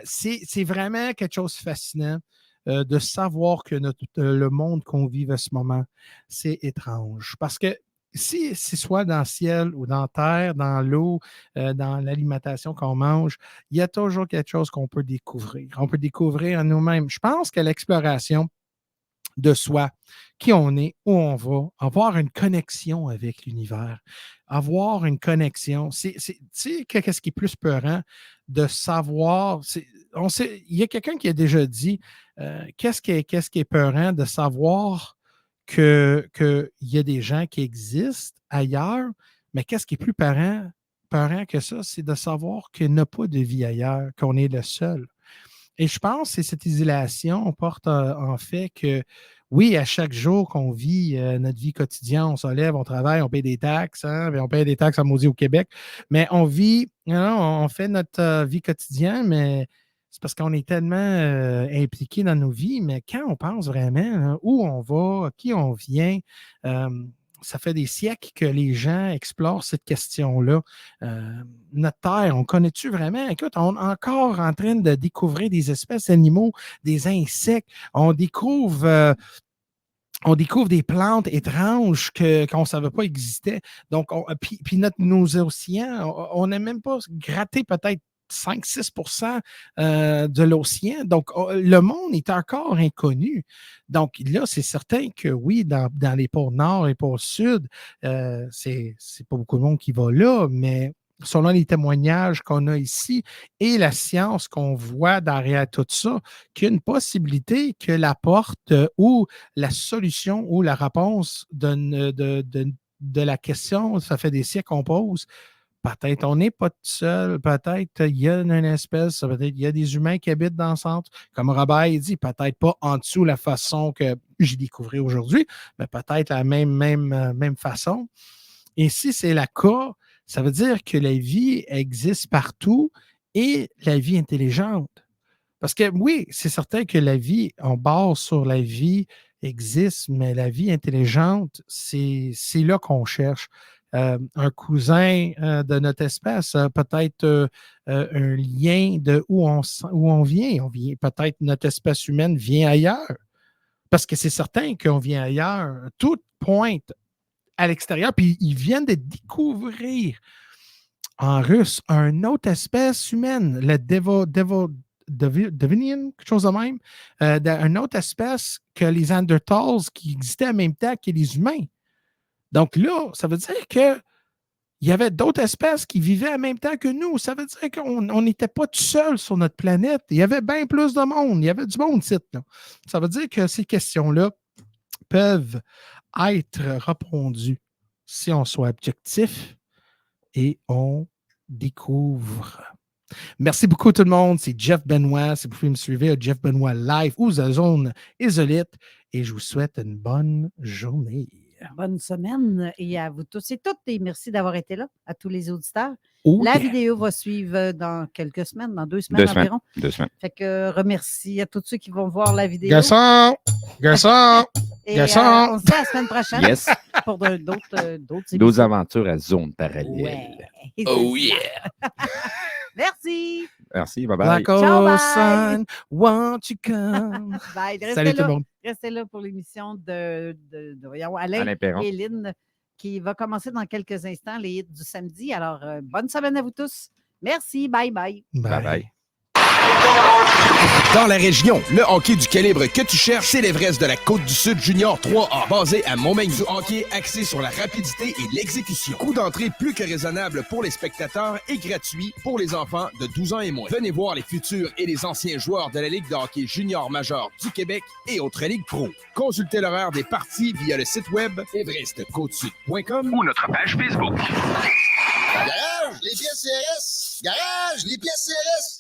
c'est vraiment quelque chose de fascinant de savoir que le monde qu'on vit à ce moment, c'est étrange. Parce que si c'est soit dans le ciel ou dans la terre, dans l'eau, dans l'alimentation qu'on mange, il y a toujours quelque chose qu'on peut découvrir. On peut découvrir en nous-mêmes. Je pense que l'exploration de soi, qui on est, où on va, avoir une connexion avec l'univers, avoir une connexion. Tu sais, qu'est-ce qui est plus peurant de savoir, il y a quelqu'un qui a déjà dit, qu'est-ce qui est peurant de savoir qu'il y a des gens qui existent ailleurs, mais qu'est-ce qui est plus peurant que ça, c'est de savoir qu'il n'y a pas de vie ailleurs, qu'on est le seul. Et je pense que c'est cette isolation porte en fait que, oui, à chaque jour qu'on vit notre vie quotidienne, on se lève, on travaille, on paye des taxes, hein, on paye des taxes à maudit au Québec, mais on vit, on fait notre vie quotidienne, mais c'est parce qu'on est tellement impliqué dans nos vies, mais quand on pense vraiment où on va, qui on vient, ça fait des siècles que les gens explorent cette question-là. Notre Terre, on connaît-tu vraiment? Écoute, on est encore en train de découvrir des espèces d'animaux, des insectes. On découvre des plantes étranges qu'on ne savait pas existaient. Donc, puis nos océans, on n'a même pas gratté peut-être 5-6 de l'océan. Donc, le monde est encore inconnu. Donc, là, c'est certain que oui, dans les pôles nord et pôles sud, c'est pas beaucoup de monde qui va là, mais selon les témoignages qu'on a ici et la science qu'on voit derrière tout ça, qu'il y a une possibilité que la porte ou la solution ou la réponse de la question, ça fait des siècles qu'on pose, peut-être on n'est pas tout seul, peut-être il y a une espèce, peut-être il y a des humains qui habitent dans le centre, comme Robert dit, peut-être pas en dessous la façon que j'ai découvert aujourd'hui, mais peut-être la même façon. Et si c'est le cas, ça veut dire que la vie existe partout et la vie intelligente. Parce que oui, c'est certain que la vie, on base sur la vie existe, mais la vie intelligente, c'est là qu'on cherche. Un cousin de notre espèce, peut-être un lien de où on vient. Peut-être notre espèce humaine vient ailleurs. Parce que c'est certain qu'on vient ailleurs. Tout pointe à l'extérieur, puis ils viennent de découvrir en russe une autre espèce humaine, le Devonian, quelque chose de même, une autre espèce que les Neanderthals qui existaient en même temps que les humains. Donc là, ça veut dire qu'il y avait d'autres espèces qui vivaient en même temps que nous. Ça veut dire qu'on n'était pas tout seul sur notre planète. Il y avait bien plus de monde. Il y avait du monde ici. Ça veut dire que ces questions-là peuvent être répondues si on soit objectif et on découvre. Merci beaucoup tout le monde. C'est Jeff Benoit. Si vous pouvez me suivre à Jeff Benoit Live ou à Zone Isolite. Et je vous souhaite une bonne journée.
Bonne semaine et à vous tous et toutes. Et merci d'avoir été là, à tous les auditeurs.
Oh,
la
yeah.
vidéo va suivre dans quelques semaines, dans 2 semaines environ.
2 semaines.
Fait que remercie à tous ceux qui vont voir la vidéo.
Garçon!
Et on se dit à la semaine prochaine
Yes.
pour d'autres
D'autres aventures à zone parallèle.
Ouais.
Oh yeah!
Merci.
Merci, bye-bye.
Ciao, bye.
Son, won't you come?
Bye.
Salut tout le monde.
Restez là pour l'émission de voyons, Alain
Perron.
et Lynn qui va commencer dans quelques instants, les hits du samedi. Alors, bonne semaine à vous tous. Merci. Bye bye.
Bye bye.
Dans la région, le hockey du calibre que tu cherches, c'est l'Everest de la Côte-du-Sud Junior 3A. Basé à Montmagny, du hockey axé sur la rapidité et l'exécution. Coût d'entrée plus que raisonnable pour les spectateurs et gratuit pour les enfants de 12 ans et moins. Venez voir les futurs et les anciens joueurs de la Ligue de hockey junior major du Québec et autres ligues pro. Consultez l'horaire des parties via le site web everestcotesud.com
ou notre page Facebook.
Garage, les pièces CRS! Garage, les pièces CRS!